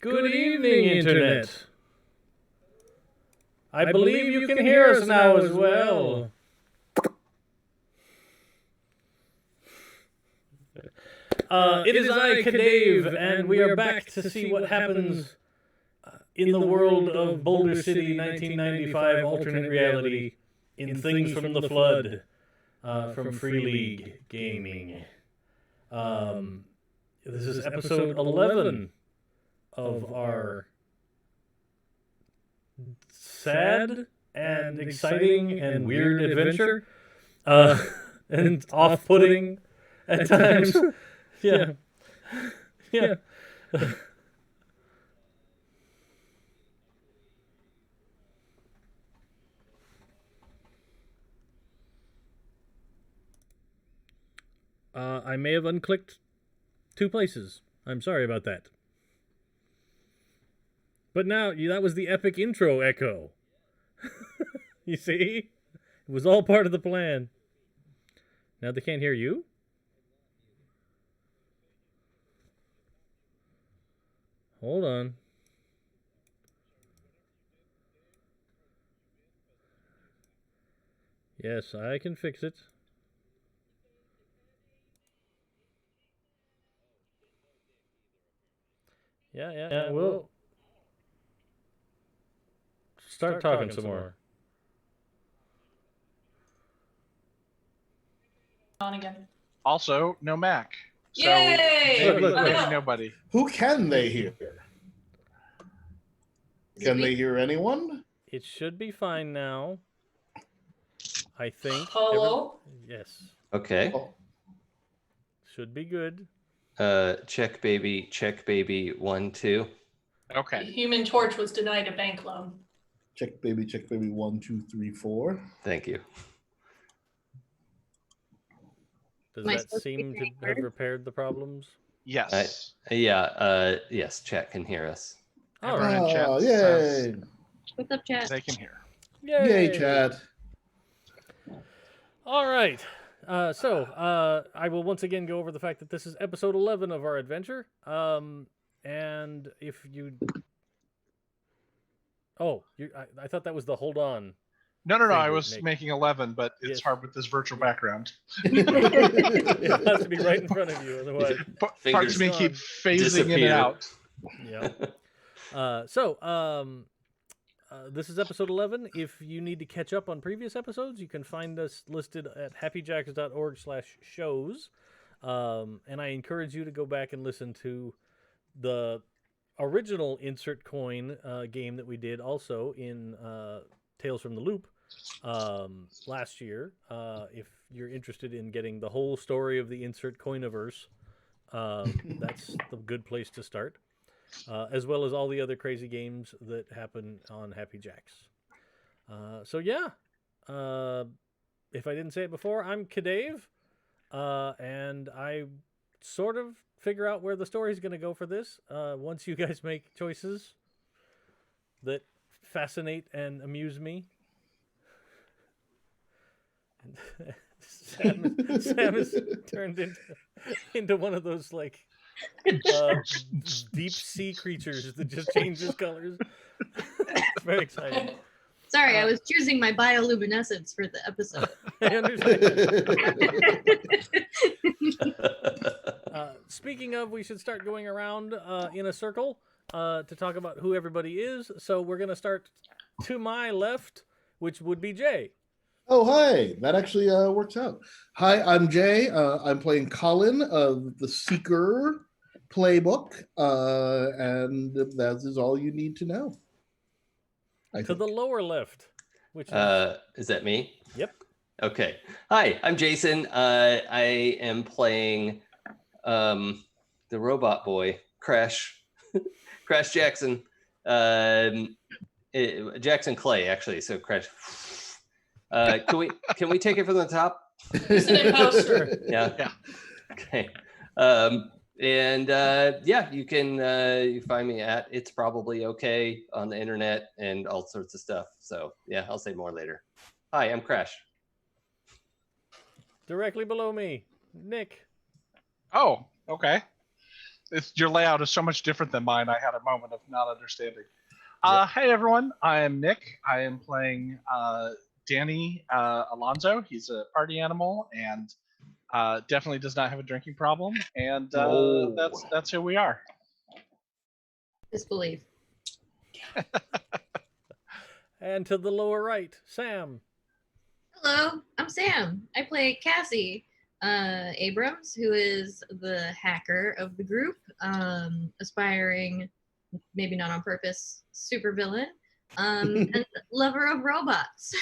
Good evening, Internet. I believe you can hear us now as well. It is I, CADave, and we are back to see what happens in the world of Boulder City 1995 alternate reality in Things from the Flood from Free League Gaming. This is episode 11 of our sad and exciting and weird adventure, and off-putting at times. Yeah. I may have unclicked 2 places. I'm sorry about that. But now, that was the epic intro echo. You see? It was all part of the plan. Now they can't hear you? Hold on. Yes, I can fix it. Yeah, we'll start talking some more. On again. Also, no Mac. So Yay! maybe nobody. Who can they hear? Can they hear anyone? It should be fine now. I think. Hello? Yes. Okay. Should be good. Check baby 1 2. Okay. Human Torch was denied a bank loan. Check baby 1, 2, 3, 4. Thank you. Does that seem to have repaired the problems? Yes. Yes, chat can hear us. All Everyone right. in chat Yay! says What's up, chat? they can hear. Yay, Chad. All right. So I will once again go over the fact that this is episode 11 of our adventure. And if you... Oh, I thought that was the hold on. No. Thing I to was make. making 11, but it's Yes. hard with this virtual background. It has to be right in front of you, otherwise... Parts of me keep phasing in disappear. and out. Yeah. This is episode 11. If you need to catch up on previous episodes, you can find us listed at happyjacks.org/shows. And I encourage you to go back and listen to the original Insert Coin game that we did also in Tales from the Loop last year. If you're interested in getting the whole story of the Insert Coiniverse, that's the good place to start. As well as all the other crazy games that happen on Happy Jacks. If I didn't say it before, I'm CADave, and I sort of figure out where the story's going to go for this once you guys make choices that fascinate and amuse me. Sam is turned into one of those, like, deep sea creatures that just changes colors. It's very exciting. Sorry, I was choosing my bioluminescence for the episode. I understand. Speaking of, we should start going around in a circle to talk about who everybody is. So we're going to start to my left, which would be Jay. Oh, hi. That actually works out. Hi, I'm Jay. I'm playing Colin of the Seeker playbook, and that is all you need to know. To the lower left, which is that me? Yep. Okay. Hi, I'm Jason. I am playing the robot boy, Crash Jackson. Jackson Clay, actually. So Crash. Can we take it from the top? It's an imposter. Yeah. Okay. You can you find me at It's Probably Okay on the internet and all sorts of stuff. So yeah, I'll say more later. Hi, I'm Crash. Directly below me, Nick. Oh, okay. Your layout is so much different than mine. I had a moment of not understanding. Hey everyone, I am Nick. I am playing Danny Alonzo. He's a party animal and definitely does not have a drinking problem. And that's who we are. Disbelief. And to the lower right, Sam. Hello, I'm Sam. I play Cassie, Abrams, who is the hacker of the group, aspiring, maybe not on purpose, supervillain, and lover of robots.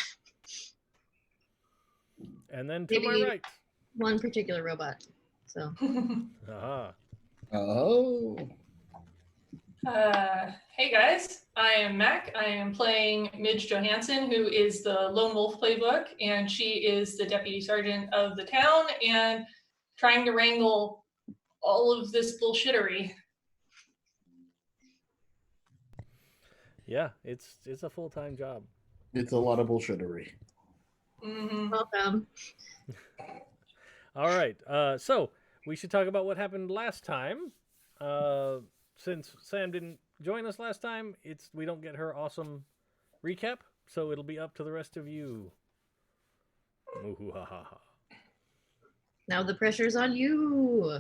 And then to Maybe my right. one particular robot. So. Aha. Oh. Hey guys, I am Mac. I am playing Midge Johansen, who is the lone wolf playbook, and she is the deputy sergeant of the town and trying to wrangle all of this bullshittery. Yeah, it's a full-time job. It's a lot of bullshittery. Mm-hmm. Welcome. All right. So we should talk about what happened last time. Since Sam didn't join us last time, we don't get her awesome recap, so it'll be up to the rest of you. Ooh-hoo-ha-ha-ha. Now the pressure's on you.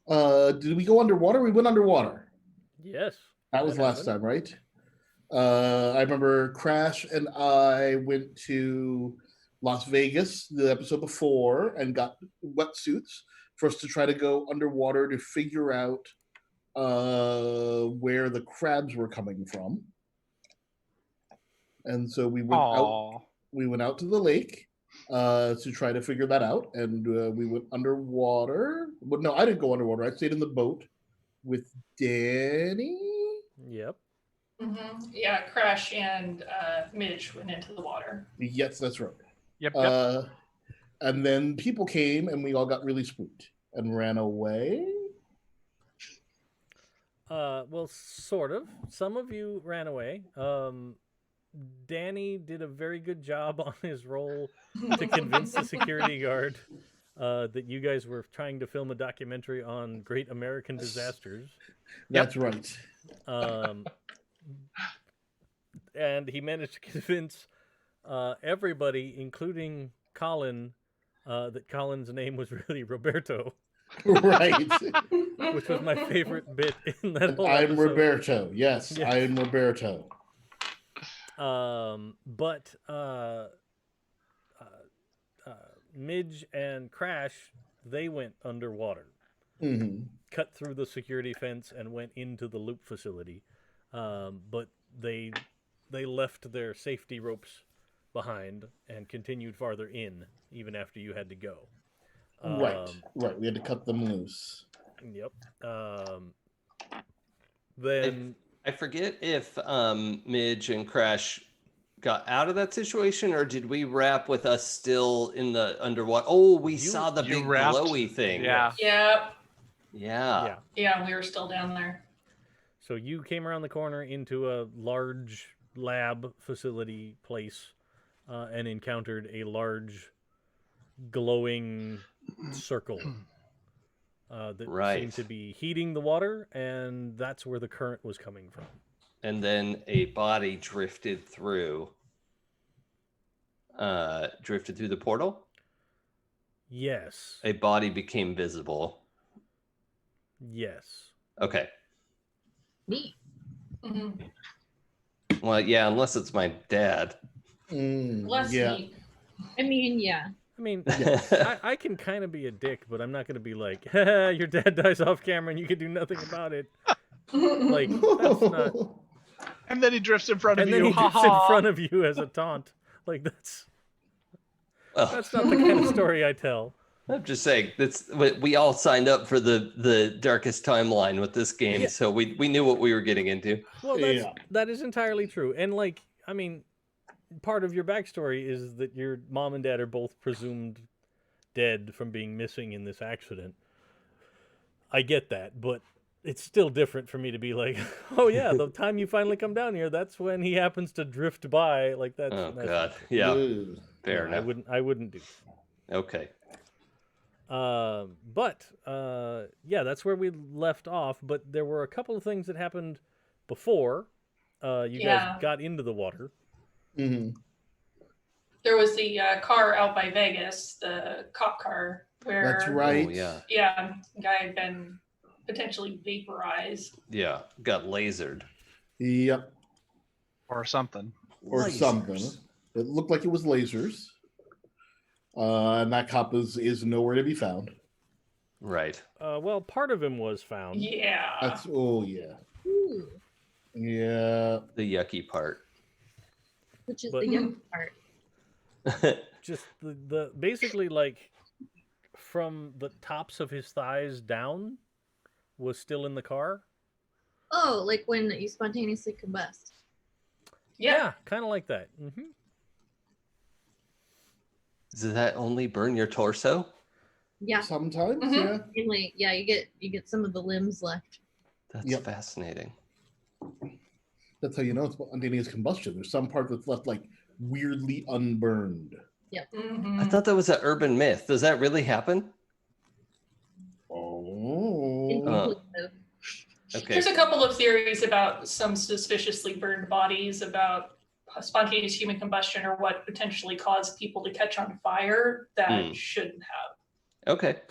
Did we go underwater? We went underwater. Yes. That was last time, right? I remember Crash and I went to Las Vegas the episode before and got wetsuits for us to try to go underwater to figure out where the crabs were coming from. And so we went out. We went out to the lake to try to figure that out, and we went underwater. But no, I didn't go underwater. I stayed in the boat with Danny. Yep. Mm-hmm. Yeah, Crash and Midge went into the water. Yes, that's right. Yep. And then people came, and we all got really spooked and ran away. Well, sort of. Some of you ran away. Danny did a very good job on his role to convince the security guard that you guys were trying to film a documentary on great American disasters. That's right. And he managed to convince everybody, including Colin, that Colin's name was really Roberto. Right. Which was my favorite bit in that whole I'm episode. Roberto. Yes, I am Roberto. But Midge and Crash, they went underwater, cut through the security fence and went into the loop facility. But they left their safety ropes behind and continued farther in, even after you had to go. Right. We had to cut them loose. Yep. Then I forget if Midge and Crash got out of that situation, or did we wrap with us still in the underwater? Oh, we saw the big glowy thing. Yeah. Yeah. Yeah, we were still down there. So you came around the corner into a large lab facility place and encountered a large glowing circle that seemed to be heating the water, and that's where the current was coming from. And then a body drifted through the portal. Yes. A body became visible. Yes. Okay. Neat. Mm-hmm. Well, yeah, unless it's my dad. Less neat. I mean, yeah. I mean, I can kind of be a dick, but I'm not going to be like, your dad dies off camera and you can do nothing about it. Like, that's not... And then he drifts in front of you. And then he drifts in front of you as a taunt. Like, that's not the kind of story I tell. I'm just saying, we all signed up for the darkest timeline with this game, so we knew what we were getting into. Well, that is entirely true. And, like, I mean, part of your backstory is that your mom and dad are both presumed dead from being missing in this accident. I get that, but it's still different for me to be like, oh yeah, the time you finally come down here, that's when he happens to drift by. Like that's. Oh that's God, yeah, fair enough. I wouldn't do. Okay. Yeah, that's where we left off. But there were a couple of things that happened before you guys got into the water. Mm-hmm. There was the car out by Vegas, the cop car, where That's right. Oh, yeah. Yeah, guy had been potentially vaporized. Yeah, got lasered. Yep. Or something. Or Lasers. something. It looked like it was lasers. And that cop is nowhere to be found. Right. Well, part of him was found. Yeah. That's yeah. Ooh, Yeah. The yucky part. which is But- the young part. Just the basically like from the tops of his thighs down was still in the car. Oh, like when you spontaneously combust. Yeah. Kind of like that. Mm-hmm. Does that only burn your torso? Yeah, Sometimes, Mhm. yeah. mainly. Yeah, you get some of the limbs left. That's Yep. fascinating. That's how you know it's spontaneous combustion. There's some part that's left like weirdly unburned. Mhm. I thought that was an urban myth. Does that really happen? Oh. Inconclusive. Okay. There's a couple of theories about some suspiciously burned bodies, about spontaneous human combustion, or what potentially caused people to catch on fire that shouldn't have. Okay.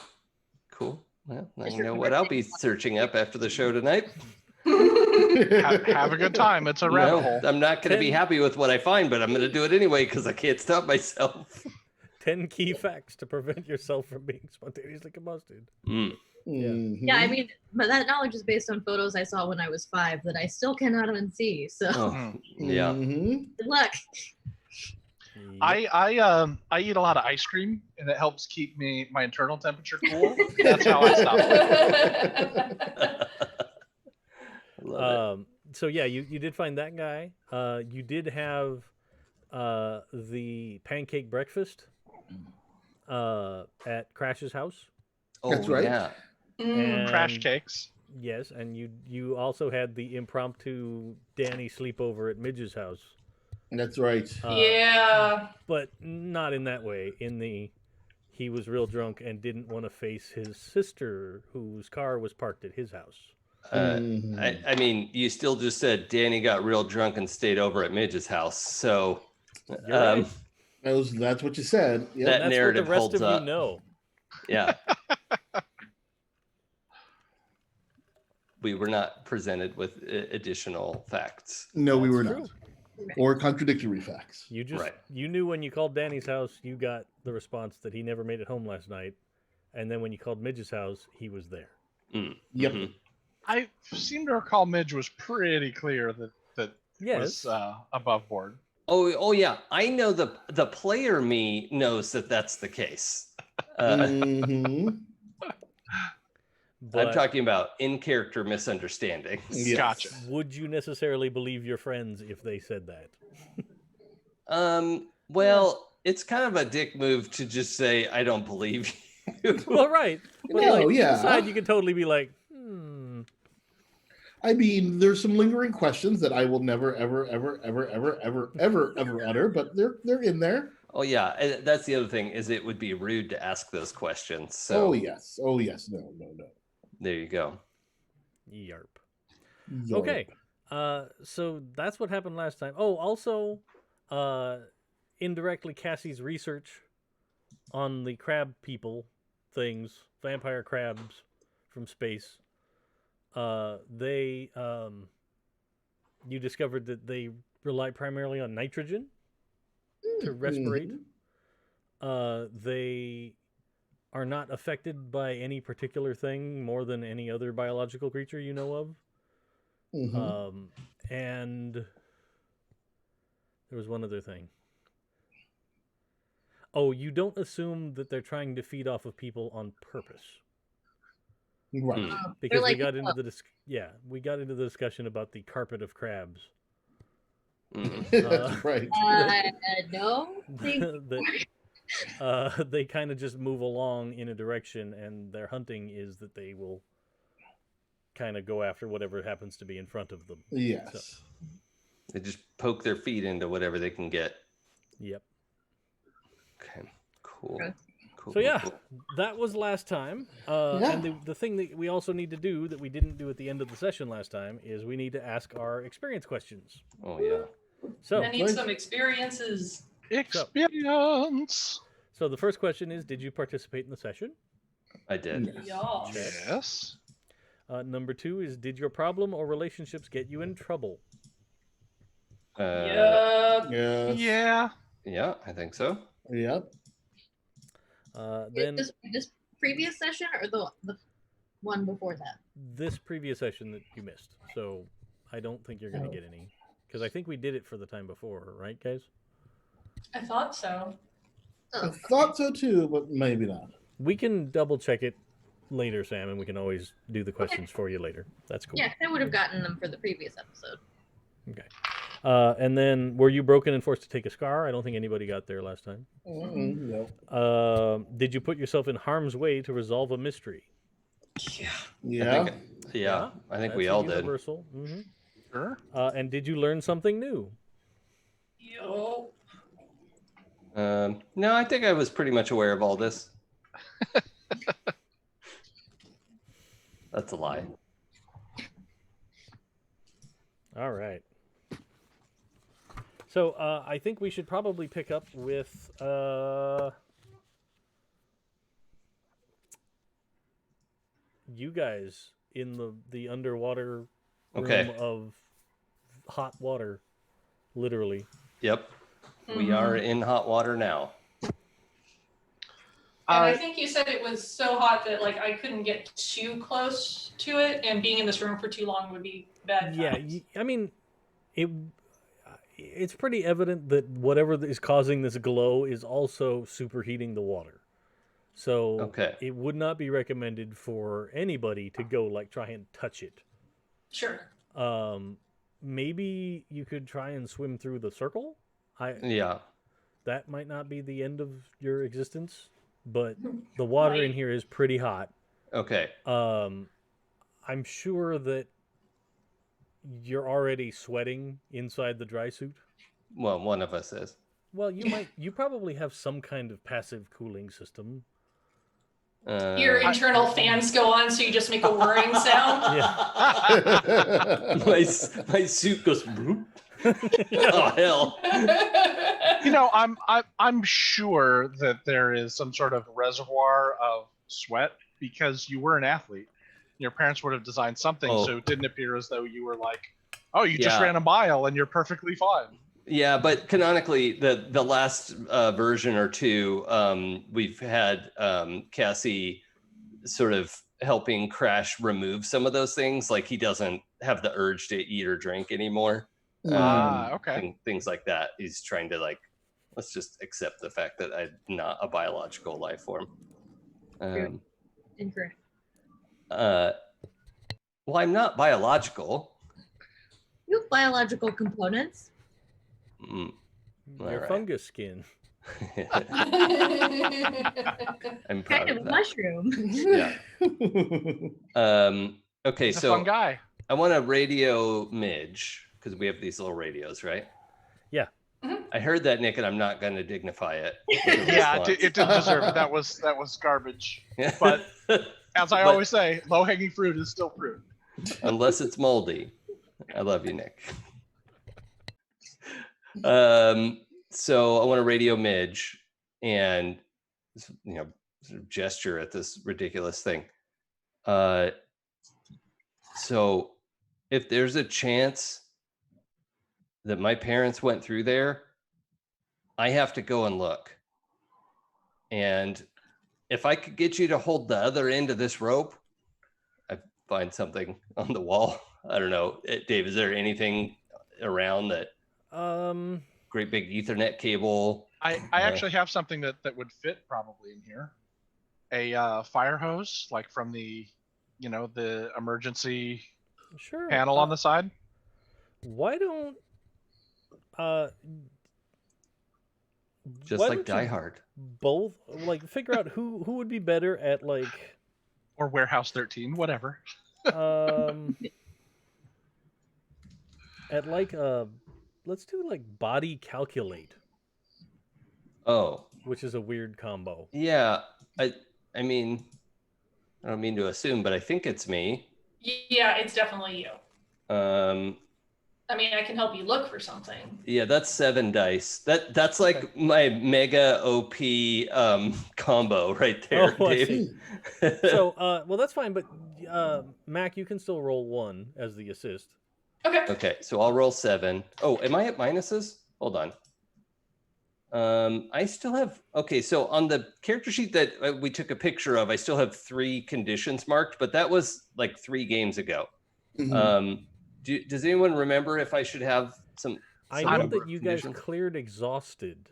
Cool. Well, now Just you know remember what I'll be things like- searching up after the show tonight. Have a good time. It's a rabbit No, hole. I'm not going to be Ten- happy with what I find, but I'm going to do it anyway because I can't stop myself. 10 key facts to prevent yourself from being spontaneously combusted. Mm. Mhm. Yeah, I mean, but that knowledge is based on photos I saw when I was 5 that I still cannot unsee. So Oh, yeah. Mhm. good luck. Yep. I eat a lot of ice cream, and it helps keep my internal temperature cool. That's how I stop it. I love So yeah, you did find that guy. You did have the pancake breakfast at Crash's house. it. Oh, That's right. yeah. Mm. Crash And- cakes. Yes, and you also had the impromptu Danny sleepover at Midge's house. That's right. Yeah. But not in that way. In the he was real drunk and didn't want to face his sister, whose car was parked at his house. Mhm. I mean, you still just said Danny got real drunk and stayed over at Midge's house. So You're right. That's what you said. Yep. That That's narrative what the rest holds of up. you know. Yeah. We were not presented with additional facts. No, we That's were true. not. Or contradictory facts. You just Right. you knew when you called Danny's house, you got the response that he never made it home last night, and then when you called Midge's house, he was there. Mm. Yep. Mhm. I seem to recall Midge was pretty clear that Yes, was above board. Oh, yeah. I know the player me knows that that's the case. Mhm. but I'm talking about in-character misunderstandings. Yes. Gotcha. would you necessarily believe your friends if they said that? Well, it's kind of a dick move to just say, I don't believe you. Well, right. But No, like, yeah. inside you could totally be like, I mean, there's some lingering questions that I will never, ever, ever, ever, ever, ever, ever, ever utter, but they're in there. Oh, yeah. And that's the other thing is it would be rude to ask those questions. So Oh yes. Oh yes. No. there you go. yarp. Yo. Okay. So that's what happened last time. Oh, also, indirectly, Cassie's research on the crab people things, vampire crabs from space. You discovered that they rely primarily on nitrogen to respirate. They are not affected by any particular thing more than any other biological creature you know of. Mhm. And there was one other thing. Oh, you don't assume that they're trying to feed off of people on purpose. Right. Because like, we got into we got into the discussion about the carpet of crabs. Mm. That's right. No. Thank- that they kind of just move along in a direction, and their hunting is that they will kind of go after whatever happens to be in front of them. Yes. They just poke their feet into whatever they can get. Yep. Okay. Cool. Okay. Cool. So yeah, cool. that was last time. Yeah. And the thing that we also need to do that we didn't do at the end of the session last time is we need to ask our experience questions. Oh yeah. So, I need some experiences. Experience. so the first question is, did you participate in the session? I did. Yes. Y'all. Yes. Number 2 is, did your problem or relationships get you in trouble? Yep. Yes. Yeah. Yeah, I think so. Yep. Then This previous session or the one before that? this previous session that you missed. So I don't think you're going to get any. Because I think we did it for the time before, right, guys? I thought so. I thought so too, but maybe not. We can double check it later, Sam, and we can always do the questions for you later. That's cool. Yeah, I would have gotten them for the previous episode. Okay. And then, were you broken and forced to take a scar? I don't think anybody got there last time. No. Did you put yourself in harm's way to resolve a mystery? Yeah. Yeah. I think we that's all a did. universal. Mm-hmm. Sure. And did you learn something new? Yo. No, I think I was pretty much aware of all this. That's a lie. All right. So I think we should probably pick up with you guys in the underwater room of hot water, literally. Yep. We are in hot water now. And I think you said it was so hot that like I couldn't get too close to it, and being in this room for too long would be bad. Yeah, times. I mean, it's pretty evident that whatever is causing this glow is also superheating the water. So it would not be recommended for anybody to go like try and touch it. Sure. Maybe you could try and swim through the circle. That might not be the end of your existence, but the water in here is pretty hot. Okay. I'm sure that you're already sweating inside the dry suit. Well, one of us is. Well, you probably have some kind of passive cooling system. Your internal fans go on, so you just make a whirring sound. Yeah. my suit goes. Oh hell! You know, I'm sure that there is some sort of reservoir of sweat because you were an athlete. Your parents would have designed something so it didn't appear as though you were like, oh, you just ran a mile and you're perfectly fine. Yeah, but canonically, the last version or two, we've had Cassie sort of helping Crash remove some of those things. Like he doesn't have the urge to eat or drink anymore. Okay. Things like that. He's trying to like, let's just accept the fact that I'm not a biological life form. Incorrect. Well, I'm not biological. You have biological components. Your fungus skin. I'm proud Kind of of a that. mushroom. Yeah. Okay, He's a so fun guy. I want to radio Midge because we have these little radios, right? Yeah. I heard that, Nick, and I'm not going to dignify it. Yeah, it didn't deserve it. That was garbage. But as I always say, low-hanging fruit is still fruit. Unless it's moldy. I love you, Nick. So I want to radio Midge and sort of gesture at this ridiculous thing. So if there's a chance that my parents went through there, I have to go and look. And if I could get you to hold the other end of this rope, I find something on the wall. I don't know. Dave, is there anything around that? Great big Ethernet cable. I actually have something that would fit probably in here. A fire hose, like from the emergency panel on the side. Why don't just why like don't Die you Hard. both like figure out who would be better at like or Warehouse 13, whatever. At like let's do like body calculate. Oh, which is a weird combo. Yeah, I mean, I don't mean to assume, but I think it's me. Yeah, it's definitely you. Um, I mean, I can help you look for something. yeah, that's 7 dice. That's like my mega OP combo right there, Oh, I Dave. see. So, well, that's fine, but Mac, you can still roll 1 as the assist. Okay. Okay, so I'll roll 7. Oh, am I at minuses? Hold on. I still have, okay, so on the character sheet that we took a picture of, I still have 3 conditions marked, but that was like 3 games ago. Mhm. Does anyone remember if I should have some I know number that of you guys conditions? cleared exhausted.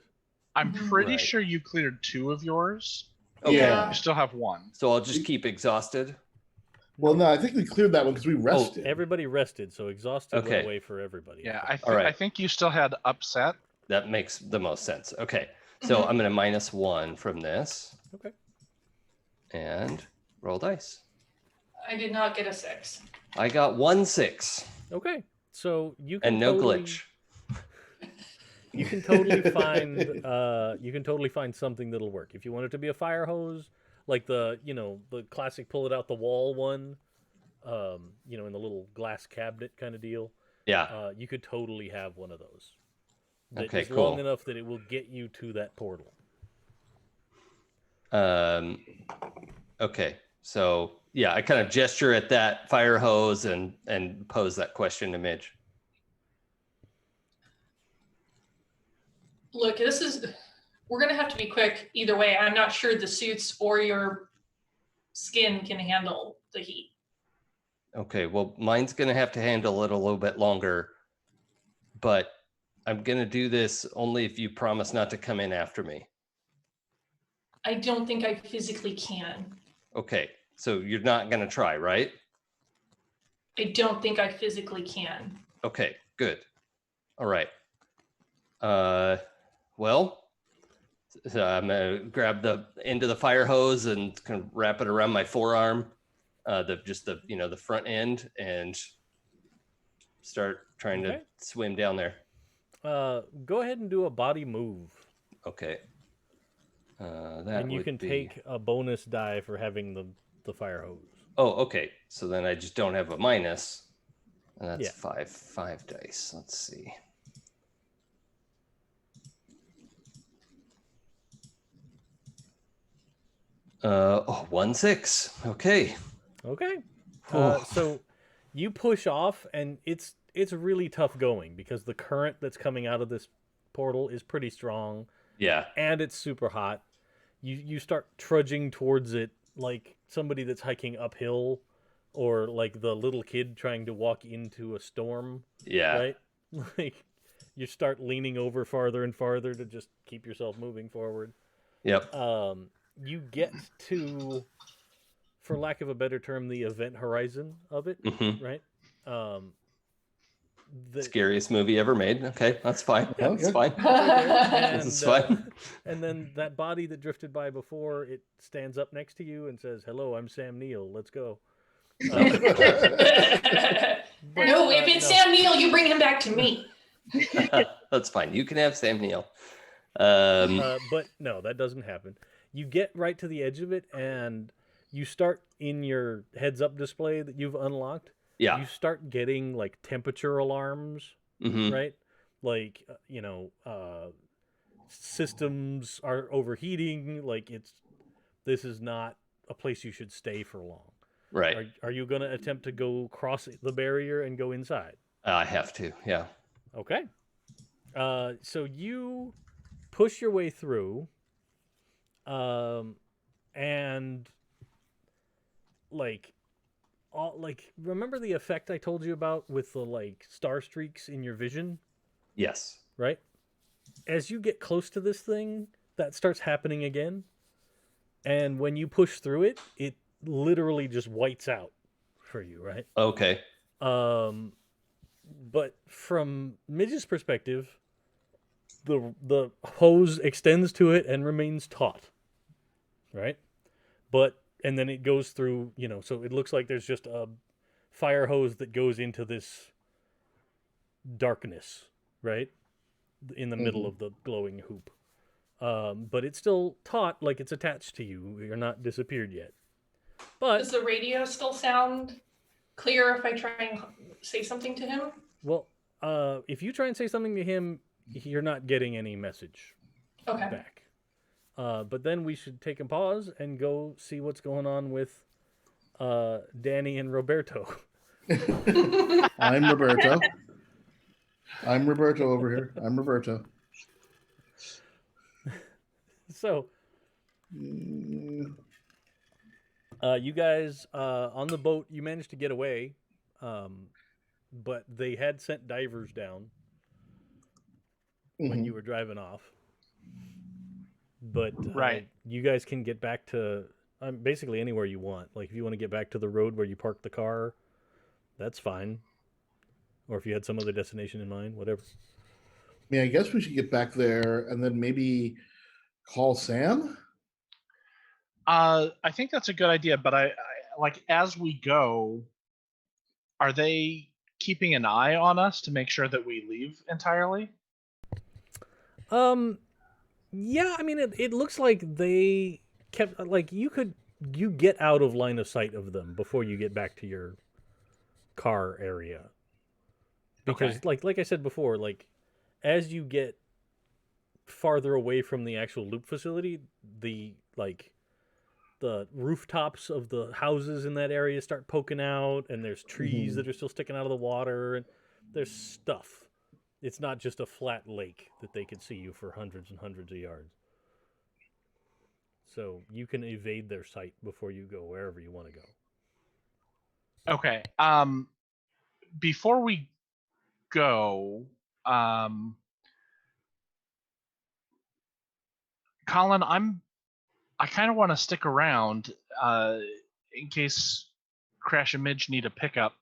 I'm pretty Right. sure you cleared 2 of yours. Okay, Yeah. You still have 1. so I'll just keep exhausted. Well, no, I think we cleared that one because we rested. Everybody rested, so exhausted Okay. went away for everybody. Yeah, All right. I think you still had upset. That makes the most sense. Okay, so I'm going to -1 from this. Okay. And roll dice. I did not get a 6. I got 1 6 Okay. So you can and no totally, glitch. You can totally find something that'll work. If you want it to be a fire hose, like the classic pull it out the wall one, in the little glass cabinet kind of deal. Yeah. You could totally have one of those. That Okay, is cool. long enough that it will get you to that portal. Okay, so yeah, I kind of gesture at that fire hose and pose that question to Midge. Look, we're going to have to be quick either way. I'm not sure the suits or your skin can handle the heat. Okay, well, mine's gonna have to handle it a little bit longer, but I'm gonna do this only if you promise not to come in after me. I don't think I physically can. Okay, so you're not gonna try, right? I don't think I physically can. Okay, good. All right. Well, so I'm gonna grab the end of the fire hose and kind of wrap it around my forearm, the front end, and start trying Okay. to swim down there. Go ahead and do a body move. Okay. That And you would can be... take a bonus die for having the fire hose. Oh, okay. So then I just don't have a minus. And that's Yeah. five dice. Let's see. Oh, 1 6. Okay. Okay. Whew. So you push off, and it's really tough going because the current that's coming out of this portal is pretty strong, Yeah. and it's super hot. You start trudging towards it like somebody that's hiking uphill, or like the little kid trying to walk into a storm. Yeah. Right? Like you start leaning over farther and farther to just keep yourself moving forward. Yep. You get to, for lack of a better term, the event horizon of it, Mhm. right? Scariest movie ever made. Okay, that's fine. Oh, That's yeah. fine. And, This is fine. and then that body that drifted by before, it stands up next to you and says, "Hello, I'm Sam Neill. Let's go." No, if it's Sam Neill, you bring him back to me. That's fine. You can have Sam Neill. But no, that doesn't happen. You get right to the edge of it, and you start in your heads-up display that you've unlocked. Yeah. You start getting like temperature alarms, Mhm. right? Like systems are overheating. Like this is not a place you should stay for long. Right. Are you going to attempt to go cross the barrier and go inside? I have to. Yeah. Okay. So you push your way through, and remember the effect I told you about with the like star streaks in your vision, Yes. right? As you get close to this thing, that starts happening again, and when you push through it, it literally just whites out for you, right? Okay. But from Midge's perspective, the hose extends to it and remains taut, right? And then it goes through, so it looks like there's just a fire hose that goes into this darkness, right? In the middle of the glowing hoop. but it's still taut like it's attached to you. You're not disappeared yet. But Does the radio still sound clear if I try and say something to him? well, if you try and say something to him, you're not getting any message Okay. back. But then we should take a pause and go see what's going on with Danny and Roberto. I'm Roberto. I'm Roberto over here. I'm Roberto. So, Mm, you guys on the boat, you managed to get away, but they had sent divers down when you were driving off. But Right. you guys can get back to basically anywhere you want. Like if you want to get back to the road where you parked the car, that's fine. Or if you had some other destination in mind, whatever. I mean, I guess we should get back there and then maybe call Sam. I think that's a good idea, but I like as we go, are they keeping an eye on us to make sure that we leave entirely? Yeah, I mean, it looks like they kept like you get out of line of sight of them before you get back to your car area. Because Okay. like I said before, like as you get farther away from the actual loop facility, the rooftops of the houses in that area start poking out, and there's trees that are still sticking out of the water, and there's stuff. It's not just a flat lake that they could see you for hundreds and hundreds of yards. So you can evade their sight before you go wherever you want to go. Okay. Before we go, Colin, I kind of want to stick around in case Crash and Midge need a pickup.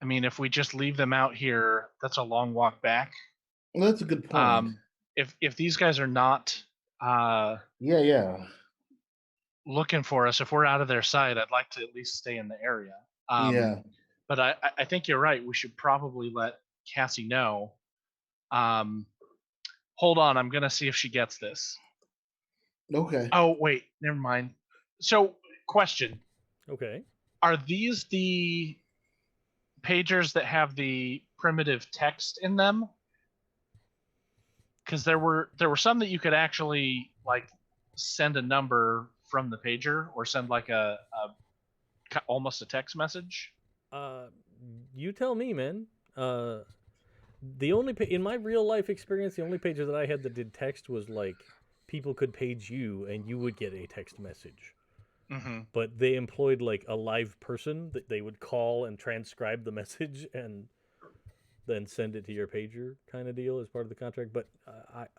I mean, if we just leave them out here, that's a long walk back. Well, that's a good point. If these guys are not Yeah. looking for us, if we're out of their sight, I'd like to at least stay in the area. Yeah. But I think you're right. We should probably let Cassie know. Hold on, I'm gonna see if she gets this. Okay. Oh wait, never mind. So, question: Okay. are these the pagers that have the primitive text in them? Because there were some that you could actually like send a number from the pager or send like a almost a text message. You tell me, man. The only in my real life experience, the only pager that I had that did text was like people could page you and you would get a text message. Mm-hmm. But they employed like a live person that they would call and transcribe the message and then send it to your pager kind of deal as part of the contract. But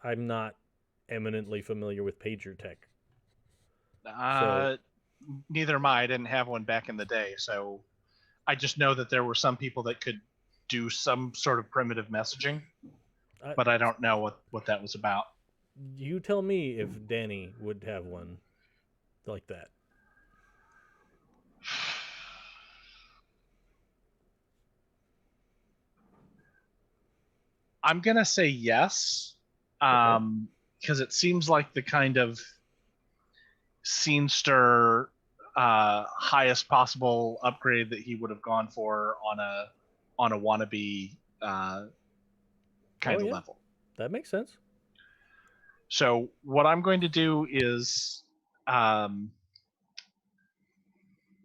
I'm not eminently familiar with pager tech. Neither am I. I didn't have one back in the day, so I just know that there were some people that could do some sort of primitive messaging, but I don't know what that was about. You tell me if Danny would have one like that. I'm gonna say yes, because it seems like the kind of scenester highest possible upgrade that he would have gone for on a wannabe kind of level. That makes sense. So what I'm going to do is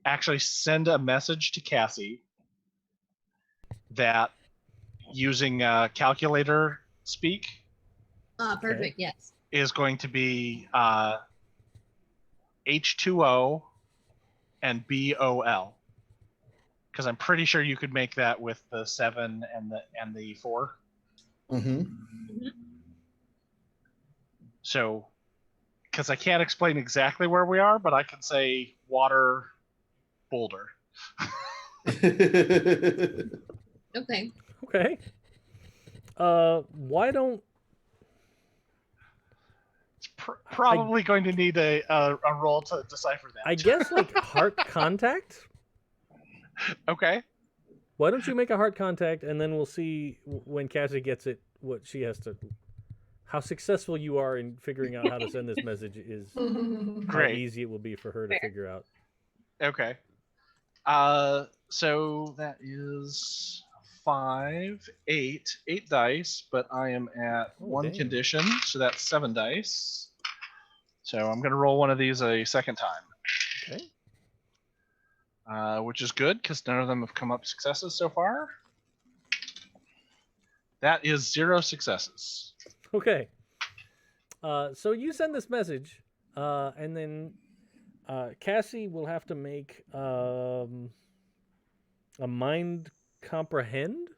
actually send a message to Cassie that using calculator speak Perfect. Yes. is going to be H2O and BOL, because I'm pretty sure you could make that with the 7 and the 4. Mm-hmm. So, because I can't explain exactly where we are, but I can say water, Boulder. Okay. Okay. Why don't It's probably going to need a roll to decipher that. I guess like heart contact? Okay. Why don't you make a heart contact and then we'll see when Cassie gets it what she has to how successful you are in figuring out how to send this message is how Great. easy it will be for her to figure out. Okay. So that is 5, 8 dice, but I am at one dang. condition, so that's 7 dice. So I'm going to roll one of these a second time. Okay. Which is good because none of them have come up successes so far. That is 0 successes. Okay. So you send this message, and then Cassie will have to make a mind comprehend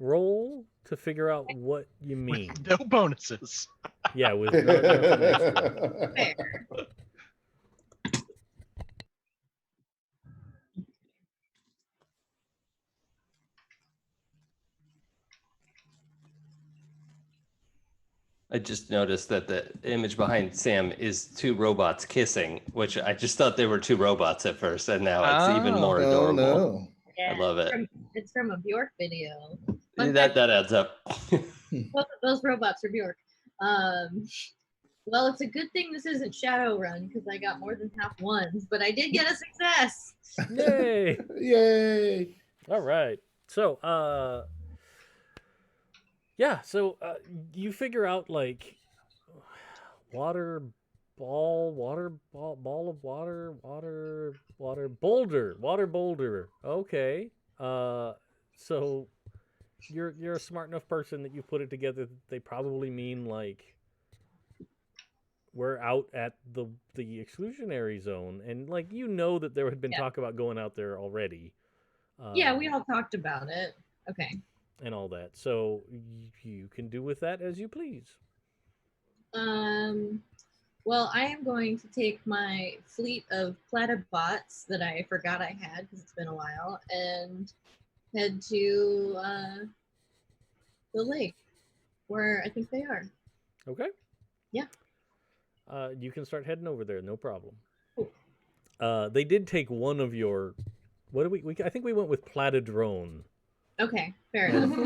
roll to figure out what you mean. No bonuses. Yeah, with not enough extra. Fair. I just noticed that the image behind Sam is 2 robots kissing, which I just thought they were 2 robots at first, and now it's even more Oh, adorable. no. I love it. It's from a Bjork video. That adds up. Both of those robots are Bjork. Well, it's a good thing this isn't Shadowrun because I got more than half ones, but I did get a success. Yay! Yay. All right. So, yeah. So you figure out like water ball of water, boulder. Okay. So you're a smart enough person that you put it together that they probably mean like we're out at the exclusionary zone, and like that there had been talk about going out there already. Yeah, we all talked about it. Okay. And all that. So you can do with that as you please. Well, I am going to take my fleet of platybots that I forgot I had because it's been a while and head to the lake where I think they are. Okay. Yeah. You can start heading over there, no problem. Cool. They did take one of your. What do we? I think we went with platydrone. Okay, fair enough. I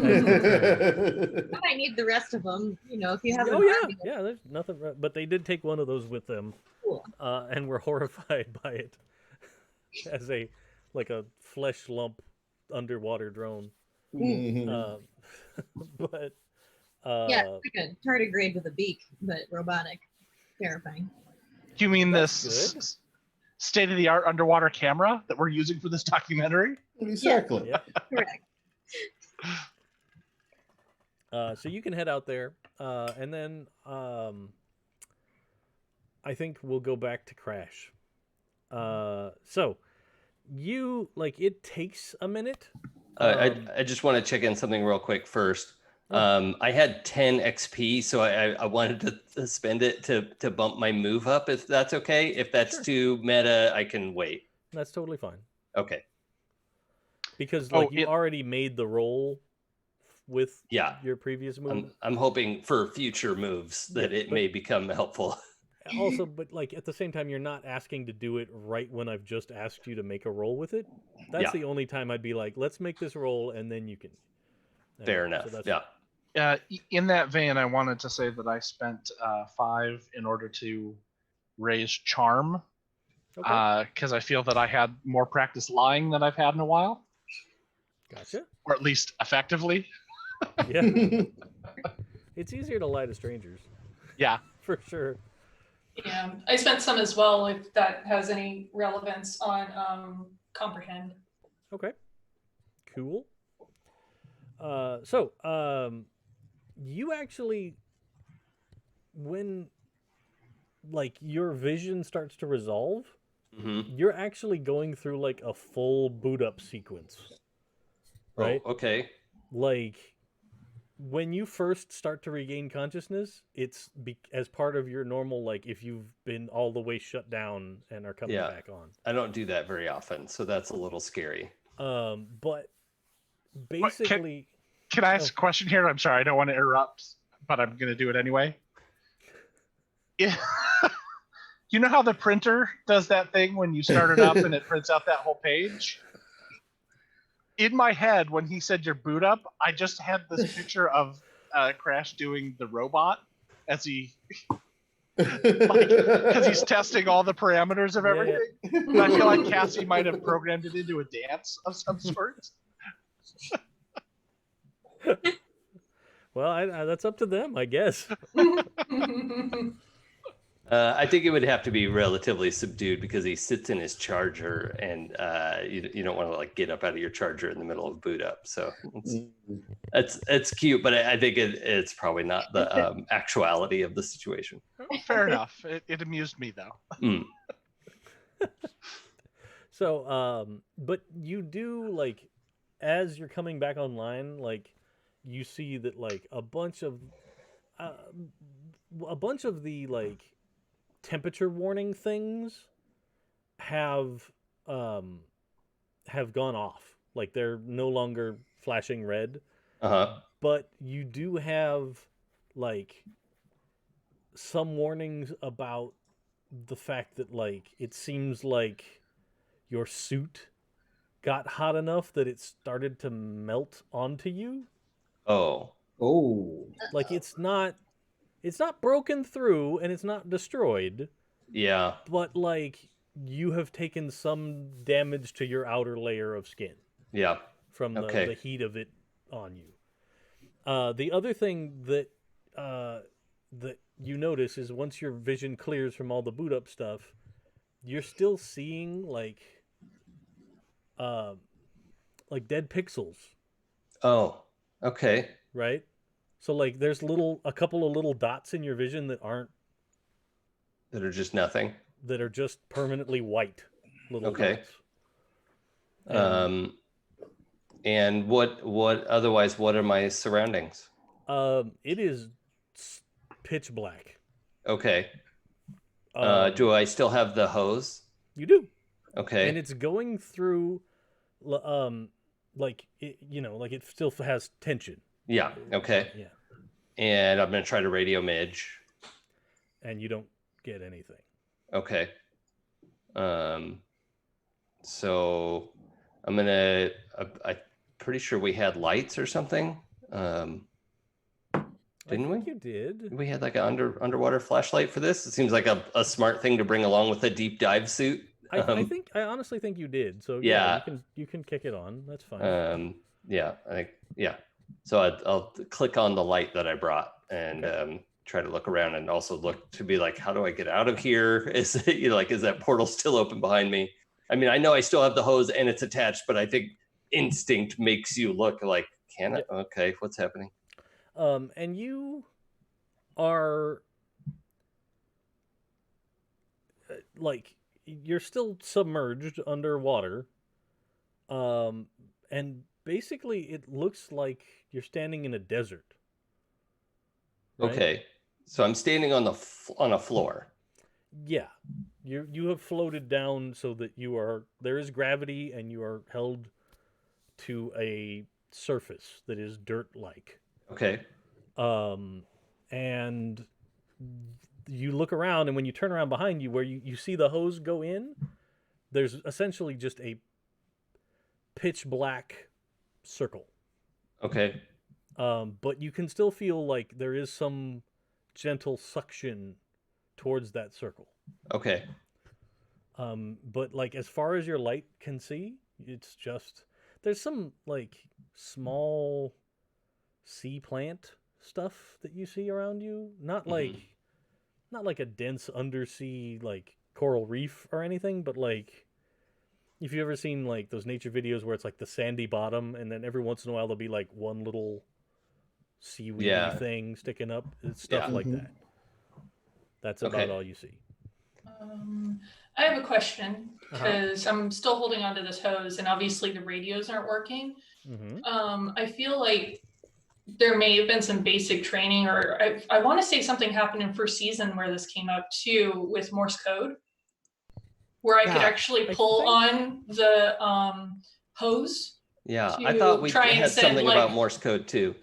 might need the rest of them. If you have. Oh yeah, yeah. There's nothing, but they did take one of those with them. Cool. And were horrified by it as a flesh lump underwater drone. Mhm. But yeah, it's like a tardigrade with a beak, but robotic. Terrifying. You mean That's this state-of-the-art underwater camera that we're using for this documentary? Exactly. Yeah. Correct. So you can head out there, and then I think we'll go back to Crash. So you it takes a minute. I just want to check in something real quick first. I had 10 XP, so I wanted to spend it to bump my move up, if that's okay. If that's too meta, I can wait. That's totally fine. Okay. Because you already made the roll with your previous move. I'm hoping for future moves that it may become helpful. Also, but at the same time, you're not asking to do it right when I've just asked you to make a roll with it. That's the only time I'd be like, let's make this roll and then you can. Fair enough. Yeah. In that vein, I wanted to say that I spent 5 in order to raise charm because I feel that I had more practice lying than I've had in a while. Gotcha. Or at least effectively. Yeah. It's easier to lie to strangers. Yeah. For sure. Yeah, I spent some as well, if that has any relevance on comprehend. Okay. Cool. So you actually, when your vision starts to resolve, you're actually going through a full boot up sequence. Right? Oh, okay. When you first start to regain consciousness, it's as part of your normal, if you've been all the way shut down and are coming back on. I don't do that very often, so that's a little scary. But basically... Can I ask a question here? I'm sorry, I don't want to interrupt, but I'm going to do it anyway. You know how the printer does that thing when you start it up and it prints out that whole page? In my head, when he said your boot up, I just had this picture of Crash doing the robot as he, because he's testing all the parameters of Yeah, everything. And I feel like Cassie might have programmed it into a dance of some sort. Well, that's up to them, I guess. I think it would have to be relatively subdued because he sits in his charger, and you don't want to like get up out of your charger in the middle of boot up. So it's cute, but I think it's probably not the actuality of the situation. Fair enough. It amused me though. Mm. So, but you do like, as you're coming back online, like you see that like a bunch of the like temperature warning things have gone off. Like they're no longer flashing red. Uh-huh. But you do have like some warnings about the fact that like it seems like your suit got hot enough that it started to melt onto you. Oh. Oh. Like it's not broken through and it's not destroyed, Yeah. but like you have taken some damage to your outer layer of skin Yeah. from the heat of it on you. The other thing that that you notice is once your vision clears from all the boot up stuff, you're still seeing like dead pixels, Oh. Okay. right? So like there's a couple of little dots in your vision that are just nothing. that are just permanently white little Okay. dots. And what otherwise, what are my surroundings? It is pitch black. Okay. Do I still have the hose? You do. Okay. And it's going through like it, like it still has tension. Yeah. Okay. Yeah. And I'm gonna try to radio Midge. And you don't get anything. Okay. So I'm gonna. I'm pretty sure we had lights or something. Didn't we? You did. We had like an underwater flashlight for this. It seems like a smart thing to bring along with a deep dive suit. I honestly think you did. So yeah, you can kick it on. That's fine. Yeah, I think So I'll click on the light that I brought and try to look around and also look to be like, how do I get out of here? Is it, is that portal still open behind me? I mean, I know I still have the hose and it's attached, but I think instinct makes you look like, can it? Okay, what's happening? And you are like, you're still submerged underwater. And basically it looks like you're standing in a desert. Right? Okay. So I'm standing on a floor. Yeah. You have floated down so that there is gravity and you are held to a surface that is dirt-like. Okay. And you look around, and when you turn around behind you where you see the hose go in, there's essentially just a pitch black circle. Okay. But you can still feel like there is some gentle suction towards that circle. Okay. But like as far as your light can see, it's just there's some like small sea plant stuff that you see around you. Not like a dense undersea like coral reef or anything, but like if you've ever seen like those nature videos where it's like the sandy bottom and then every once in a while there'll be like one little seaweedy thing sticking up. It's stuff like that. That's about all you see. I have a question because I'm still holding onto this hose and obviously the radios aren't working. I feel like there may have been some basic training, or I want to say something happened in first season where this came up too with Morse code, where I could actually pull on the hose. Yeah, I thought we had something about Morse code too.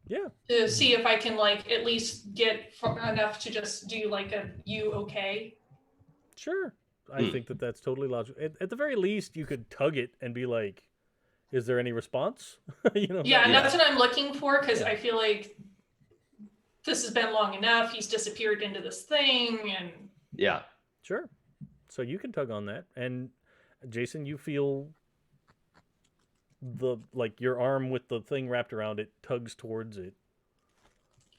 Yeah. To see if I can like at least get enough to just do like a "you okay?" Sure. I think that's totally logical. At the very least, you could tug it and be like, Is there any response? Yeah, and Yeah. that's what I'm looking for, because Yeah. I feel like this has been long enough. He's disappeared into this thing, and Yeah. Sure. So you can tug on that, and Jason, you feel your arm with the thing wrapped around it tugs towards it.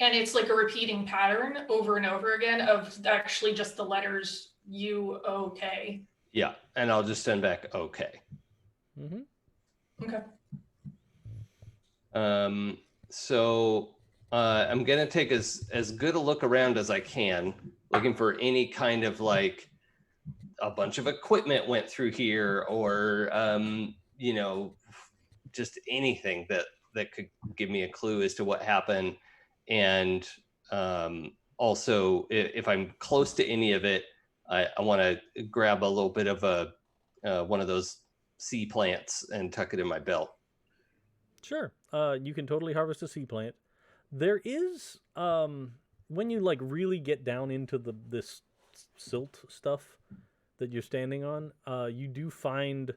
and it's like a repeating pattern over and over again of actually just the letters U-O-K. Yeah. And I'll just send back okay. Mm-hmm. Okay. So I'm gonna take as good a look around as I can, looking for any kind of like a bunch of equipment went through here, or just anything that could give me a clue as to what happened. And also, if I'm close to any of it, I want to grab a little bit of one of those sea plants and tuck it in my belt. Sure. You can totally harvest a sea plant. There is when you like really get down into this silt stuff that you're standing on, you do find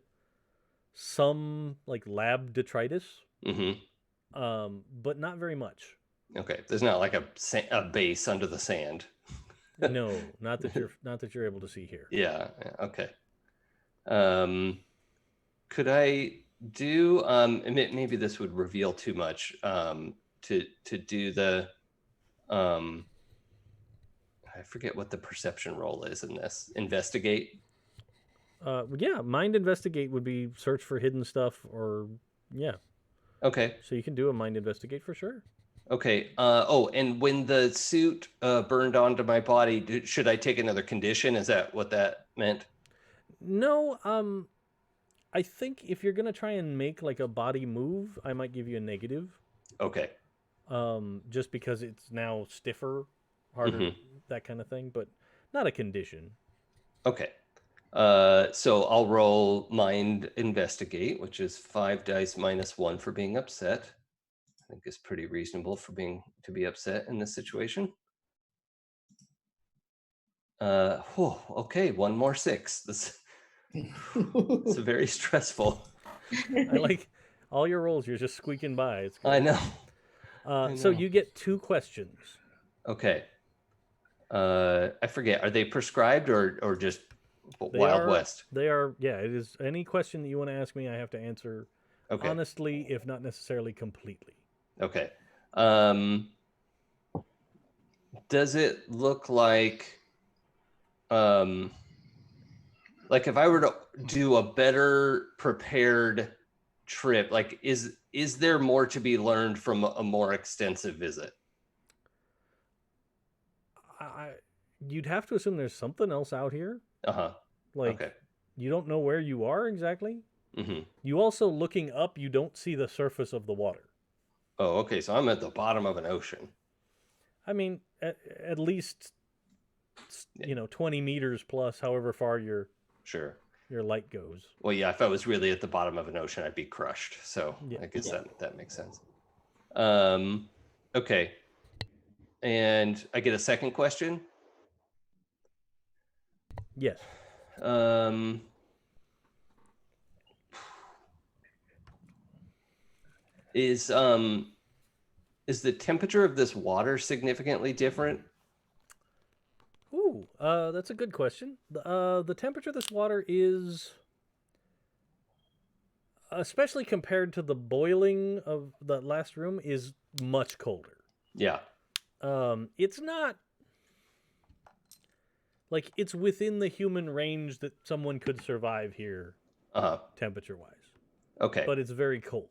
some like lab detritus, but not very much. Okay, there's not like a base under the sand. No, not that you're able to see here. Yeah. Okay. Could I do? And maybe this would reveal too much. To do the. I forget what the perception roll is in this. Investigate. Yeah, mind investigate would be search for hidden stuff, or yeah. Okay. So you can do a mind investigate for sure. Okay. And when the suit burned onto my body, should I take another condition? Is that what that meant? No. I think if you're gonna try and make like a body move, I might give you a negative. Okay. Just because it's now stiffer, harder, that kind of thing, but not a condition. Okay. So I'll roll mind investigate, which is 5 dice -1 for being upset. I think is pretty reasonable for to be upset in this situation. Okay, one more 6. This it's very stressful. I like all your rolls. You're just squeaking by. It's great. I know. So you get 2 questions. Okay. I forget. Are they prescribed or just They Wild are- West? They are. Yeah, it is. Any question that you want to ask me, I have to answer Okay. honestly, if not necessarily completely. Okay. Does it look like if I were to do a better prepared trip, like is there more to be learned from a more extensive visit? You'd have to assume there's something else out here. Like Okay. you don't know where you are exactly. You also, looking up, you don't see the surface of the water. Oh, okay. So I'm at the bottom of an ocean. I mean, at least 20 meters plus, however far your light goes. Well, yeah. If I was really at the bottom of an ocean, I'd be crushed. So Yeah. I guess that makes sense. Okay. And I get a second question. Yes. Is the temperature of this water significantly different? Ooh, that's a good question. The temperature of this water is, especially compared to the boiling of the last room, is much colder. Yeah. It's not like it's within the human range that someone could survive here, temperature-wise. Okay. But it's very cold.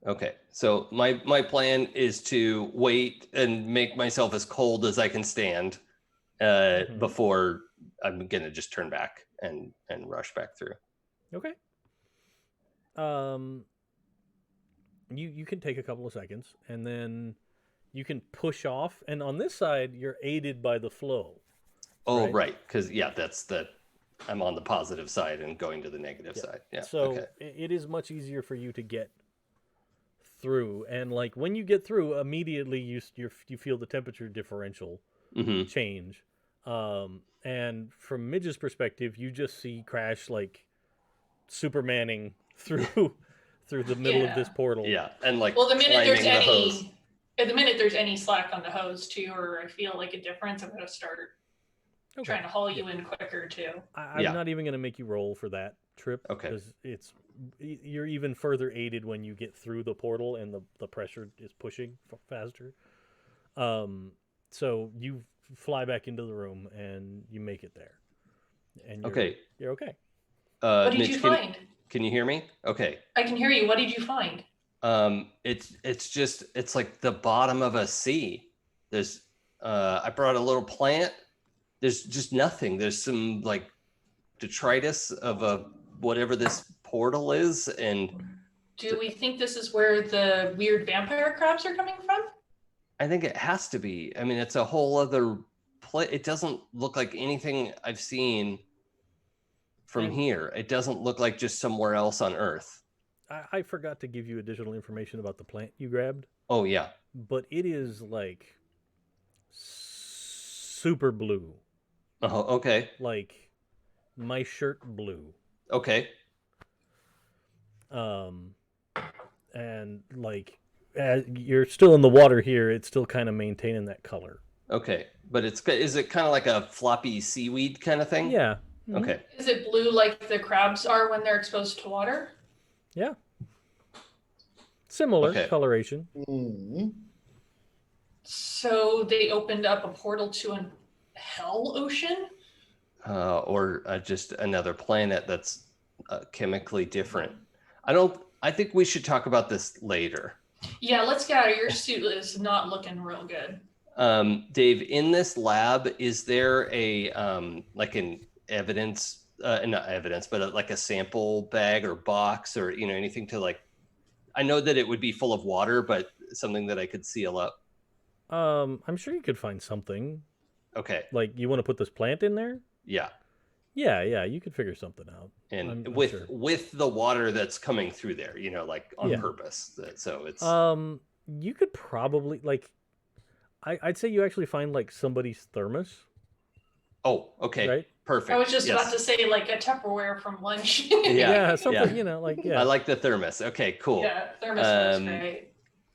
Okay. So my plan is to wait and make myself as cold as I can stand before I'm gonna just turn back and rush back through. Okay. You can take a couple of seconds, and then you can push off. And on this side, you're aided by the flow. Oh, right. Because I'm on the positive side and going to the negative side. Yeah. So okay. it is much easier for you to get through. And like when you get through, immediately you feel the temperature differential change. And from Midge's perspective, you just see Crash like Supermaning through through the middle of this portal. Yeah, and like Well, the minute there's climbing the hose. any slack on the hose too, or I feel like a difference, I'm gonna start Okay. trying to haul you in quicker too. I'm Yeah. not even going to make you roll for that trip. Okay. Because you're even further aided when you get through the portal and the pressure is pushing faster. So you fly back into the room and you make it there. And you're okay. What did Mitch, you find? Can you hear me? Okay. I can hear you. What did you find? It's like the bottom of a sea. There's I brought a little plant. There's just nothing. There's some like detritus of a whatever this portal is, and Do we think this is where the weird vampire crabs are coming from? I think it has to be. I mean, it's a whole other place. It doesn't look like anything I've seen from here. It doesn't look like just somewhere else on Earth. I forgot to give you additional information about the plant you grabbed, Oh yeah. but it is like super blue, Oh, okay. like my shirt blue. Okay. And like as you're still in the water here, it's still kind of maintaining that color. Okay. But is it kind of like a floppy seaweed kind of thing? Yeah. Mhm. Okay. Is it blue like the crabs are when they're exposed to water? Yeah. Similar Okay. coloration. Mhm. So they opened up a portal to an hell ocean? Or just another planet that's chemically different. I think we should talk about this later. Yeah, let's get out of your suit. Is not looking real good. Dave, in this lab, is there a like an evidence, not evidence, but like a sample bag or box or anything to like? I know that it would be full of water, but something that I could seal up. I'm sure you could find something. Okay. Like you want to put this plant in there? Yeah. Yeah, you could figure something out. And I'm with sure. with the water that's coming through there, like on Yeah. purpose. So it's You could probably like I'd say you actually find like somebody's thermos, okay. right? Perfect. I was just Yes. about to say like a Tupperware from lunch. Yeah, something, yeah. like I like the thermos. Okay, cool. Yeah, thermos was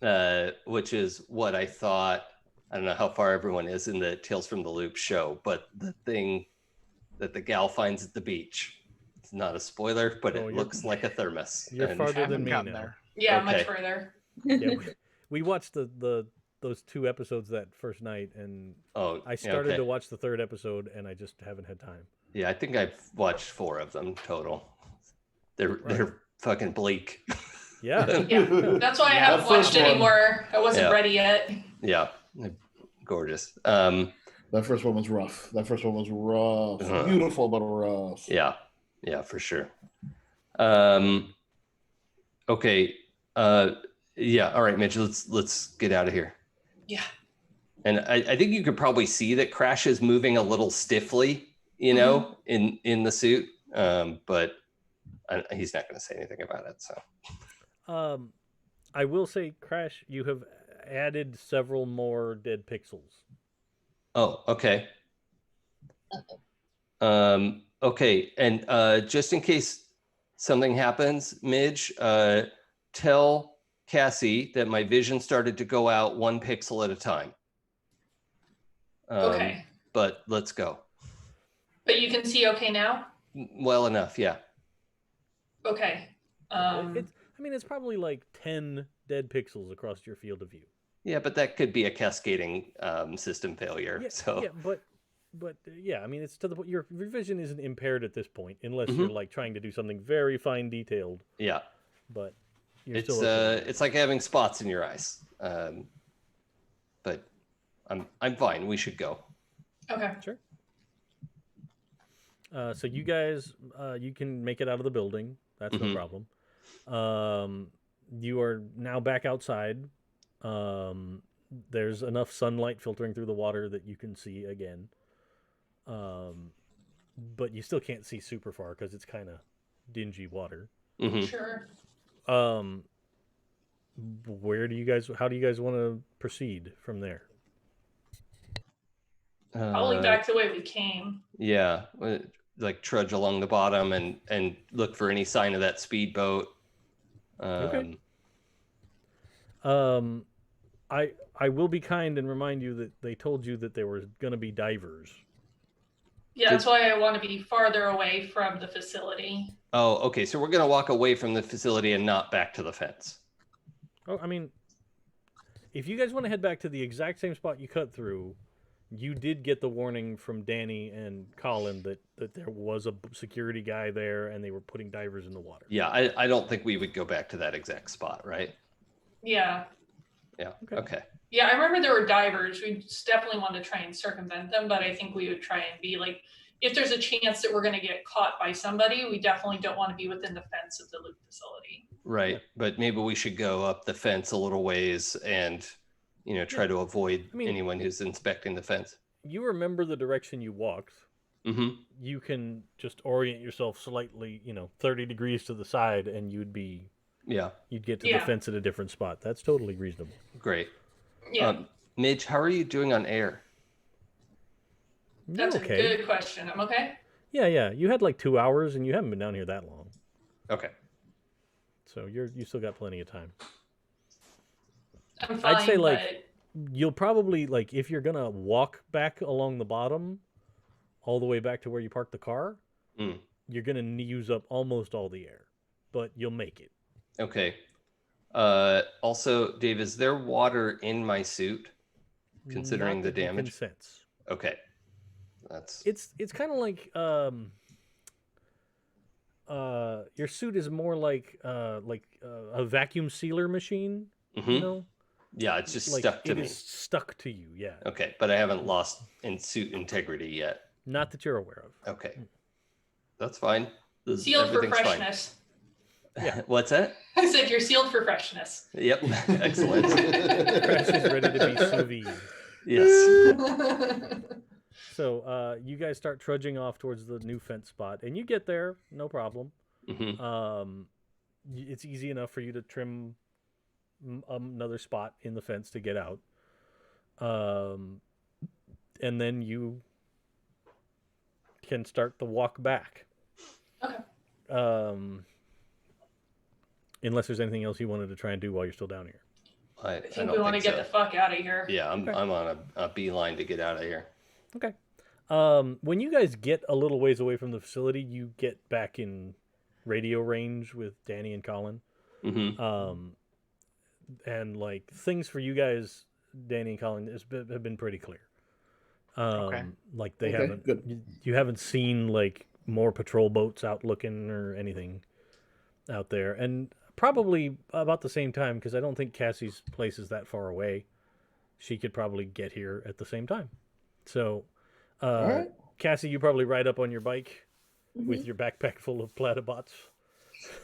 great. Which is what I thought. I don't know how far everyone is in the Tales from the Loop show, but the thing that the gal finds at the beach, it's not a spoiler, but it looks like a thermos. You're And- farther than Haven't me gotten now. there. Yeah, Okay. much further. Yeah, we watched those 2 episodes that first night, and Oh, I started okay. to watch the 3rd episode, and I just haven't had time. Yeah, I think I've watched 4 of them total. They're fucking bleak. Yeah. Yeah, that's why I Yeah, haven't that first watched one. anymore. I wasn't Yeah. ready yet. Yeah, gorgeous. That first one was rough. Uh-huh. Beautiful, but rough. Yeah, for sure. Okay. Yeah. All right, Mitch. Let's get out of here. Yeah. And I think you could probably see that Crash is moving a little stiffly, in the suit. But he's not going to say anything about it. So. I will say, Crash, you have added several more dead pixels. Oh, okay. Okay, and just in case something happens, Midge, tell Cassie that my vision started to go out 1 pixel at a time. Okay. But let's go. But you can see okay now? Well enough, yeah. Okay. It's probably like 10 dead pixels across your field of view. Yeah, but that could be a cascading system failure. Yeah, So yeah, but yeah, it's to the point your vision isn't impaired at this point unless you're like trying to do something very fine detailed. yeah, But you're it's still okay. it's like having spots in your eyes. But I'm fine. We should go. Okay. Sure. So you guys, you can make it out of the building. That's no problem. You are now back outside. There's enough sunlight filtering through the water that you can see again. But you still can't see super far because it's kind of dingy water. Mhm. Sure. How do you guys want to proceed from there? Probably back the way we came. Yeah, like trudge along the bottom and look for any sign of that speedboat. Okay. I will be kind and remind you that they told you that there were going to be divers. Yeah, that's why I want to be farther away from the facility. Oh, okay. So we're gonna walk away from the facility and not back to the fence. Oh, I mean, if you guys want to head back to the exact same spot you cut through, you did get the warning from Danny and Colin that there was a security guy there and they were putting divers in the water. Yeah, I don't think we would go back to that exact spot, right? Yeah. Yeah. Okay. Yeah, I remember there were divers. We definitely wanted to try and circumvent them, but I think we would try and be like, if there's a chance that we're going to get caught by somebody, we definitely don't want to be within the fence of the loop facility. Right, but maybe we should go up the fence a little ways and, try to avoid anyone who's inspecting the fence. You remember the direction you walked. Mm-hmm. You can just orient yourself slightly, 30 degrees to the side, and you'd get to the fence at a different spot. That's totally reasonable. Great. Yeah. Midge, how are you doing on air? That's okay. a good question. I'm okay? Yeah. You had like 2 hours, and you haven't been down here that long. Okay. So you still got plenty of time. I'm fine, I'd say but... you'll probably if you're gonna walk back along the bottom, all the way back to where you parked the car, you're gonna use up almost all the air, but you'll make it. Okay. Also, Dave, is there water in my suit, considering the damage? Sense. Okay. It's kind of like your suit is more like a vacuum sealer machine, Yeah, it's just stuck to me. It is stuck to you, yeah. Okay, but I haven't lost in suit integrity yet. Not that you're aware of. Okay, that's fine. Sealed for freshness. Yeah. What's that? I said you're sealed for freshness. Yep, excellent. Crash is ready to be sous vide. Yes. So you guys start trudging off towards the new fence spot, and you get there, no problem. Mm-hmm. It's easy enough for you to trim another spot in the fence to get out. And then you can start the walk back. Okay. Unless there's anything else you wanted to try and do while you're still down here. I think we want to get the fuck out of here. Yeah, I'm on a beeline to get out of here. Okay. When you guys get a little ways away from the facility, you get back in radio range with Danny and Colin. Mm-hmm. And things for you guys, Danny and Colin, have been pretty clear. Okay. They haven't. Good. You haven't seen more patrol boats out looking or anything out there, and probably about the same time, because I don't think Cassie's place is that far away. She could probably get here at the same time. So, right. Cassie, you probably ride up on your bike with your backpack full of platybots,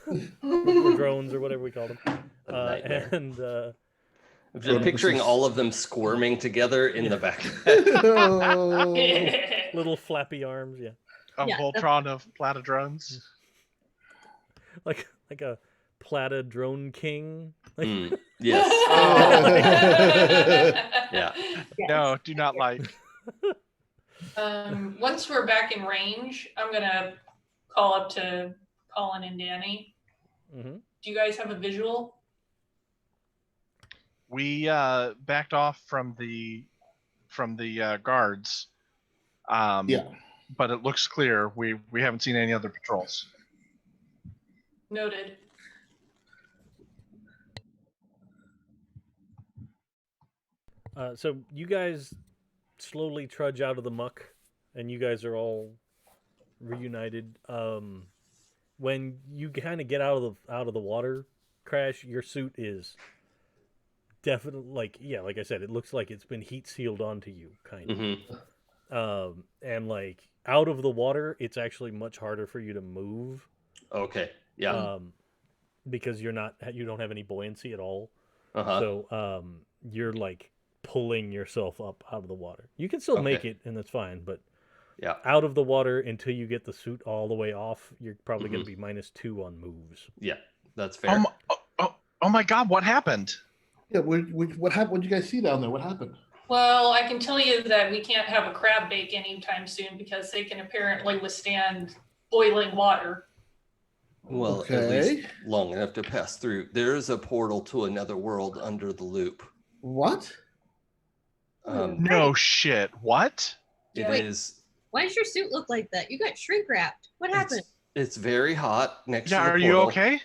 or drones, or whatever we call them. And I'm just picturing all of them squirming together in the back. Little flappy arms, yeah. A Voltron of platydrones. Like a Plata drone king. Yes. Yeah. No, do not like. Once we're back in range, I'm gonna call up to Colin and Danny. Mm-hmm. Do you guys have a visual? We backed off from the guards. Yeah. But it looks clear. We haven't seen any other patrols. Noted. So you guys slowly trudge out of the muck, and you guys are all reunited. When you kind of get out of the water, Crash, your suit is definitely like I said, it looks like it's been heat sealed onto you, kind of. Mm-hmm. And out of the water, it's actually much harder for you to move. Okay. Yeah. Because you don't have any buoyancy at all. Uh-huh. So you're pulling yourself up out of the water. You can still make it, and that's fine, but yeah, out of the water until you get the suit all the way off, you're probably going to be -2 on moves. Yeah, that's fair. Oh my God, what happened? Yeah, what happened? What did you guys see down there? What happened? Well, I can tell you that we can't have a crab bake anytime soon because they can apparently withstand boiling water. Well, at least long enough to pass through. There is a portal to another world under the loop. What? No shit. What? It Wait. is. Why does your suit look like that? You got shrink wrapped. What happened? It's very hot next Yeah, to the are portal.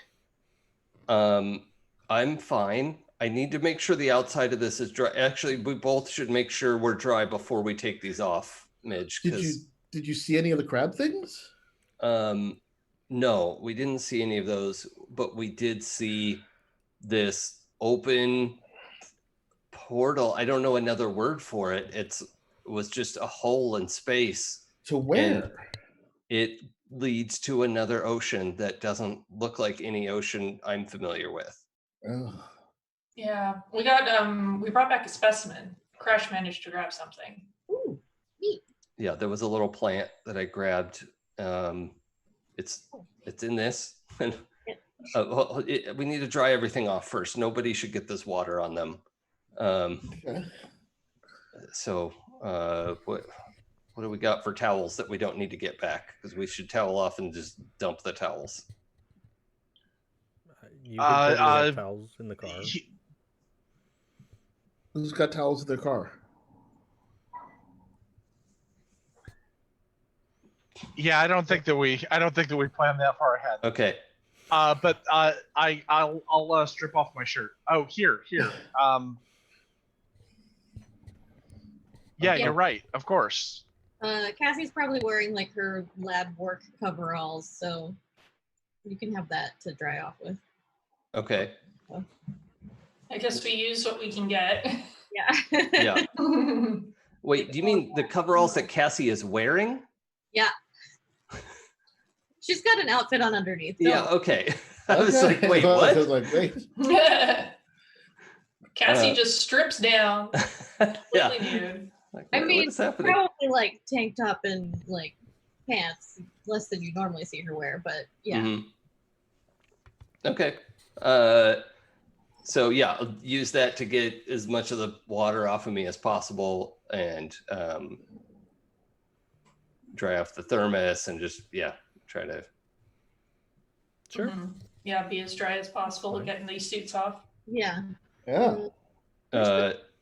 you okay? I'm fine. I need to make sure the outside of this is dry. Actually, we both should make sure we're dry before we take these off, Midge. Did you see any of the crab things? No, we didn't see any of those, but we did see this open portal. I don't know another word for it. It was just a hole in space. To where? And it leads to another ocean that doesn't look like any ocean I'm familiar with. Oh. Yeah, we brought back a specimen. Crash managed to grab something. Ooh, neat. Yeah, there was a little plant that I grabbed. It's in this. We need to dry everything off first. Nobody should get this water on them. Okay. So what do we got for towels that we don't need to get back? Because we should towel off and just dump the towels. You can probably have towels in the car. Who's got towels in their car? Yeah, I don't think that we planned that far ahead. Okay. But I'll strip off my shirt. Oh, here. Yeah, Okay. you're right. Of course. Cassie's probably wearing like her lab work coveralls, so you can have that to dry off with. Okay. I guess we use what we can get. Yeah. Yeah. Wait, do you mean the coveralls that Cassie is wearing? Yeah. She's got an outfit on underneath. So. Yeah, okay. I was like, wait, what? I was like, wait. Cassie just strips down. Yeah. Completely nude. Like, I what mean, is happening? probably like tank top and like pants, less than you normally see her wear, but yeah. Mhm. Okay. So yeah, I'll use that to get as much of the water off of me as possible, and dry off the thermos, and just try to. Sure. Mhm. Yeah, be as dry as possible getting these suits off. Yeah. Yeah.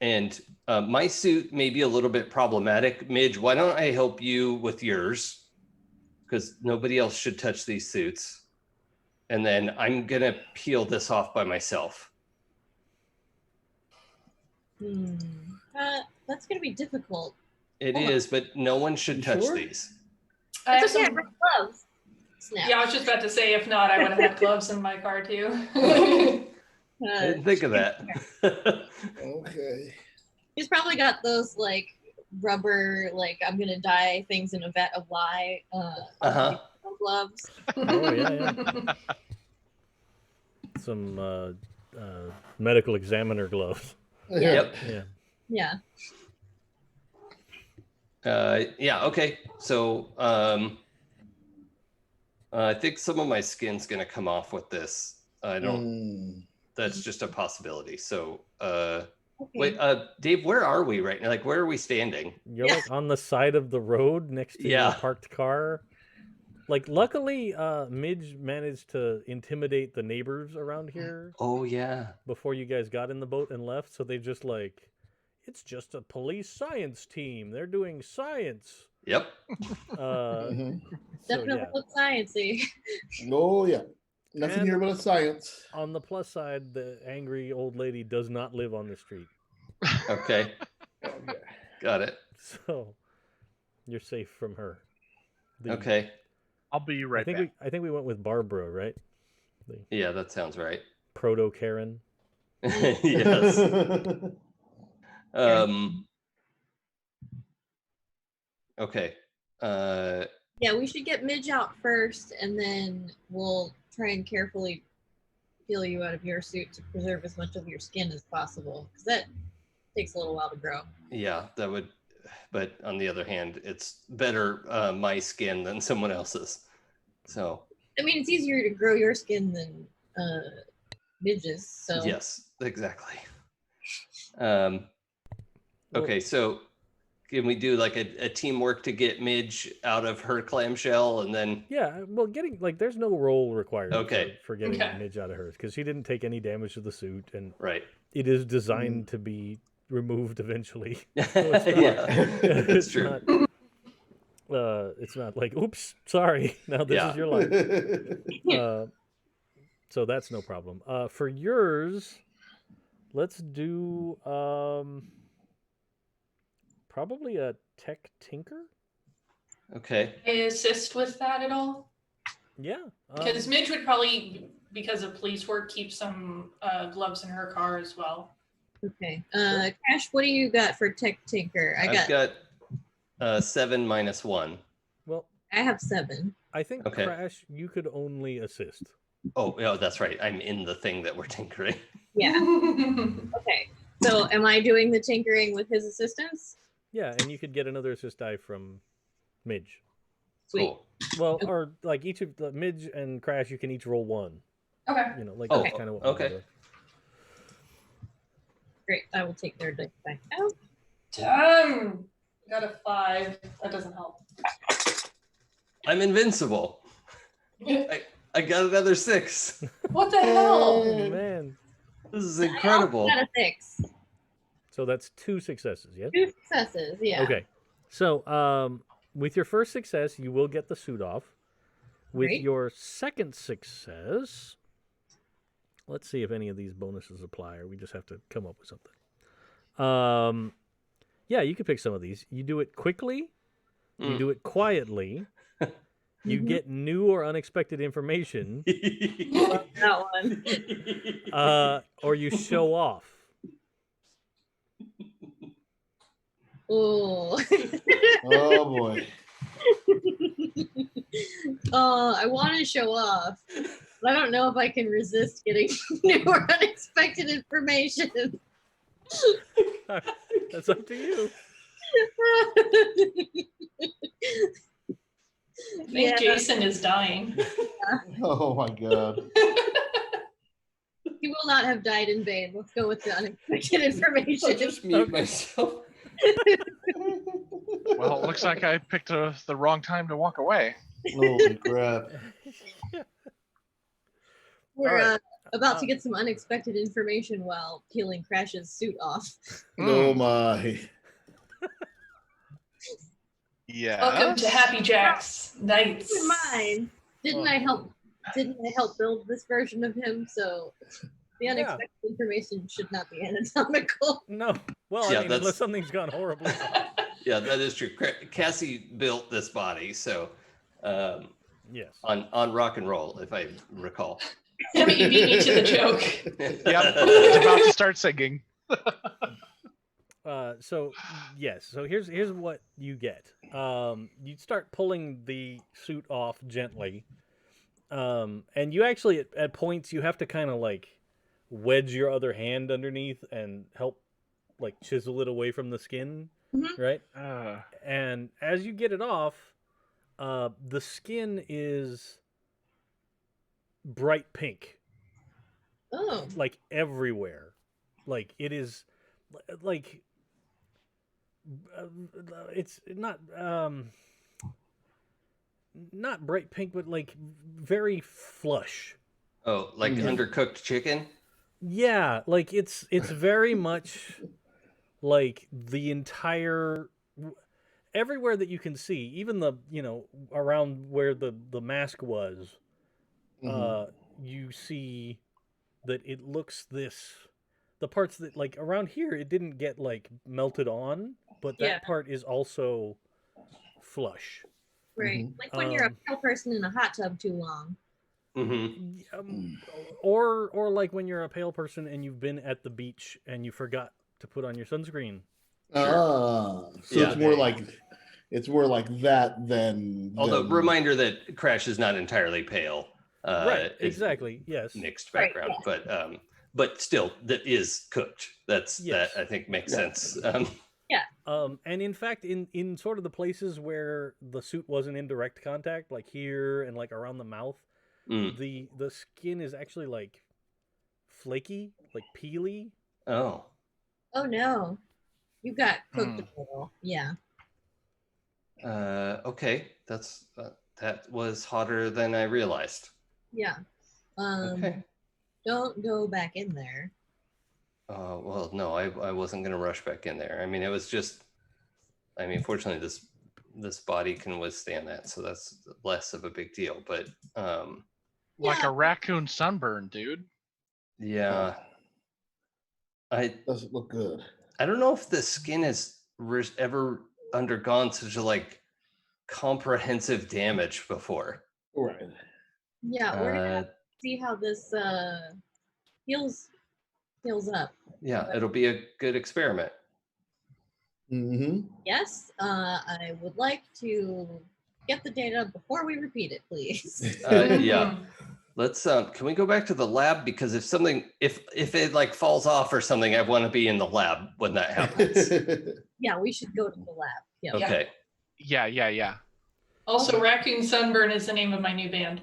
And my suit may be a little bit problematic. Midge, why don't I help you with yours? Because nobody else should touch these suits. And then I'm going to peel this off by myself. That's going to be difficult. It Hold is, but no one should You touch sure? these. I It's have okay, I some- bring gloves. Snap. Yeah, I was just about to say, if not, I would have had gloves in my car too. I didn't think of that. Okay. He's probably got those like rubber, like I'm gonna dye things in a vat of lye gloves. Oh yeah. Some medical examiner gloves. Yep. Yeah. Yeah. Okay. So I think some of my skin's gonna come off with this. I don't. That's just a possibility. So Okay. wait, Dave, where are we right now? Like, where are we standing? You're like on the side of the road next to your parked car. Like, luckily, Midge managed to intimidate the neighbors around here Oh yeah. before you guys got in the boat and left. So they just like, it's just a police science team. They're doing science. Yep. Definitely look sciencey. Oh yeah. Nothing And- here but a science. On the plus side, the angry old lady does not live on the street. Okay. Got it. So you're safe from her. Okay. I'll be right back. I think we went with Barbara, right? Yeah, that sounds right. Proto Karen. Yes. Okay. Yeah, we should get Midge out first, and then we'll try and carefully peel you out of your suit to preserve as much of your skin as possible, because that takes a little while to grow. Yeah, that would. But on the other hand, it's better my skin than someone else's. So. I mean, it's easier to grow your skin than Midge's. So. Yes, exactly. Okay, so can we do like a teamwork to get Midge out of her clamshell and then? Yeah, well, getting like there's no roll required Okay. for getting Okay. Midge out of hers because she didn't take any damage to the suit, and Right. it is designed to be removed eventually. Yeah, it's it's true. it's not like, oops, sorry, now this Yeah. is your life. So that's no problem. For yours, let's do probably a tech tinker. Okay. I assist with that at all? Yeah. Because Midge would probably, because of police work, keep some gloves in her car as well. Okay. Cash, what do you got for Tech Tinker? I've got 7 minus 1. Well, I have 7. I think Okay. Crash, you could only assist. Oh, that's right. I'm in the thing that we're tinkering. Yeah. Okay. So am I doing the tinkering with his assistance? Yeah, and you could get another assist die from Midge. Sweet. Cool. Well, or like each of the Midge and Crash, you can each roll 1. Okay. You know, like Oh, that's kind of what okay. we're doing. Great. I will take their dice back out. Got a 5. That doesn't help. I'm invincible. I got another 6. What the hell? Oh man! This is I also incredible. got a 6. So that's 2 successes, yeah. 2 successes. Yeah. Okay. So, with your first success, you will get the suit off. With Great. your second success, let's see if any of these bonuses apply, or we just have to come up with something. Yeah, you can pick some of these. You do it quickly. You do it quietly. You get new or unexpected information, That one. or you show off. Oh. Oh boy. I want to show off, but I don't know if I can resist getting new or unexpected information. That's up to you. I think Jason is dying. Oh my god. He will not have died in vain. Let's go with the unexpected I'll information. just mute myself. Well, it looks like I picked the wrong time to walk away. Holy crap. We're All right. about to get some unexpected information while peeling Crash's suit off. Oh my. Yeah. Welcome to Happy Jack's Nights. Never mind. Didn't I help build this version of him? So the unexpected information should not be anatomical. No. Well, Yeah, I mean, that's- unless something's gone horribly wrong. Yeah, that is true. Cassie built this body, so Yes. on rock and roll, if I recall. Damn it, you beat me to the joke. Yep. It's about to start singing. So yes. So here's what you get. You start pulling the suit off gently, and you actually at points you have to kind of like wedge your other hand underneath and help like chisel it away from the skin, right? And as you get it off, the skin is bright pink, Oh. like everywhere. Like it is, like it's not bright pink, but like very flush. Oh, like undercooked chicken? Yeah, like it's very much like the entire everywhere that you can see, even the around where the mask was, you see that it looks the parts that like around here it didn't get like melted on, but that part is also flush. Right. Like when you're a pale person in a hot tub too long. Or like when you're a pale person and you've been at the beach and you forgot to put on your sunscreen. So Yeah. it's more like that than. Although reminder that Crash is not entirely pale. Right, it's exactly. Yes. mixed background, but still that is cooked. That I think makes sense. And in fact, in sort of the places where the suit wasn't in direct contact, like here and like around the mouth, the skin is actually like flaky, like peely. Oh. Oh no. You got cooked a little. Yeah. Okay, that was hotter than I realized. Yeah. Okay. Don't go back in there. Well, no, I wasn't gonna rush back in there. I mean, it was just, I mean, fortunately, this body can withstand that, so that's less of a big deal. But Like Yeah. a raccoon sunburn, dude. yeah, I Doesn't look good. don't know if the skin has ever undergone such a like comprehensive damage before. Right. Yeah, we're gonna see how this heals up. Yeah, it'll be a good experiment. Mm-hmm. Yes, I would like to get the data before we repeat it, please. Yeah. Let's can we go back to the lab, because if it like falls off or something, I want to be in the lab when that happens. Yeah, we should go to the lab. Yeah. Okay. Yeah. Also, Raccoon Sunburn is the name of my new band.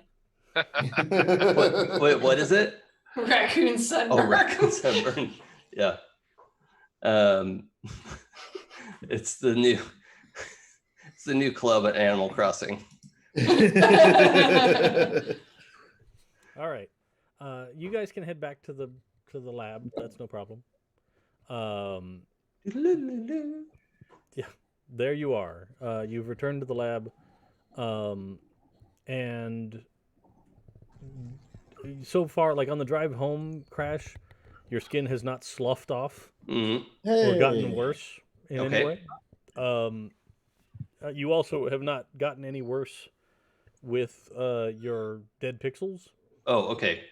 Wait, what is it? Raccoon Sunburn. Oh, Raccoon Sunburn. Yeah. It's the new club at Animal Crossing. All right. You guys can head back to the lab. That's no problem. Yeah, there you are. You've returned to the lab, and so far, like on the drive home, Crash, your skin has not sloughed off Mhm. or gotten worse in any Okay. way. You also have not gotten any worse with your dead pixels. Oh, okay.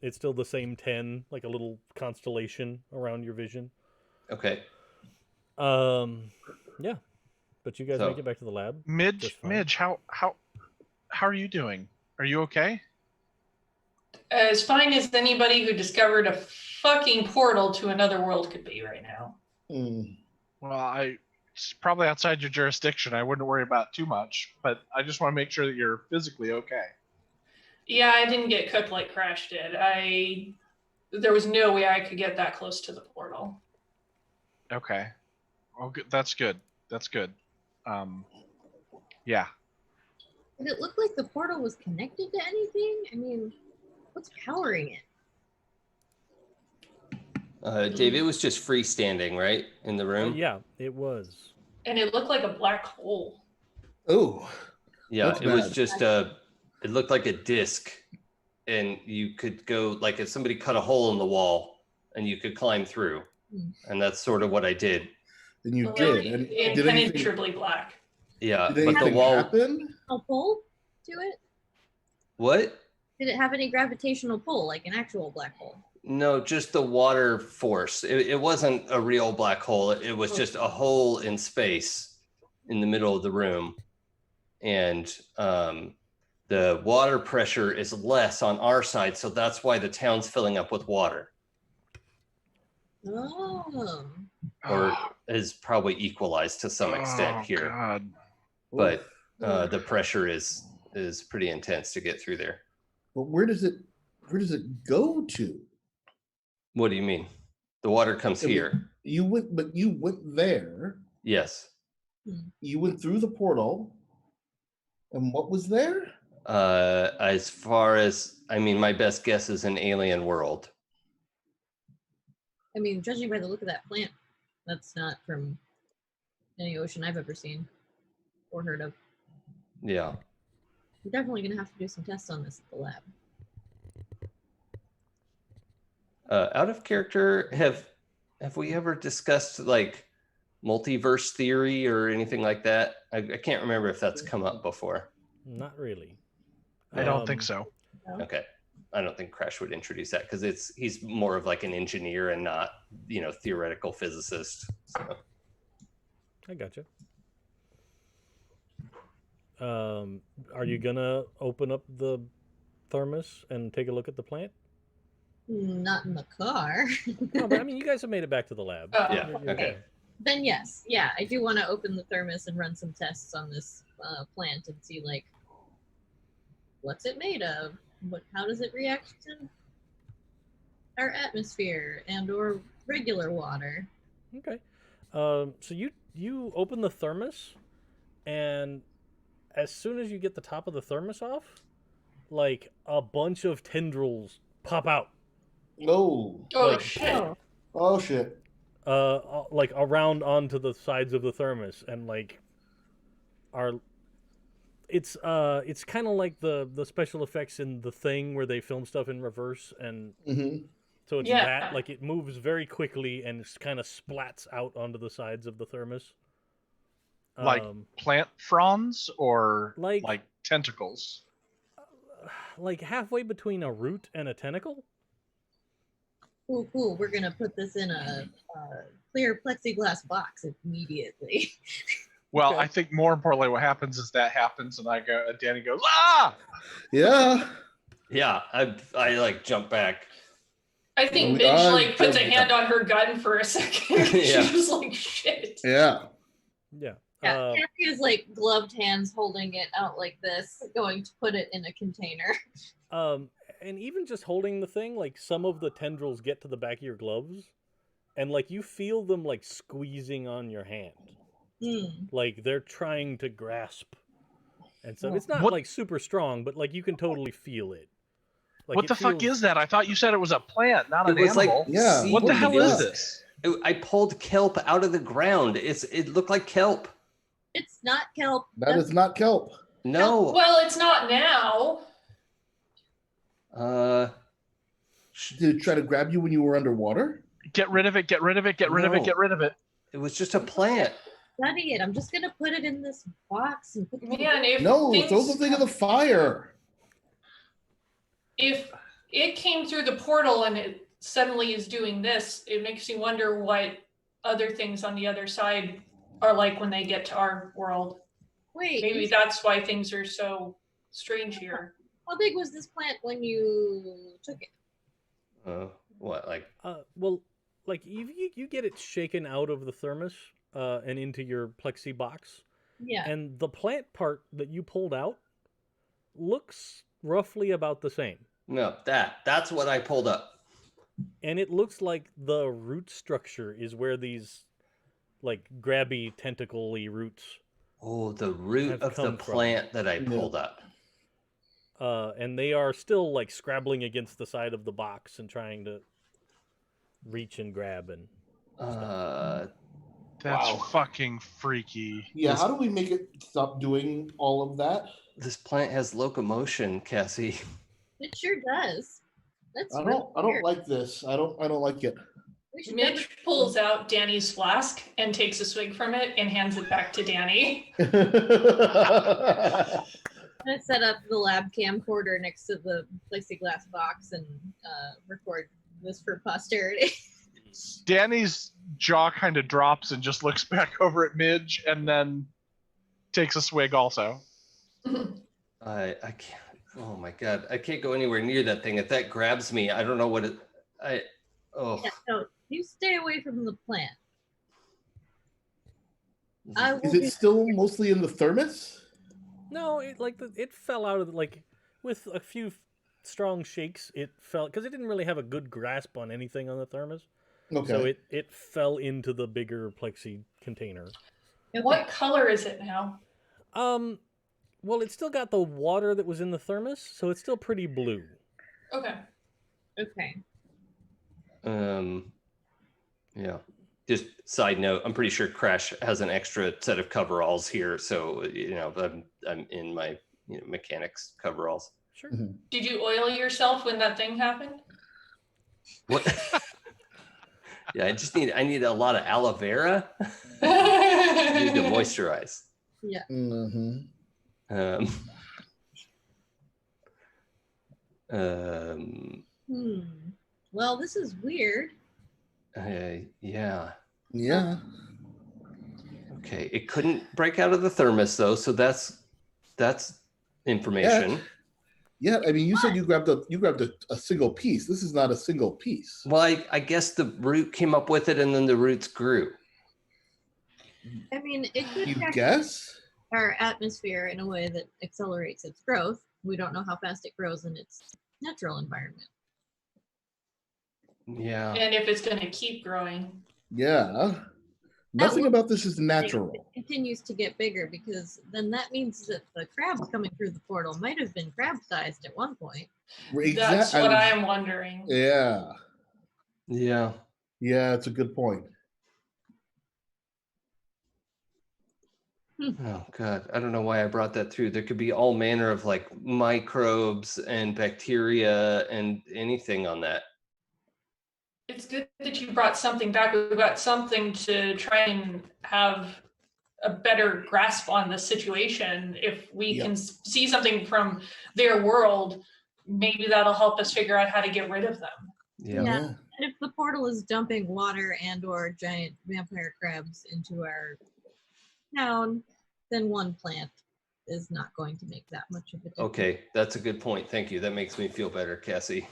It's still the same 10, like a little constellation around your vision. Okay. Yeah, but you guys So- make it back to the lab. Midge, Just fine. Midge, how are you doing? Are you okay? As fine as anybody who discovered a fucking portal to another world could be right now. Mm. Well, it's probably outside your jurisdiction. I wouldn't worry about too much, but I just want to make sure that you're physically okay. Yeah, I didn't get cooked like Crash did. There was no way I could get that close to the portal. Okay. Well, that's good. That's good. Yeah. Did it look like the portal was connected to anything? I mean, what's powering it? Dave, it was just freestanding, right, in the room? Yeah, it was. And it looked like a black hole. Oh. Yeah, That's it was bad. just it looked like a disc, and you could go, like, if somebody cut a hole in the wall and you could climb through. And that's sort of what I did. And you Like, did. And did anything, impenetrably black. Yeah, did but the anything wall. happen? A pull to it? What? Did it have any gravitational pull, like an actual black hole? No, just the water force. It wasn't a real black hole. It was just a hole in space in the middle of the room. And the water pressure is less on our side, so that's why the town's filling up with water, Oh. or is probably equalized to some extent here. God. But the pressure is pretty intense to get through there. But where does it go to? What do you mean? The water comes I mean, here. You went there. Yes. You went through the portal. And what was there? As far as, I mean, my best guess is an alien world. I mean, judging by the look of that plant, that's not from any ocean I've ever seen or heard of. Yeah. We're definitely going to have to do some tests on this at the lab. Out of character, have we ever discussed like multiverse theory or anything like that? I can't remember if that's come up before. Not really. I don't think so. Okay. I don't think Crash would introduce that because he's more of like an engineer and not, theoretical physicist. So. I gotcha. Are you gonna open up the thermos and take a look at the plant? Not in the car. No, but I mean, you guys have made it back to the lab. Yeah. You're Okay. fine. Then yes, yeah, I do want to open the thermos and run some tests on this plant and see like what's it made of, how does it react to our atmosphere and or regular water. Okay. So you open the thermos, and as soon as you get the top of the thermos off, like a bunch of tendrils pop out. Oh. Oh Like- shit! Oh, Oh shit. Like around onto the sides of the thermos, and like are it's kind of like the special effects in The Thing where they film stuff in reverse, and Hmm. so it's Yeah. that like it moves very quickly and it's kind of splats out onto the sides of the thermos. Like plant fronds or like- like tentacles? like halfway between a root and a tentacle. cool. We're gonna put this in a clear plexiglass box immediately. Well, Okay. I think more importantly, what happens is that happens, and Danny goes, ah! Yeah. Yeah, I like jump back. I think We Midge are like puts a jumping hand on her gun for a second. Yeah. She's just like shit. Yeah. Yeah. Yeah, Cassie is like gloved hands holding it out like this, going to put it in a container. And even just holding the thing, like some of the tendrils get to the back of your gloves, and like you feel them like squeezing on your hand, like they're trying to grasp. And so it's not What- like super strong, but like you can totally feel it. Like, What it the fuck feels- is that? I thought you said it was a plant, not an It was like animal. Yeah. seed What the hell is dust. this? I pulled kelp out of the ground. It looked like kelp. It's not kelp. That is not kelp. No. Well, it's not now. Did it try to grab you when you were underwater? Get rid of it, get rid of it, get rid of it, No. get rid of it. It was just a plant. Study it. I'm just gonna put it in this box and put it Man, if No, things, throw the thing in the fire. if it came through the portal and it suddenly is doing this, it makes you wonder what other things on the other side are like when they get to our world. Wait, Maybe that's why things are so strange here. how big was this plant when you took it? What like well, like you get it shaken out of the thermos and into your plexi box, Yeah. and the plant part that you pulled out looks roughly about the same. no that's what I pulled up. And it looks like the root structure is where these like grabby tentacle-y roots, Oh, the root Have of the come from. plant that I Yeah. pulled up. and they are still like scrabbling against the side of the box and trying to reach and grab and That's Wow. fucking freaky. Yeah, how do we make it stop doing all of that? this plant has locomotion, Cassie. It sure does. That's I really don't weird. like this. I don't like it. We should Mitch pulls out Danny's flask and takes a swig from it and hands it back to Danny. I set up the lab camcorder next to the plexiglass box and record this for posterity. Danny's jaw kind of drops and just looks back over at Midge and then takes a swig also. I can't. Oh my god, I can't go anywhere near that thing. If that grabs me, I don't know what it. Oh. Yeah, no, you stay away from the plant. I will Is be it still mostly in the thermos? no, it like it fell out of like with a few strong shakes. It fell because it didn't really have a good grasp on anything on the thermos, Okay. so it fell into the bigger plexi container. okay. What color is it now? Well, it's still got the water that was in the thermos, so it's still pretty blue. Okay. Okay. Yeah. Just side note, I'm pretty sure Crash has an extra set of coveralls here, so I'm in my mechanics coveralls. Sure. Did you oil yourself when that thing happened? What? Yeah, I need a lot of aloe vera. I need to moisturize. Yeah. Mm-hmm. Well, this is weird. Yeah. Yeah. Okay. It couldn't break out of the thermos though, so that's information. Yeah. I mean, you said you grabbed a single piece. This is not a single piece. Well, I guess the root came up with it, and then the roots grew. I mean, it could You affect guess? our atmosphere in a way that accelerates its growth. We don't know how fast it grows in its natural environment. Yeah. And if it's going to keep growing. Yeah. Nothing will- about this is It natural. continues to get bigger because then that means that the crabs coming through the portal might have been crab-sized at one point. That's what I am wondering. Yeah. Yeah. Yeah, it's a good point. Oh God, I don't know why I brought that through. There could be all manner of like microbes and bacteria and anything on that. It's good that you brought something back. We've got something to try and have a better grasp on the situation. If we can see something from their world, maybe that'll help us figure out how to get rid of them. Yeah. And if the portal is dumping water and or giant vampire crabs into our town, then one plant is not going to make that much of a difference. Okay, that's a good point. Thank you. That makes me feel better, Cassie.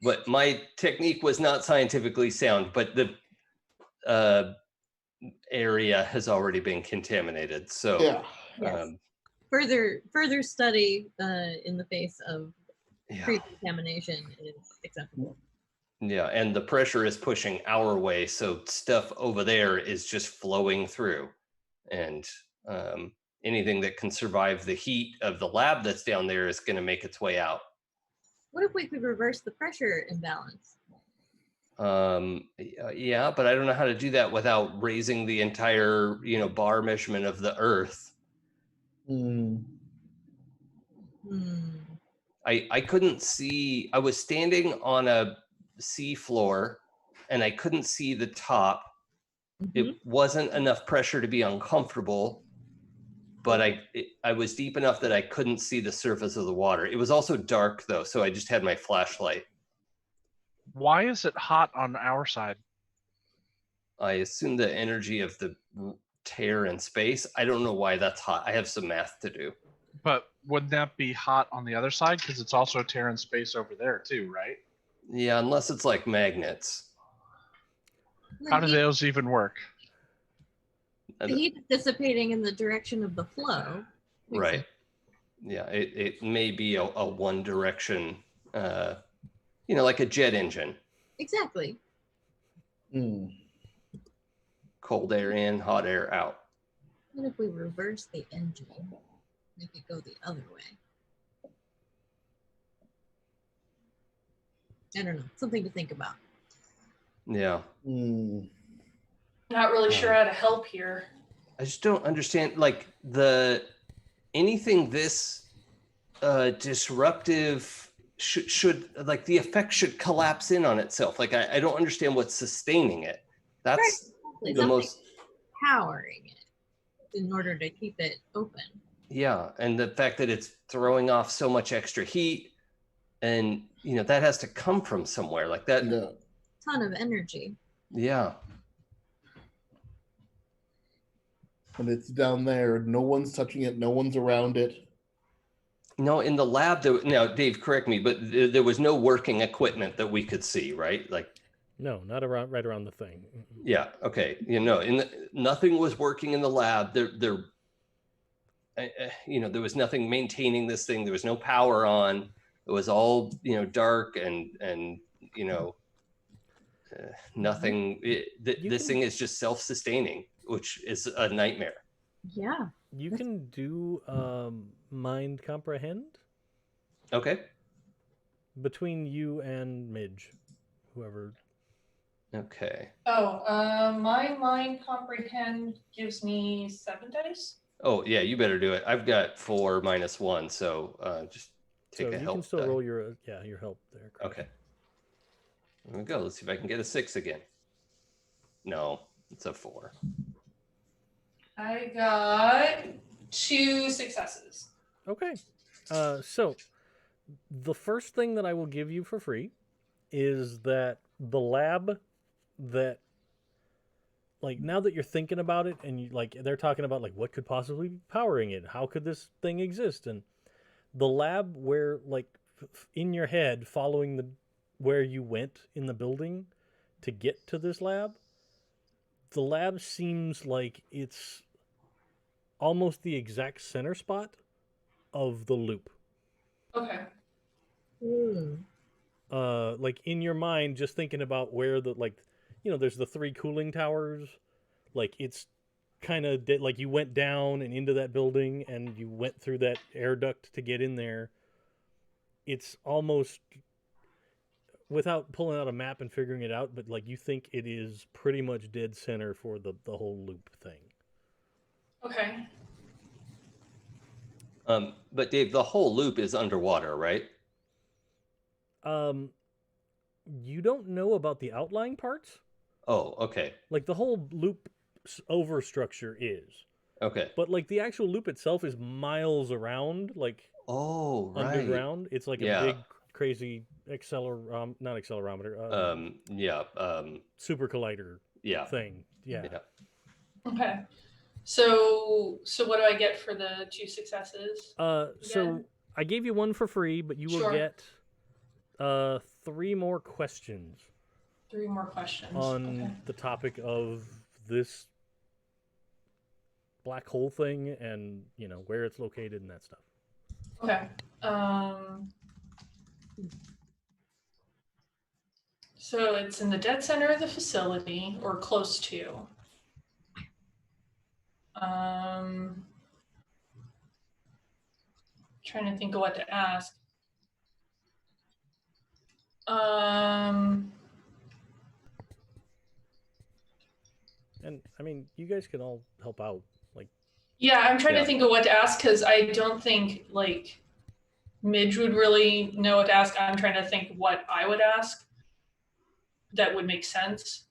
But my technique was not scientifically sound, but the area has already been contaminated. So Yeah. Yes. Further study in the face of yeah. pre-contamination is acceptable. Yeah, and the pressure is pushing our way, so stuff over there is just flowing through. And anything that can survive the heat of the lab that's down there is going to make its way out. What if we could reverse the pressure imbalance? Yeah, but I don't know how to do that without raising the entire, bar measurement of the Earth. I couldn't see. I was standing on a sea floor, and I couldn't see the top. It wasn't enough pressure to be uncomfortable, but I was deep enough that I couldn't see the surface of the water. It was also dark though, so I just had my flashlight. Why is it hot on our side? I assume the energy of the tear in space. I don't know why that's hot. I have some math to do. But wouldn't that be hot on the other side? Because it's also tearing space over there too, right? Yeah, unless it's like magnets. How do those even work? The heat is dissipating in the direction of the flow. Right. Yeah, it may be a one direction, like a jet engine. Exactly. Cold air in, hot air out. What if we reverse the engine? Make it go the other way. I don't know. Something to think about. Yeah. Not really sure how to help here. I just don't understand, like, anything this disruptive should like the effect should collapse in on itself. Like, I don't understand what's sustaining it. That's right. the most powering it in order to keep it open. Yeah, and the fact that it's throwing off so much extra heat, and that has to come from somewhere, like that. Ton of energy. Yeah. And it's down there. No one's touching it. No one's around it. No, in the lab, now, Dave, correct me, but there was no working equipment that we could see, right? Like, no, not right around the thing. Yeah. Okay. Nothing was working in the lab. There was nothing maintaining this thing. There was no power on. It was all dark and nothing. This thing is just self-sustaining, which is a nightmare. Yeah. You can do mind comprehend. Okay. Between you and Midge, whoever. Okay. Oh, my mind comprehend gives me 7 dice. Oh yeah, you better do it. I've got 4 minus 1, so just take a help. You can still die. roll your help there. Correct. Okay. There we go. Let's see if I can get a 6 again. No, it's a 4. I got 2 successes. Okay. So the first thing that I will give you for free is that the lab that, like, now that you're thinking about it and they're talking about like what could possibly be powering it, how could this thing exist, and the lab where in your head following where you went in the building to get to this lab, the lab seems like it's almost the exact center spot of the loop. Okay. Like in your mind, just thinking about where there's the 3 cooling towers. like it's kind of like you went down and into that building and you went through that air duct to get in there. It's almost, without pulling out a map and figuring it out, but like you think it is pretty much dead center for the whole loop thing. Okay. But Dave, the whole loop is underwater, right? You don't know about the outlying parts? Oh, okay. Like the whole loop over structure is. Okay. But like the actual loop itself is miles around, like Oh, right. underground. It's like a big, crazy not accelerometer. Super collider thing. Yeah. Okay. So what do I get for the 2 successes? So I gave you 1 for free, but you will get 3 more questions. 3 more questions on the topic of this black hole thing and where it's located and that stuff. Okay. So it's in the dead center of the facility or close to. Trying to think of what to ask. And I mean, you guys can all help out. Like, yeah, I'm trying to think of what to ask because I don't think like Midge would really know what to ask. I'm trying to think what I would ask that would make sense.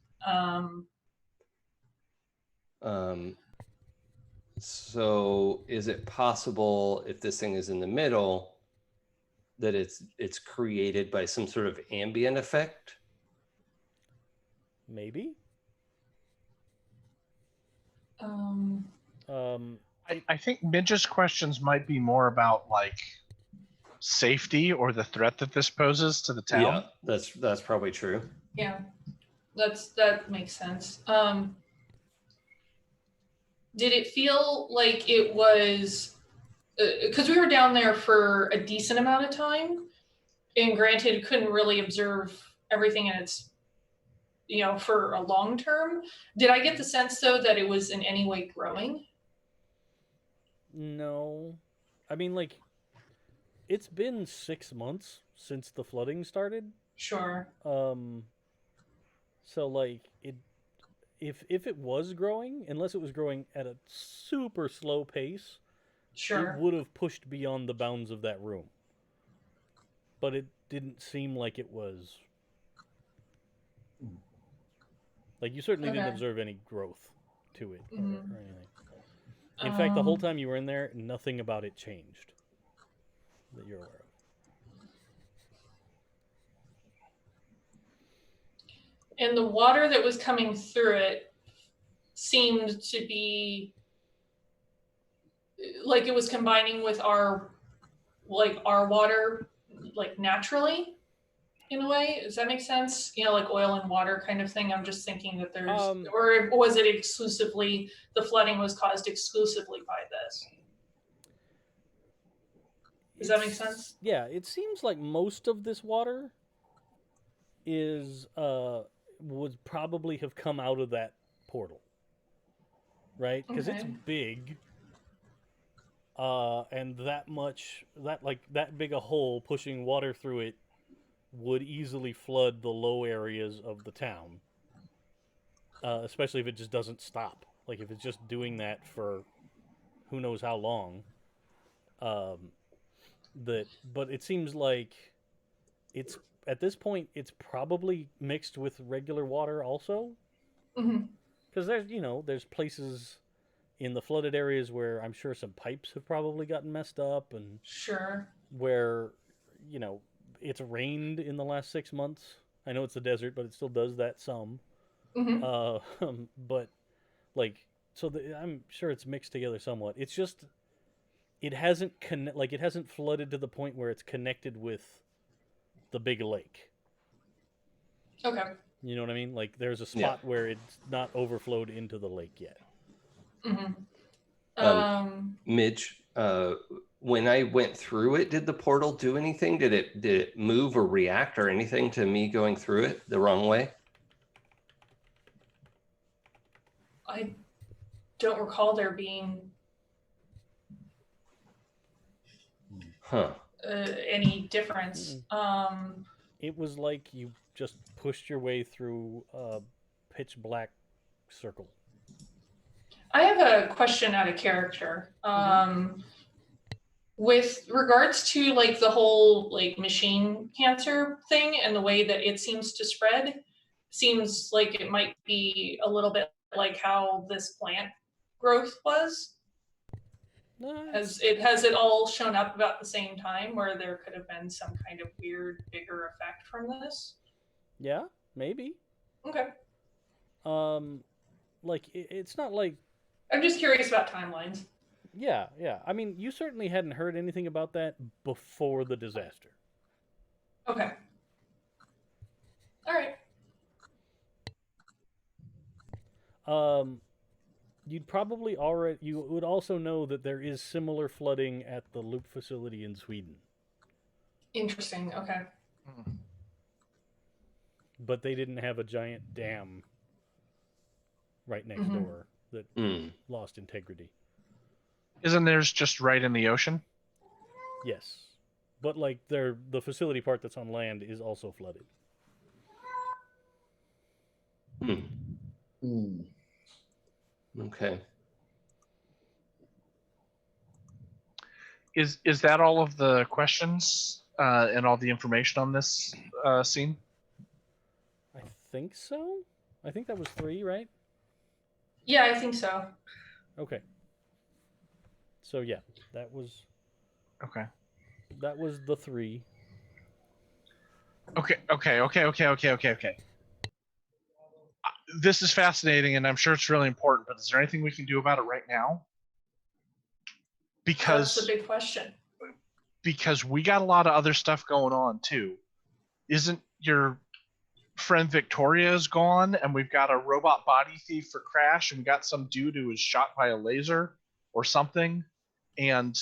So is it possible, if this thing is in the middle, that it's created by some sort of ambient effect? Maybe. I think Midge's questions might be more about like safety or the threat that this poses to the town. Yeah, that's probably true. Yeah, that makes sense. Did it feel like it was, because we were down there for a decent amount of time, and granted couldn't really observe everything in its, for a long term. Did I get the sense though that it was in any way growing? No. I mean, like, it's been 6 months since the flooding started. Sure. So like if it was growing, unless it was growing at a super slow pace, sure, it would have pushed beyond the bounds of that room. But it didn't seem like it was. Like, you certainly didn't observe any growth to it or anything. In fact, the whole time you were in there, nothing about it changed that you're aware of. And the water that was coming through it seemed to be like it was combining with our water, like naturally, in a way. Does that make sense? Like oil and water kind of thing. I'm just thinking that there's, or was it exclusively, the flooding was caused exclusively by this? Does that make sense? Yeah, it seems like most of this water is would probably have come out of that portal, right? Because it's big, and that big a hole pushing water through it would easily flood the low areas of the town, especially if it just doesn't stop. Like, if it's just doing that for who knows how long. But it seems like it's, at this point, it's probably mixed with regular water also. Because there's places in the flooded areas where I'm sure some pipes have probably gotten messed up, and where it's rained in the last 6 months. I know it's a desert, but it still does that some. But I'm sure it's mixed together somewhat. It's just it hasn't it hasn't flooded to the point where it's connected with the big lake. Okay. You know what I mean? Like, there's a spot where it's not overflowed into the lake yet. Midge, when I went through it, did the portal do anything? Did it move or react or anything to me going through it the wrong way? I don't recall there being Huh. any difference. It was like you just pushed your way through a pitch black circle. I have a question out of character. With regards to like the whole like machine cancer thing and the way that it seems to spread, seems like it might be a little bit like how this plant growth was. Has it all shown up about the same time where there could have been some kind of weird bigger effect from this? Yeah, maybe. Okay. Like it's not like. I'm just curious about timelines. Yeah. I mean, you certainly hadn't heard anything about that before the disaster. Okay. All right. You would also know that there is similar flooding at the Loop facility in Sweden. Interesting. Okay. But they didn't have a giant dam right next door that lost integrity. Isn't theirs just right in the ocean? Yes. But like the facility part that's on land is also flooded. Okay. Is that all of the questions and all the information on this scene? I think so. I think that was 3, right? Yeah, I think so. Okay. So yeah, that was Okay. the 3. Okay. This is fascinating, and I'm sure it's really important. But is there anything we can do about it right now? That's the big question. Because we got a lot of other stuff going on too. Isn't your friend Victoria's gone, and we've got a robot body thief for Crash, and we got some dude who was shot by a laser or something, and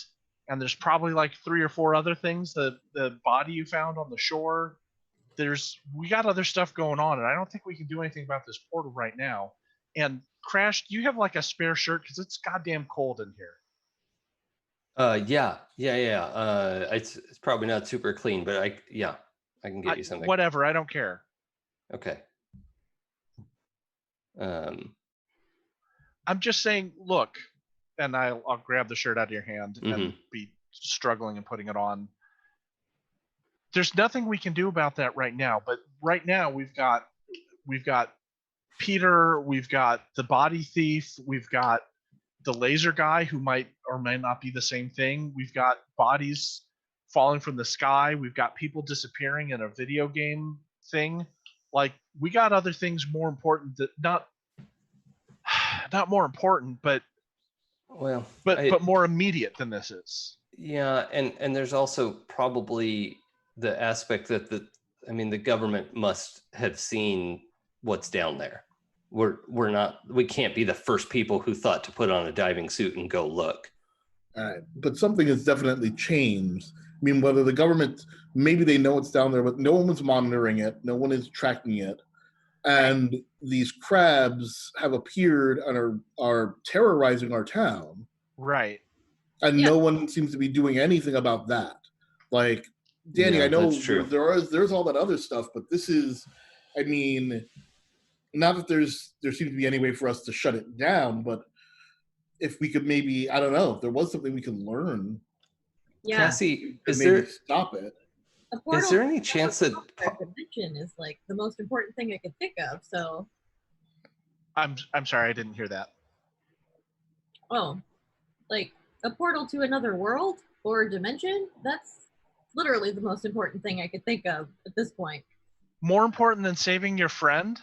there's probably like 3 or 4 other things. The body you found on the shore. We got other stuff going on, and I don't think we can do anything about this portal right now. And Crash, do you have like a spare shirt? Because it's goddamn cold in here. Yeah. It's probably not super clean, but I can get you something. Whatever, I don't care. Okay. I'm just saying, look, and I'll grab the shirt out of your hand and be struggling and putting it on. There's nothing we can do about that right now, but right now we've got Peter, we've got the body thief, we've got the laser guy who might or may not be the same thing. We've got bodies falling from the sky. We've got people disappearing in a video game thing. Like, we got other things more important that not more important, but more immediate than this is. Yeah, and there's also probably the aspect that the government must have seen what's down there. We can't be the first people who thought to put on a diving suit and go look. All right, but something has definitely changed. I mean, whether the government, maybe they know it's down there, but no one was monitoring it, no one is tracking it, and these crabs have appeared and are terrorizing our town. Right. And no one seems to be doing anything about that. Like, Danny, I know there's all that other stuff, but this is, I mean, not that there seems to be any way for us to shut it down, but if we could maybe, I don't know, if there was something we could learn. Yeah. Cassie, is there stop it? Is there any chance that dimension is like the most important thing I could think of? So I'm sorry, I didn't hear that. Oh, like a portal to another world or dimension? That's literally the most important thing I could think of at this point. More important than saving your friend,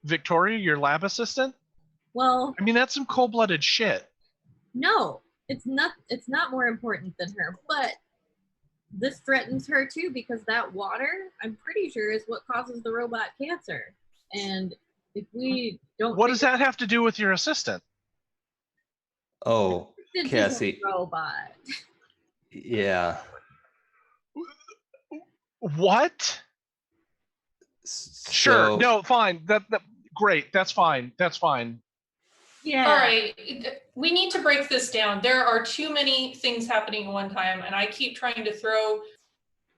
Victoria, your lab assistant? Well, I mean, that's some cold-blooded shit. No, it's not more important than her, but this threatens her too, because that water, I'm pretty sure, is what causes the robot cancer. And if we don't, what does that have to do with your assistant? Oh, Cassie, robot. Yeah. What? Sure. No, fine. That great. That's fine. Yeah. All right, we need to break this down. There are too many things happening at one time, and I keep trying to throw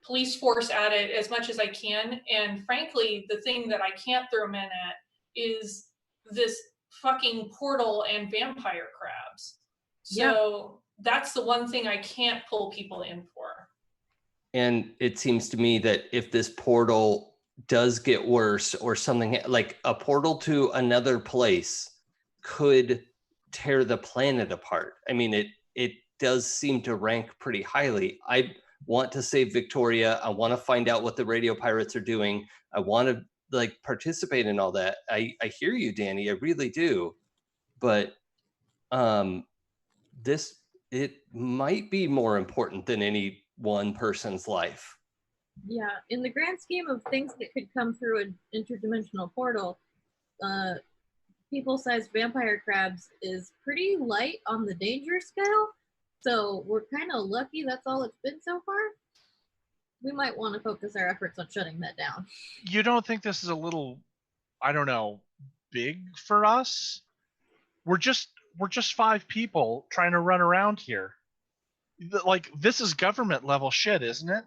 police force at it as much as I can. And frankly, the thing that I can't throw men at is this fucking portal and vampire crabs. So that's the one thing I can't pull people in for. And it seems to me that if this portal does get worse or something, like a portal to another place could tear the planet apart. I mean, it does seem to rank pretty highly. I want to save Victoria. I want to find out what the radio pirates are doing. I want to like participate in all that. I hear you, Danny. I really do. But it might be more important than any one person's life. Yeah, in the grand scheme of things that could come through an interdimensional portal, people-sized vampire crabs is pretty light on the danger scale. So we're kind of lucky that's all it's been so far. We might want to focus our efforts on shutting that down. You don't think this is a little, I don't know, big for us? We're just 5 people trying to run around here. Like, this is government level shit, isn't it?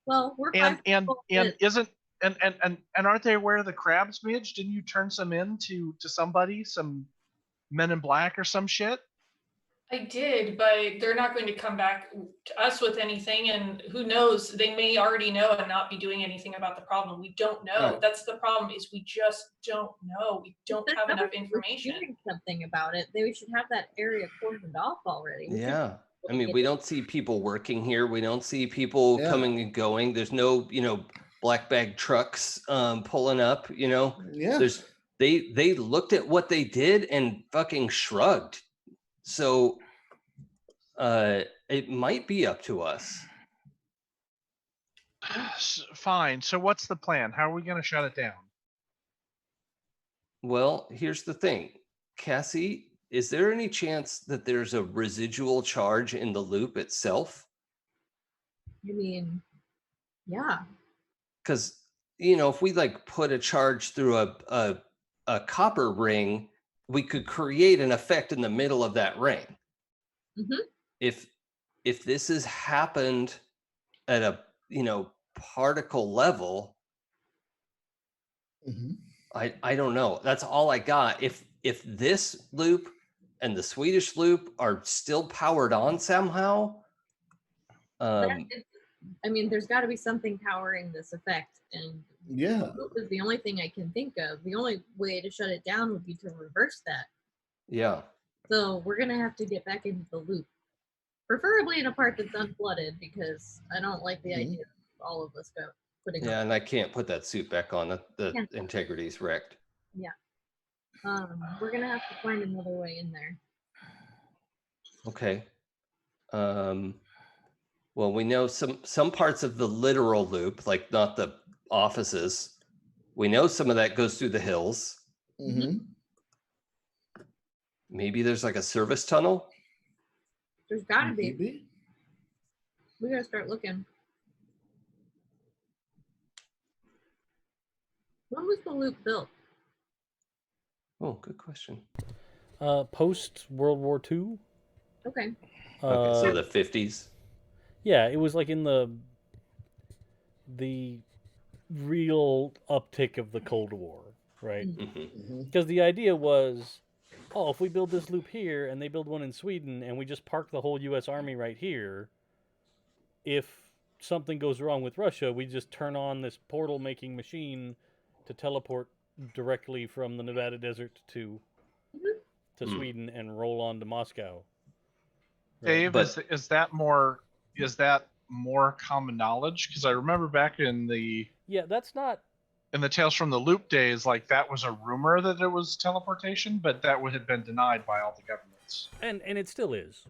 Well, we're And that- aren't they aware of the crabs, Midge? Didn't you turn some in to somebody, some men in black or some shit? I did, but they're not going to come back to us with anything, and who knows, they may already know and not be doing anything about the problem. We don't know. Right. That's the problem, is we just don't know. We don't have enough information. Doing something about it. They should have that area cordoned off already. Yeah. I mean, we don't see people working here. We don't see people coming and going. There's no, black bag trucks pulling up, Yeah. They looked at what they did and fucking shrugged. So it might be up to us. Fine. So what's the plan? How are we going to shut it down? Well, here's the thing. Cassie, is there any chance that there's a residual charge in the loop itself? I mean, yeah. Because, if we like put a charge through a copper ring, we could create an effect in the middle of that ring. Mm-hmm. If this has happened at a particle level, Mm-hmm. I don't know. That's all I got. If this loop and the Swedish loop are still powered on somehow, There's got to be something powering this effect, and Yeah. loop is the only thing I can think of. The only way to shut it down would be to reverse that. yeah. So we're gonna have to get back into the loop, preferably in a part that's unflooded, because I don't like the idea of all of us putting. Yeah, and I can't put that suit back on. The Yeah. integrity's wrecked. Yeah. We're gonna have to find another way in there. Okay. Well, we know some parts of the literal loop, like not the offices. We know some of that goes through the hills. Mm-hmm. Maybe there's like a service tunnel. There's gotta be. Maybe. We gotta start looking. When was the loop built? Oh, good question. Post World War II. Okay. Okay, so the 50s. Yeah, it was like in the real uptick of the Cold War, right? Mm-hmm. Mm-hmm. Because the idea was, if we build this loop here and they build one in Sweden and we just park the whole U.S. Army right here, if something goes wrong with Russia, we just turn on this portal-making machine to teleport directly from the Nevada desert to Sweden and roll on to Moscow. Dave, But- is that more common knowledge? Because I remember back in the that's not. in the Tales from the Loop days, like that was a rumor that it was teleportation, but that would have been denied by all the governments. And it still is.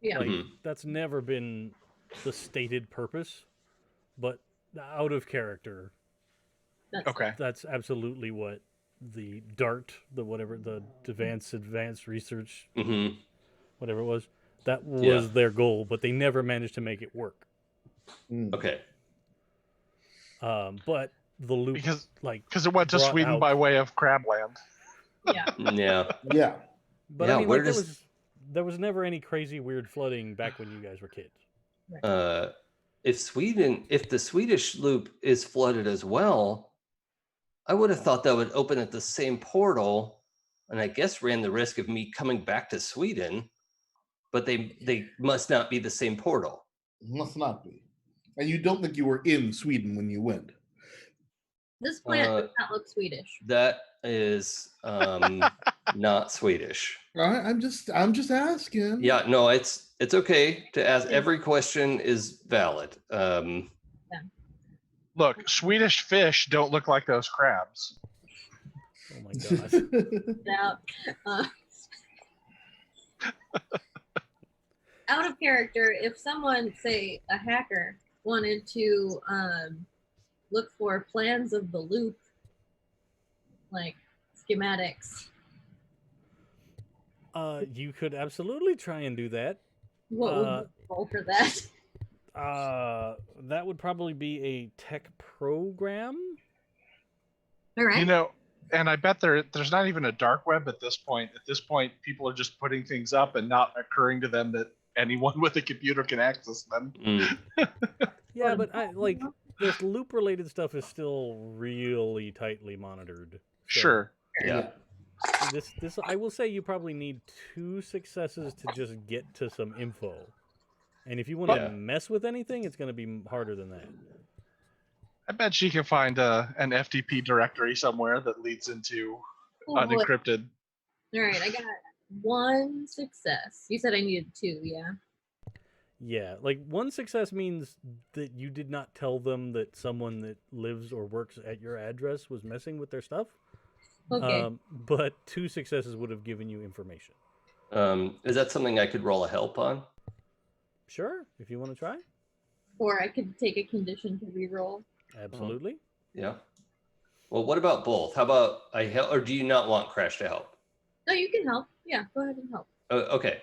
Yeah. Like, that's never been the stated purpose, but out of character, That's Okay. that's absolutely what the DART, the advanced research, Mm-hmm. whatever it was, that was their goal, but they never managed to make it work. Okay. But the loop, Because like, it went to brought Sweden out- by way of Crabland. Yeah. Yeah. Yeah. But Yeah, I mean, where like, does- there was never any crazy weird flooding back when you guys were kids. If the Swedish loop is flooded as well, I would have thought that would open at the same portal, and I guess ran the risk of me coming back to Sweden. But they must not be the same portal. Must not be. And you don't think you were in Sweden when you went? This plant does not look Swedish. That is not Swedish. I'm just asking. Yeah, no, it's okay to ask. Every question is valid. Look, Swedish fish don't look like those crabs. Oh my god. Now, out of character, if someone, say a hacker, wanted to look for plans of the loop, like schematics, You could absolutely try and do that. what would you roll for that? That would probably be a tech program. All right. You know, and I bet there's not even a dark web at this point. At this point, people are just putting things up and not occurring to them that anyone with a computer can access them. Yeah, but the loop related stuff is still really tightly monitored. So Sure. Yeah. This I will say you probably need 2 successes to just get to some info. And if you want to mess with anything, it's going to be harder than that. I bet she can find an FTP directory somewhere that leads into Oh, boy. unencrypted. All right, I got 1 success. You said I needed 2, yeah? Yeah, like 1 success means that you did not tell them that someone that lives or works at your address was messing with their stuff. Okay. But 2 successes would have given you information. Is that something I could roll a help on? Sure, if you want to try. Or I could take a condition to reroll. Absolutely. Yeah. Well, what about both? How about I help, or do you not want Crash to help? No, you can help. Yeah, go ahead and help. Okay.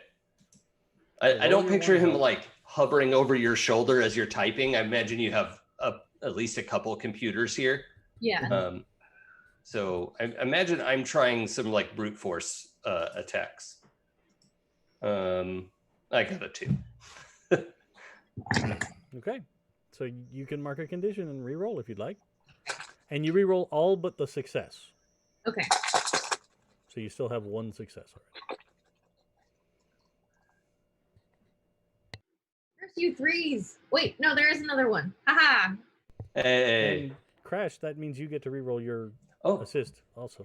So I don't roll your picture one him help. like hovering over your shoulder as you're typing. I imagine you have at least a couple computers here. Yeah. So I imagine I'm trying some like brute force attacks. I got a 2. Okay. So you can mark a condition and re-roll if you'd like. And you re-roll all but the success. Okay. So you still have 1 success already. There's you 3s. Wait, no, there is another one. Haha. Hey. And Crash, that means you get to re-roll your Oh, assist also.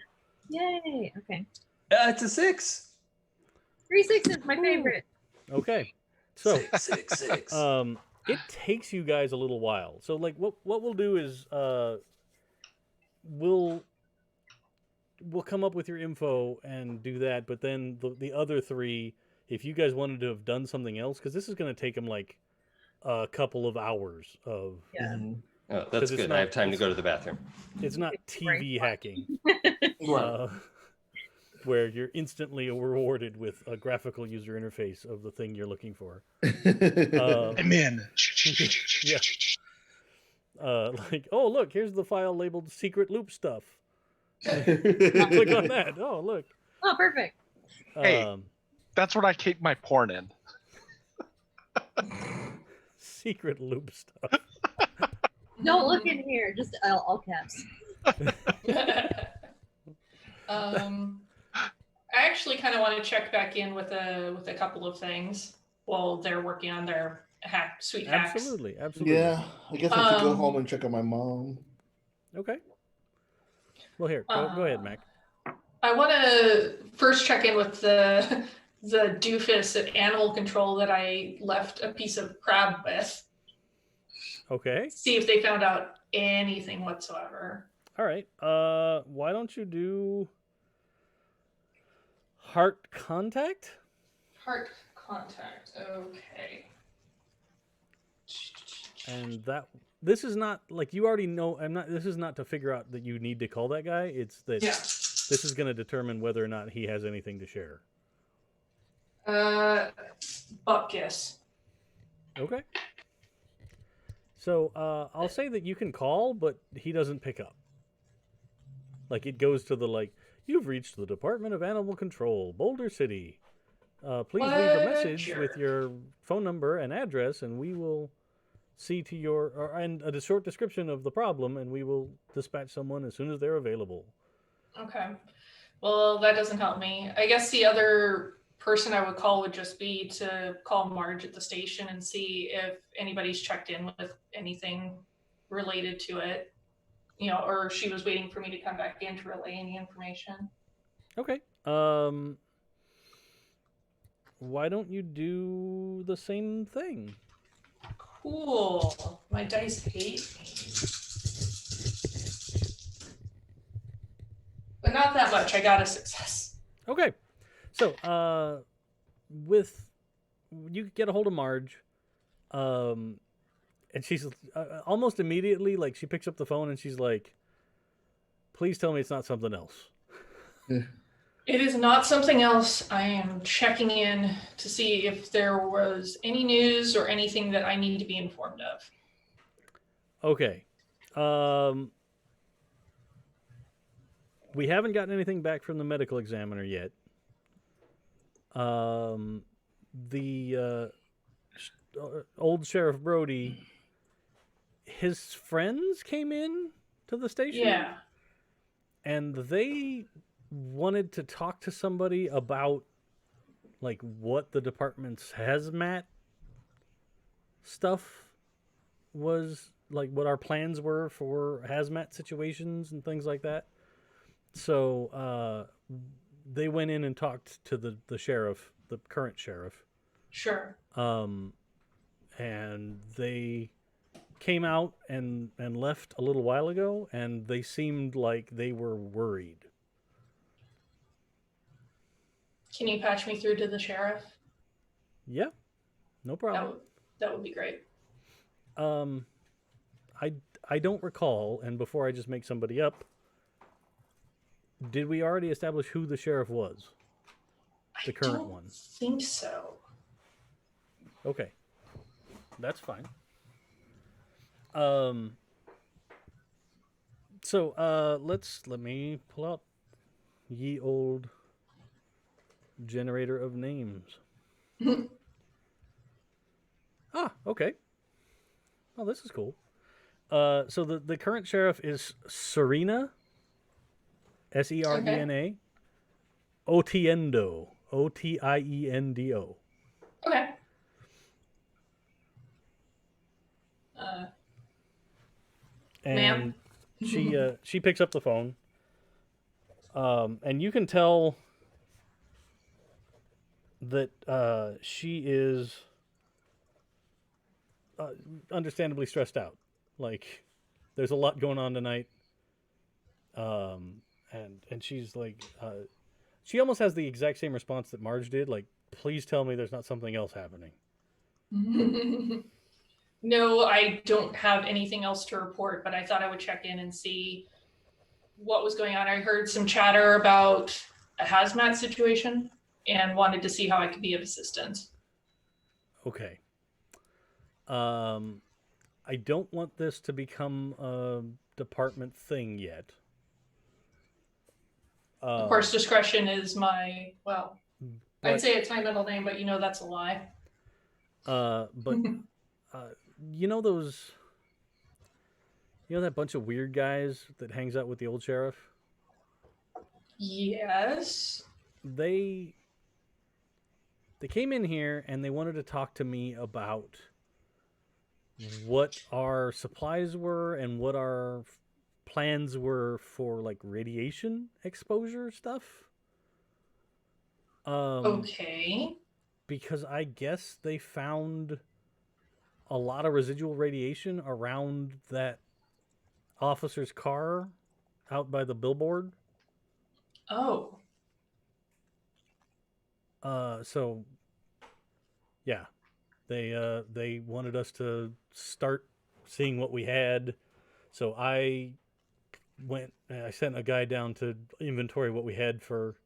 Yay. Okay. it's a 6. 3 6s, my favorite. Okay. So 6. it takes you guys a little while. So like what we'll do is we'll come up with your info and do that, but then the other 3, if you guys wanted to have done something else, because this is going to take them like a couple of hours of Yeah. Oh, that's it's good. not- I have time to go to the bathroom. it's not TV hacking Right. where you're instantly rewarded with a graphical user interface of the thing you're looking for. I'm in. Yeah. Like, oh look, here's the file labeled secret loop stuff. Click on that. Oh look. Oh, perfect. Hey. That's what I keep my porn in. Secret loop stuff. Don't look in here. Just all caps. I actually kind of want to check back in with a couple of things while they're working on their sweet hacks. Absolutely. Yeah, I guess I should go home and check on my mom. Okay. Well, here, go ahead, Mac. I want to first check in with the doofus at animal control that I left a piece of crab with. Okay. See if they found out anything whatsoever. All right. Why don't you do heart contact? Heart contact. Okay. And this is not like you already know. This is not to figure out that you need to call that guy. It's that Yeah. this is going to determine whether or not he has anything to share. Bupkis. Okay. So I'll say that you can call, but he doesn't pick up. Like it goes to the You've reached the Department of Animal Control, Boulder City. Please leave a What message jerk. with your phone number and address, and we will see to your and a short description of the problem, and we will dispatch someone as soon as they're available. Okay. Well, that doesn't help me. I guess the other person I would call would just be to call Marge at the station and see if anybody's checked in with anything related to it. Or she was waiting for me to come back in to relay any information. Okay. Why don't you do the same thing? Cool. My dice hate me. But not that much. I got a success. Okay. So, with you get a hold of Marge, and she's almost immediately like she picks up the phone and she's like, "Please tell me it's not something else." It is not something else. I am checking in to see if there was any news or anything that I need to be informed of. Okay. We haven't gotten anything back from the medical examiner yet. The old Sheriff Brody, his friends came in to the station. Yeah. And they wanted to talk to somebody about like what the department's hazmat stuff was, like what our plans were for hazmat situations and things like that. So they went in and talked to the sheriff, the current sheriff. Sure. And they came out and left a little while ago, and they seemed like they were worried. Can you patch me through to the sheriff? Yeah, no problem. That would be great. I don't recall, and before I just make somebody up, did we already establish who the sheriff was? The current I don't one. think so. Okay, that's fine. So let me pull out ye old generator of names. Okay. Oh, this is cool. So the current sheriff is Serena, Serdna, Otiendo, Otiendo. Okay. And Ma'am? she picks up the phone, and you can tell that she is understandably stressed out. Like, there's a lot going on tonight, and she's like, she almost has the exact same response that Marge did. Like, please tell me there's not something else happening. No, I don't have anything else to report, but I thought I would check in and see what was going on. I heard some chatter about a hazmat situation and wanted to see how I could be of assistance. Okay. I don't want this to become a department thing yet. Of course, discretion is my, well, but, I'd say it's my middle name, but that's a lie. But you know those, that bunch of weird guys that hangs out with the old sheriff? Yes. They came in here and they wanted to talk to me about what our supplies were and what our plans were for like radiation exposure stuff. Okay. Because I guess they found a lot of residual radiation around that officer's car out by the billboard. Oh. So yeah, they wanted us to start seeing what we had. So I sent a guy down to inventory what we had for,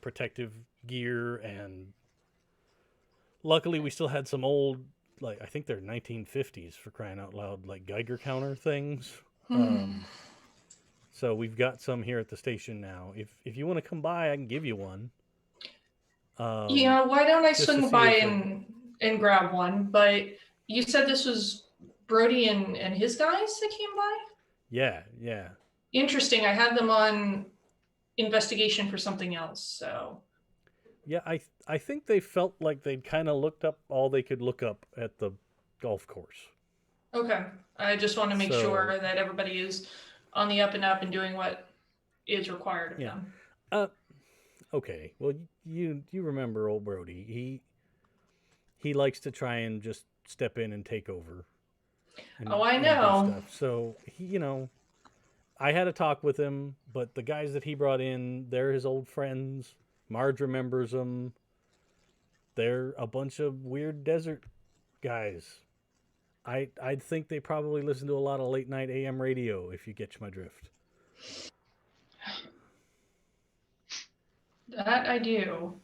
protective gear, and luckily we still had some old, like, I think they're 1950s, for crying out loud, like Geiger counter things. So we've got some here at the station now. If you want to come by, I can give you one. Yeah, why don't I just to swing see by if and grab one? But you said this was Brody and his guys that came by? Yeah. Interesting. I had them on investigation for something else, so. Yeah, I think they felt like they'd kind of looked up all they could look up at the golf course. Okay. I just want to make So- sure that everybody is on the up and up and doing what is required of Yeah. them. Okay. Well, you remember old Brody. He likes to try and just step in and take over. Oh, I and know. do stuff. So, I had a talk with him, but the guys that he brought in, they're his old friends. Marge remembers them. They're a bunch of weird desert guys. I'd think they probably listen to a lot of late night AM radio, if you get my drift. That I do.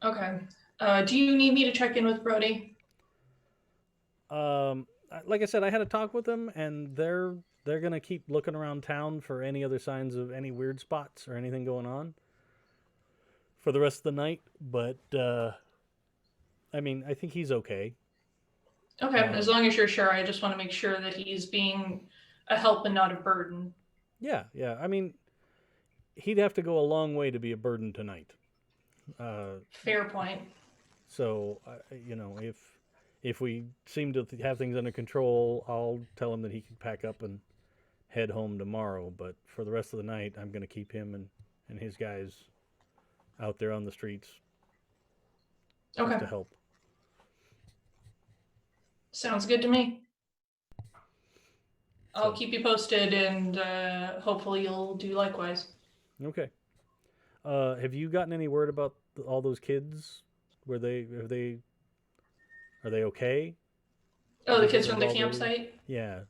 Okay. Do you need me to check in with Brody? Like I said, I had a talk with them, and they're gonna keep looking around town for any other signs of any weird spots or anything going on for the rest of the night. But I mean, I think he's okay. Okay, as long as you're sure. I just want to make sure that he's being a help and not a burden. Yeah. I mean, he'd have to go a long way to be a burden tonight. Fair point. So, if we seem to have things under control, I'll tell him that he can pack up and head home tomorrow. But for the rest of the night, I'm going to keep him and his guys out there on the streets just Okay. to help. Sounds good to me. I'll So- keep you posted, and hopefully you'll do likewise. Okay. Have you gotten any word about all those kids? Are they okay? Oh, the Everything kids from the involved with it? campsite? Yeah.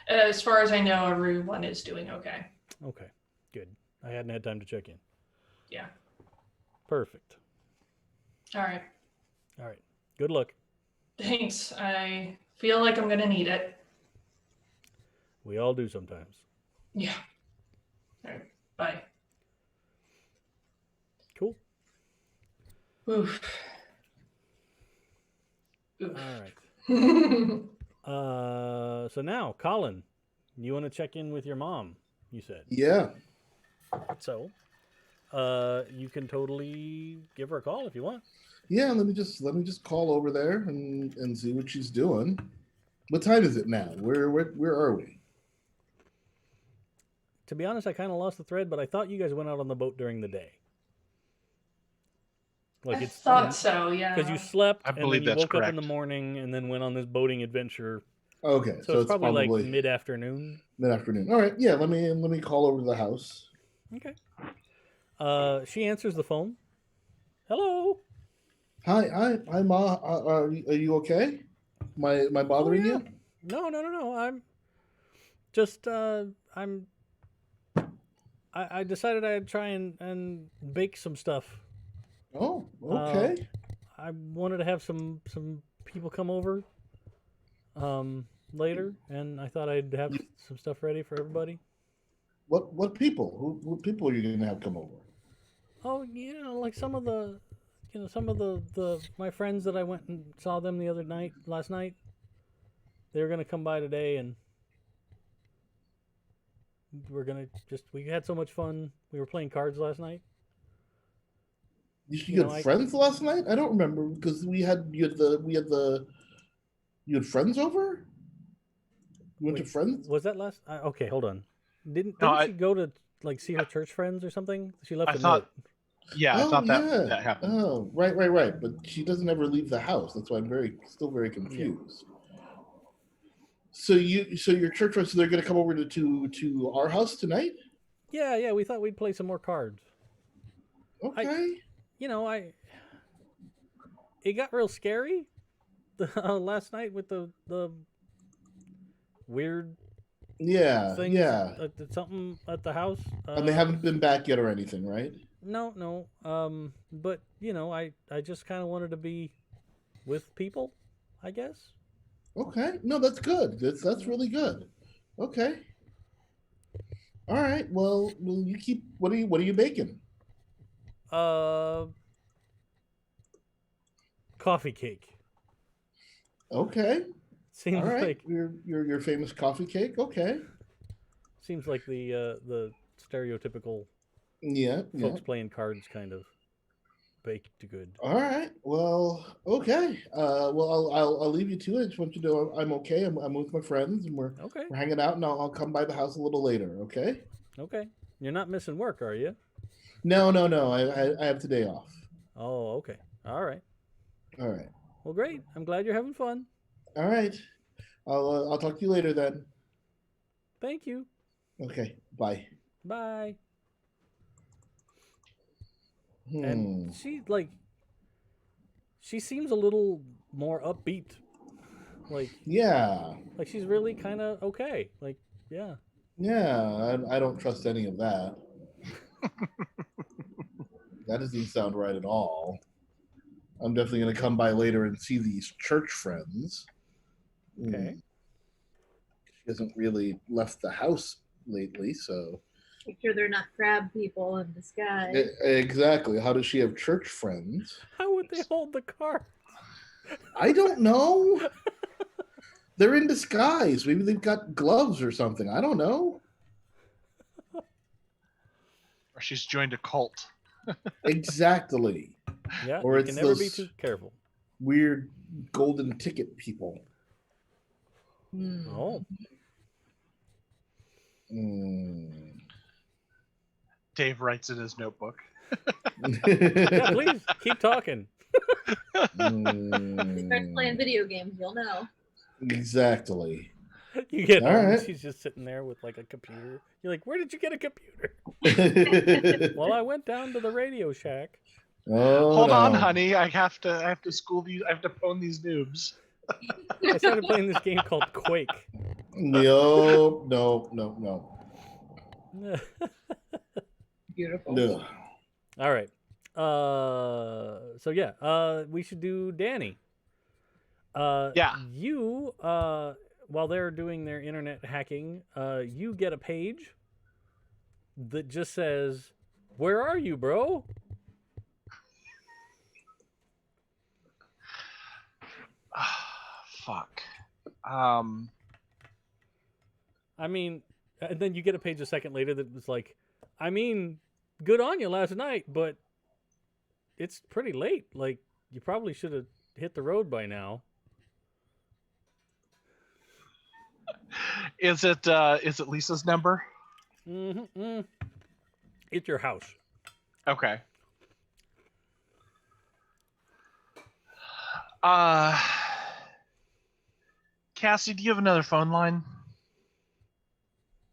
As far as I know, everyone is doing okay. Okay. Good. I hadn't had time to check in. Yeah. Perfect. All right. All right. Good luck. Thanks. I feel like I'm going to need it. We all do sometimes. Yeah. All right. Bye. Cool. Oof. All Oof. right. So now, Colin, you want to check in with your mom, you said. Yeah. So, you can totally give her a call if you want. Yeah, let me just call over there and see what she's doing. What time is it now? Where are we? To be honest, I kind of lost the thread, but I thought you guys went out on the boat during the day. I thought so, yeah. Because you slept I and then believe you that's woke up in the correct. morning and then went on this boating adventure. Okay, So it's probably like mid-afternoon. mid-afternoon. All right, yeah. Let me call over to the house. Okay. She answers the phone. Hello. Hi, Ma. Are you okay? Am I bothering yeah. you? No. I'm just I decided I'd try and bake some stuff. Oh, okay. I wanted to have some people come over later, and I thought I'd have some stuff ready for everybody. What people? What people are you going to have come over? Oh, like some of the my friends that I went and saw them last night. They were gonna come by today, and we had so much fun. We were playing cards last night. You had friends last night? I don't remember because you had friends over. You went to friends? Was that last? Okay, hold on. Didn't she go to see her church friends or something? She left I a thought- note. Yeah, I thought that happened. Oh, right. But she doesn't ever leave the house. That's why I'm still very confused. So your church friends, so they're going to come over to our house tonight? Yeah. We thought we'd play some more cards. Okay. It got real scary last night with the weird things. Yeah. Something at the house. And they haven't been back yet or anything, right? No. But I just kind of wanted to be with people, I guess. Okay. No, that's good. That's really good. Okay. All right. Well, you keep. What are you baking? Coffee cake. Okay. Seems All right. like Your famous coffee cake. Okay. the stereotypical Yeah. Yeah. folks playing cards kind of baked good. All right. Well. Okay. Well, I'll leave you to it. Just want you to know I'm okay. I'm with my friends and Okay. we're hanging out, and I'll come by the house a little later. Okay. Okay. You're not missing work, are you? No. I have today off. Oh, okay. All right. All right. Well, great. I'm glad you're having fun. All right. I'll talk to you later then. Thank you. Okay. Bye. Bye. Hmm. And she seems a little more upbeat. Yeah. Like she's really kind of okay. Like, yeah. Yeah. I don't trust any of that. That doesn't sound right at all. I'm definitely going to come by later and see these church friends. Okay. She hasn't really left the house lately, so. Make sure they're not crab people in disguise. Exactly. How does she have church friends? How would they hold the card? I don't know. They're in disguise. Maybe they've got gloves or something. I don't know. Or she's joined a cult. Exactly. Yeah, Or you it's can never be those too careful. weird golden ticket people. Hmm. Oh, Mm. Dave writes in his notebook. yeah, please keep talking. Start playing video games, you'll know. Exactly. You get All home, right. she's just sitting there with like a computer. You're like, where did you get a computer? Well, I went down to the Radio Shack. Oh, Hold on, no. honey. I have to school these. I have to pwn these noobs. I started playing this game called Quake. No. Beautiful. No. All right. So yeah, we should do Danny. Yeah. You, while they're doing their internet hacking, you get a page that just says, "Where are you, bro?" Fuck. I mean, and then you get a page a second later that was like, I mean, good on you last night, but it's pretty late. Like, you probably should have hit the road by now. Is it Lisa's number? Mm-hmm. It's your house. Okay. Cassie, do you have another phone line?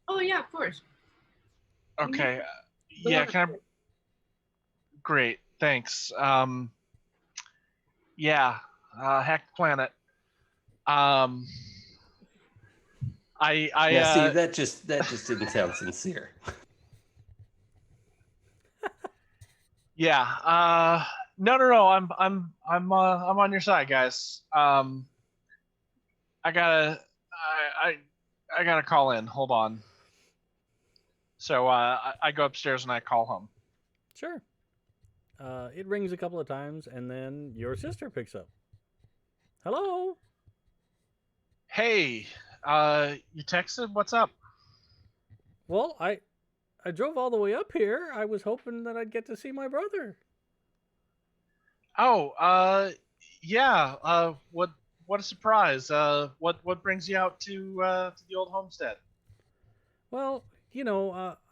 Oh yeah, of course. Okay. The Yeah, one- can I? Great, thanks. Yeah, hack the planet. Yeah, see, that just didn't sound sincere. Yeah. No. I'm on your side, guys. I gotta call in. Hold on. So I go upstairs and I call home. Sure. It rings a couple of times, and then your sister picks up. Hello? Hey, you texted? What's up? Well, I drove all the way up here. I was hoping that I'd get to see my brother. Oh, yeah. What a surprise. What brings you out to the old homestead? Well,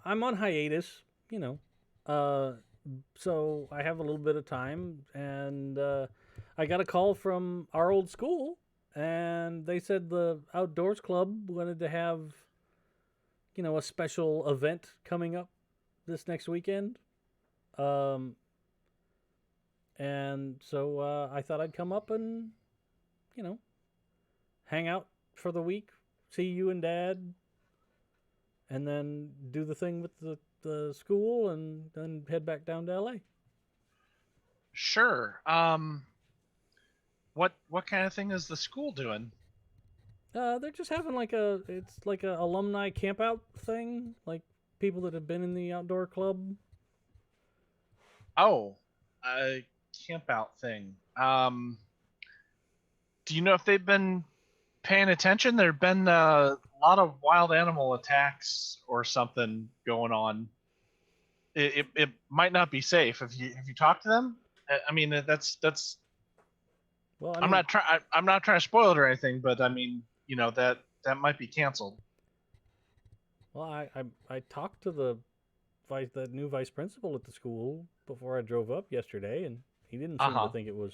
I'm on hiatus, so I have a little bit of time, and I got a call from our old school, and they said the Outdoors Club wanted to have, a special event coming up this next weekend. And so I thought I'd come up and, hang out for the week, see you and Dad, and then do the thing with the school, and then head back down to LA. Sure. What kind of thing is the school doing? They're just having it's like a alumni camp out thing. Like, people that have been in the outdoor club? Oh, a camp out thing. Do you know if they've been paying attention? There've been a lot of wild animal attacks or something going on. It might not be safe. Have you talked to them? I mean, that's. Well, I I'm mean, not trying to spoil it or anything, but I mean, that might be canceled. well, I talked to the new vice principal at the school before I drove up yesterday, and he didn't seem to think it was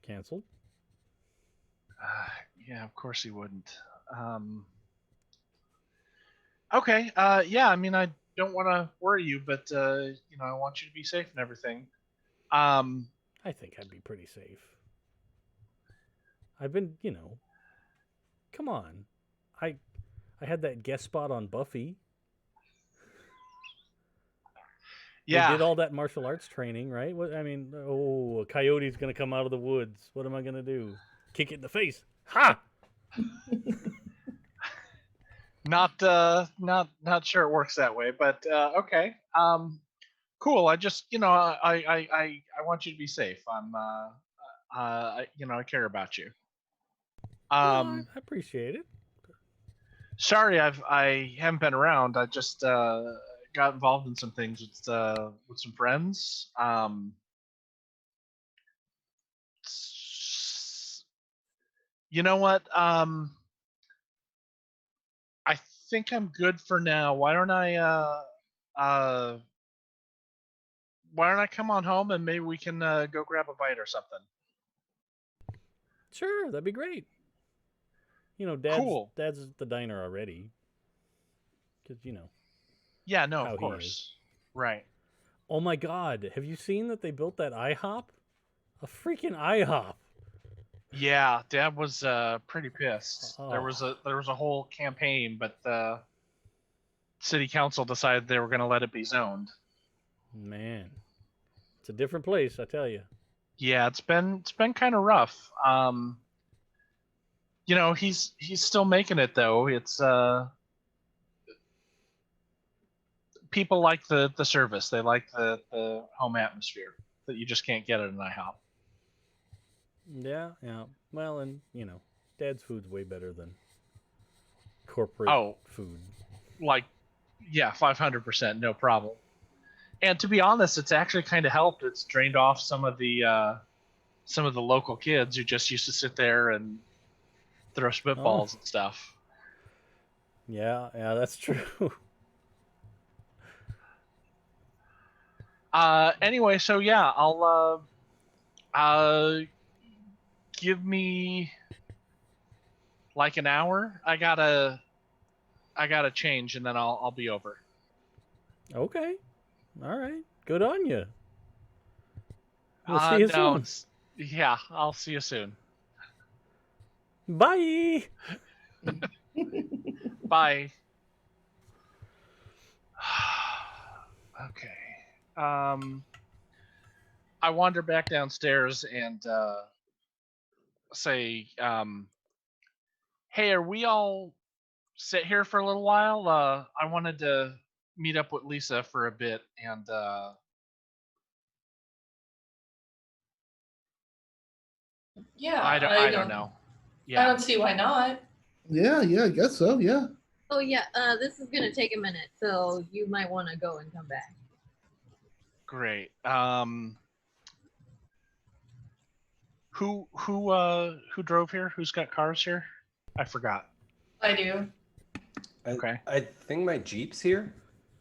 canceled. Yeah, of course he wouldn't. Okay. Yeah. I mean, I don't want to worry you, but I want you to be safe and everything. I think I'd be pretty safe. I've been, come on. I had that guest spot on Buffy. Yeah. We did all that martial arts training, right? A coyote's gonna come out of the woods. What am I gonna do? Kick it in the face? Ha! Not sure it works that way, but okay. Cool. I just I want you to be safe. I care about you. I appreciate it. Sorry, I haven't been around. I just got involved in some things with some friends. You know what? I think I'm good for now. Why don't I come on home and maybe we can go grab a bite or something? Sure, that'd be great. Cool. Dad's at the diner already. Because, Yeah, no, how of he course. is. Right. Oh my God, have you seen that they built that IHOP? A freaking IHOP. Yeah, Dad was pretty pissed. Oh. There was a whole campaign, but the city council decided they were going to let it be zoned. Man, it's a different place, I tell you. Yeah, it's been kind of rough. He's still making it though. It's people like the service. They like the home atmosphere that you just can't get at an IHOP. Yeah. Well, and Dad's food's way better than corporate food. Like, yeah, 500%, no problem. And to be honest, it's actually kind of helped. It's drained off some of the local kids who just used to sit there and throw spitballs and stuff. Yeah, that's true. Anyway, so yeah, I'll give me like an hour. I gotta change and then I'll be over. Okay. All right. Good on you. We'll see you soon. Yeah, I'll see you soon. Bye. Bye. Okay. I wander back downstairs and say, hey, are we all sit here for a little while? I wanted to meet up with Lisa for a bit and Yeah, I don't know. Yeah. I don't see why not. Yeah, I guess so. Yeah. Oh yeah, this is gonna take a minute, so you might want to go and come back. Great. Who drove here? Who's got cars here? I forgot. I do. Okay. I think my Jeep's here.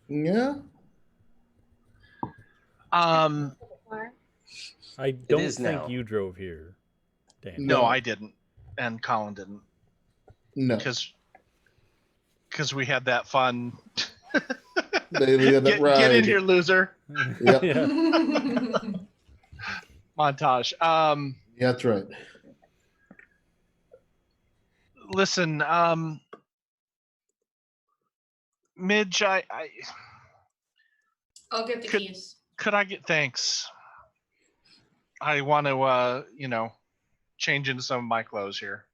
Yeah. I don't is think now. you drove here, Dan. No, I didn't, and Colin didn't. No. Because we had that fun. They had that Get ride. in here, loser. Yep. Yeah. Montage. Yeah, that's right. Listen, Midge, I'll get the keys. could I get thanks? I want to, change into some of my clothes here.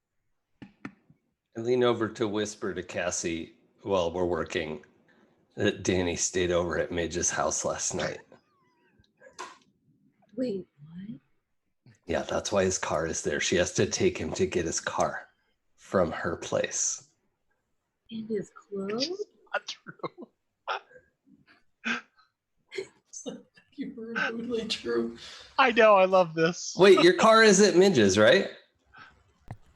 I lean over to whisper to Cassie while we're working. that Danny stayed over at Midge's house last night. Wait, what? Yeah, that's why his car is there. She has to take him to get his car from her place. And his clothes? Not true. You were totally true. I know. I love this. Wait, your car is at Midge's, right?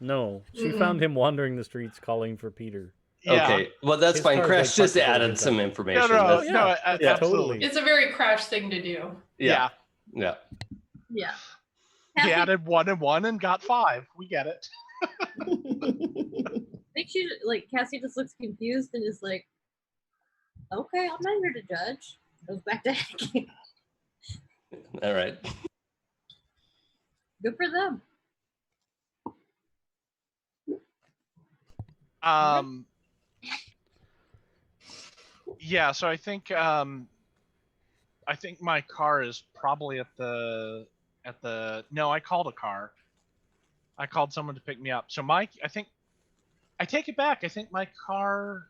No, she Mm-mm. found him wandering the streets calling for Peter. Yeah. Okay, well, that's His fine. car's Crash like just parked added beside some his information. No, That's- yeah, no, that's absolutely. totally. It's a very Crash thing to do. yeah. Yeah. Yeah. He Cassie, added 1 and 1 and got 5. We get it. I think she like Cassie just looks confused and is like, okay, I'm not here to judge. Goes back to hacking. All right. Good for them. Yeah, so I think my car is probably at the no, I called a car. I called someone to pick me up. So I take it back. I think my car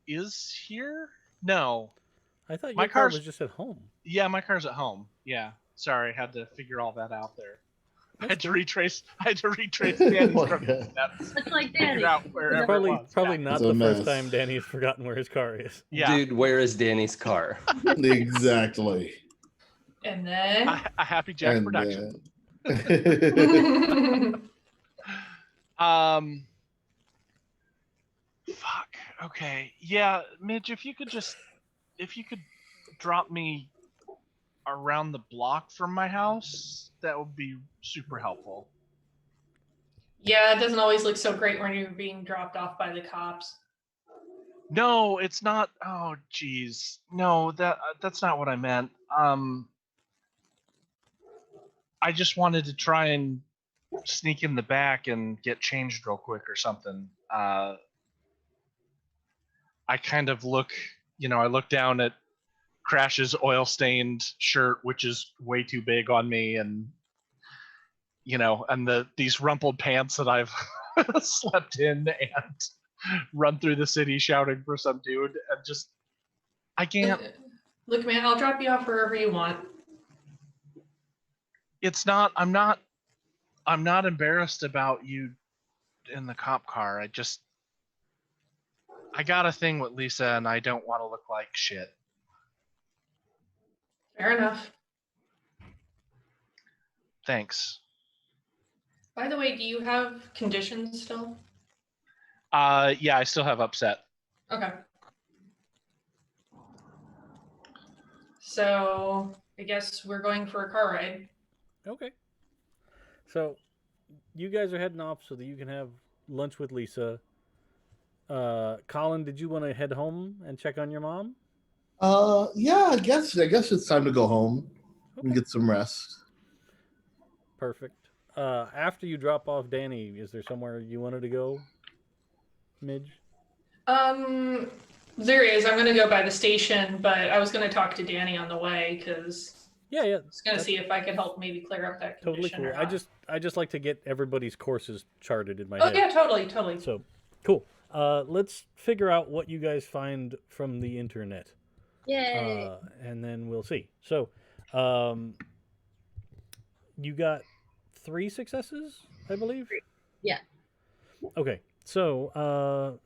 is here. No. I thought My your car car's- was just at home. Yeah, my car's at home. Yeah. Sorry, I had to figure all that out there. I had to retrace Danny's Oh my from God. steps. Much like Figure Danny. out wherever it Probably was. probably Yeah. not It's the a first mess. time Danny has forgotten where his car is. Yeah. Dude, where is Danny's car? Exactly. And then A Happy Jack And, production. uh, Fuck. Okay. Yeah, Midge, if you could drop me around the block from my house, that would be super helpful. yeah, it doesn't always look so great when you're being dropped off by the cops. No, it's not. Oh, geez. No, that's not what I meant. I just wanted to try and sneak in the back and get changed real quick or something. I kind of look down at Crash's oil-stained shirt, which is way too big on me, and these rumpled pants that I've slept in and run through the city shouting for some dude, and just I can't. Look, man, I'll drop you off wherever you want. It's not. I'm not embarrassed about you in the cop car. I got a thing with Lisa, and I don't want to look like shit. Fair enough. Thanks. By the way, do you have conditions still? Yeah, I still have upset. Okay. So I guess we're going for a car ride. Okay. So you guys are heading off so that you can have lunch with Lisa. Colin, did you want to head home and check on your mom? yeah, I guess it's time to go home and Okay. get some rest. Perfect. After you drop off Danny, is there somewhere you wanted to go, Midge? There is. I'm gonna go by the station, but I was gonna talk to Danny on the way because Yeah, I was gonna see if I could help maybe clear up that totally condition. cool. Or I not. just like to get everybody's courses charted in my Oh head. yeah, totally. So cool. Let's figure out what you guys find from the internet, Yay. and then we'll see. So, you got 3 successes, I believe. Yeah. Okay. So,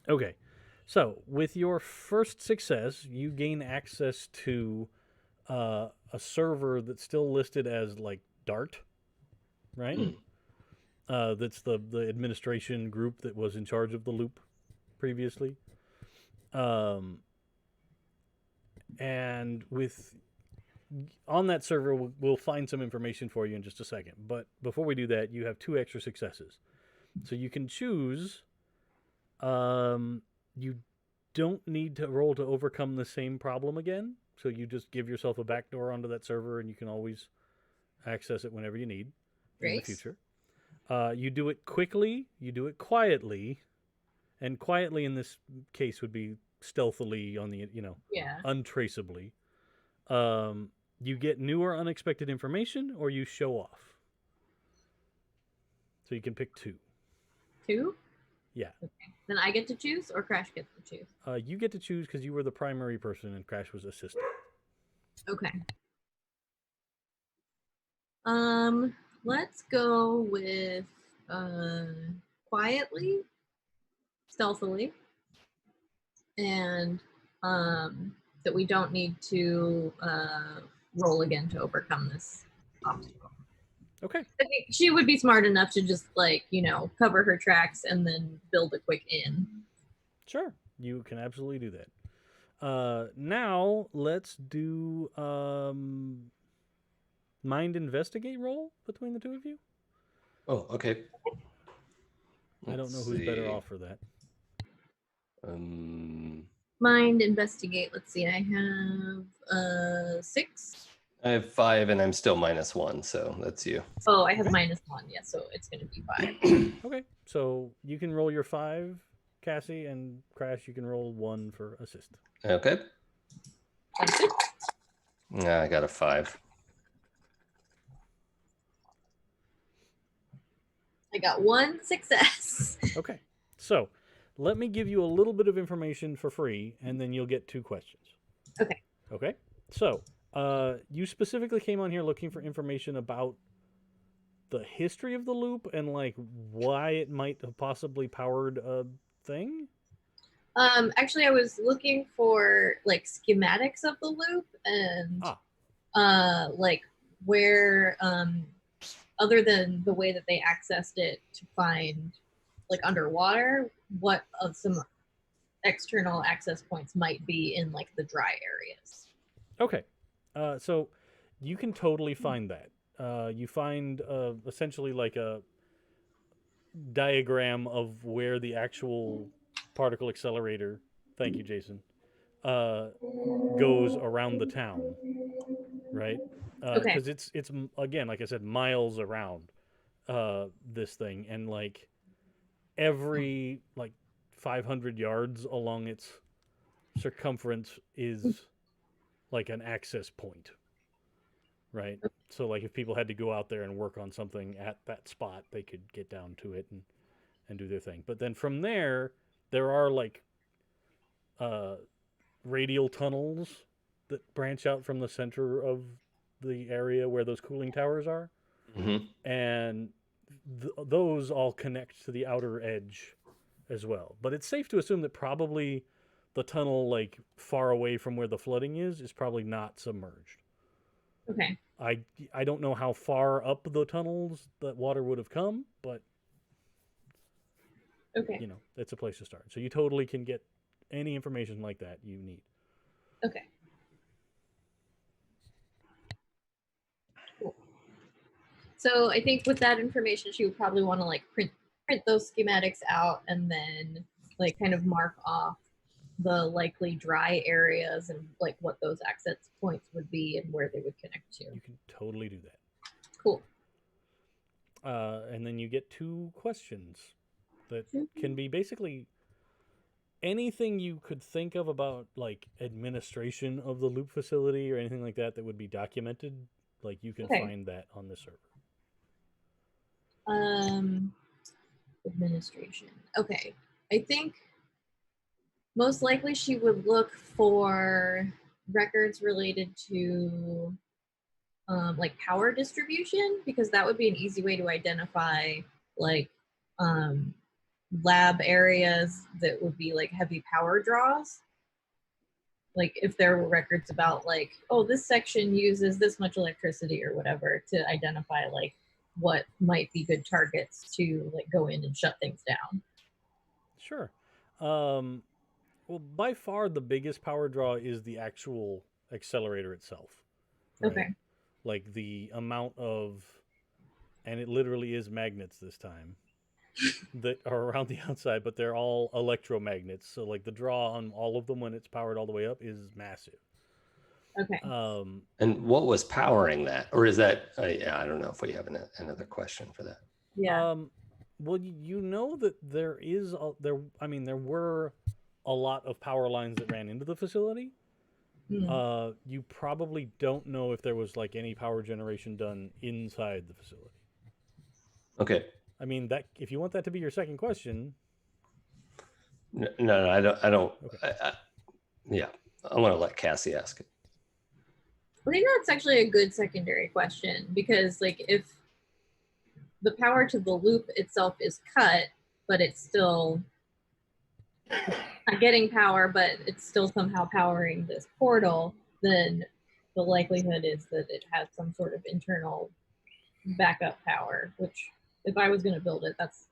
okay. So, with your first success, you gain access to a server that's still listed as like Dart, right? That's the administration group that was in charge of the loop previously. And on that server, we'll find some information for you in just a second. But before we do that, you have 2 extra successes. So you can choose. You don't need to roll to overcome the same problem again. So you just give yourself a backdoor onto that server, and you can always access it whenever you need in the Great. future. You do it quickly. You do it quietly, and quietly in this case would be stealthily on the Yeah. untraceably. You get new or unexpected information, or you show off. So you can pick 2. 2? Yeah. Okay. Then I get to choose, or Crash gets to choose? You get to choose because you were the primary person and Crash was assistant. Okay. Let's go with quietly, stealthily, and that we don't need to roll again to overcome this obstacle. Okay. I think she would be smart enough to just cover her tracks and then build a quick inn. Sure. You can absolutely do that. Now let's do mind investigate roll between the two of you. Oh, okay. I don't know who's better off for that. Mind investigate. Let's see. I have 6. I have 5 and I'm still -1, so that's you. Oh, I have -1. Yeah, so it's going to be 5. Okay. So you can roll your 5, Cassie, and Crash, you can roll 1 for assist. Okay. Sounds good. I got a 5. I got 1 success. Okay. So let me give you a little bit of information for free, and then you'll get 2 questions. Okay. Okay. So you specifically came on here looking for information about the history of the loop and like why it might have possibly powered a thing. Actually, I was looking for like schematics of the loop and like where other than the way that they accessed it to find like underwater, what of some external access points might be in like the dry areas. Okay. So you can totally find that. You find essentially like a diagram of where the actual particle accelerator, thank you, Jason, goes around the town, right? Okay. Because it's again, like I said, miles around this thing, and like every like 500 yards along its circumference is like an access point, right? So like if people had to go out there and work on something at that spot, they could get down to it and do their thing. But then from there are like radial tunnels that branch out from the center of the area where those cooling towers are. Mm-hmm. And those all connect to the outer edge as well. But it's safe to assume that probably the tunnel like far away from where the flooding is probably not submerged. Okay. I don't know how far up the tunnels that water would have come, but Okay. you know, it's a place to start. So you totally can get any information like that you need. Okay. Cool. So I think with that information, she would probably want to like print those schematics out and then like kind of mark off the likely dry areas and like what those access points would be and where they would connect to. You can totally do that. Cool. And then you get 2 questions that can be basically anything you could think of about like administration of the loop facility or anything like that that would be documented. Like you can find that on the server. Administration. Okay. I think most likely she would look for records related to like power distribution, because that would be an easy way to identify like lab areas that would be like heavy power draws. Like if there were records about like, oh, this section uses this much electricity or whatever, to identify like what might be good targets to like go in and shut things down. Sure. Well, by far the biggest power draw is the actual accelerator itself. Right? Okay. Like the amount of, and it literally is magnets this time, that are around the outside, but they're all electromagnets. So like the draw on all of them when it's powered all the way up is massive. Okay. And what was powering that? Or is that, I don't know if we have another question for that. Yeah. Well, you know that there were a lot of power lines that ran into the facility. You probably don't know if there was like any power generation done inside the facility. Okay. I mean, that if you want that to be your second question, No, I don't. Okay. Yeah, I want to let Cassie ask it. I think that's actually a good secondary question because, like, if the power to the loop itself is cut, but it's still not getting power, but it's still somehow powering this portal, then the likelihood is that it has some sort of internal backup power, which if I was going to build it, that's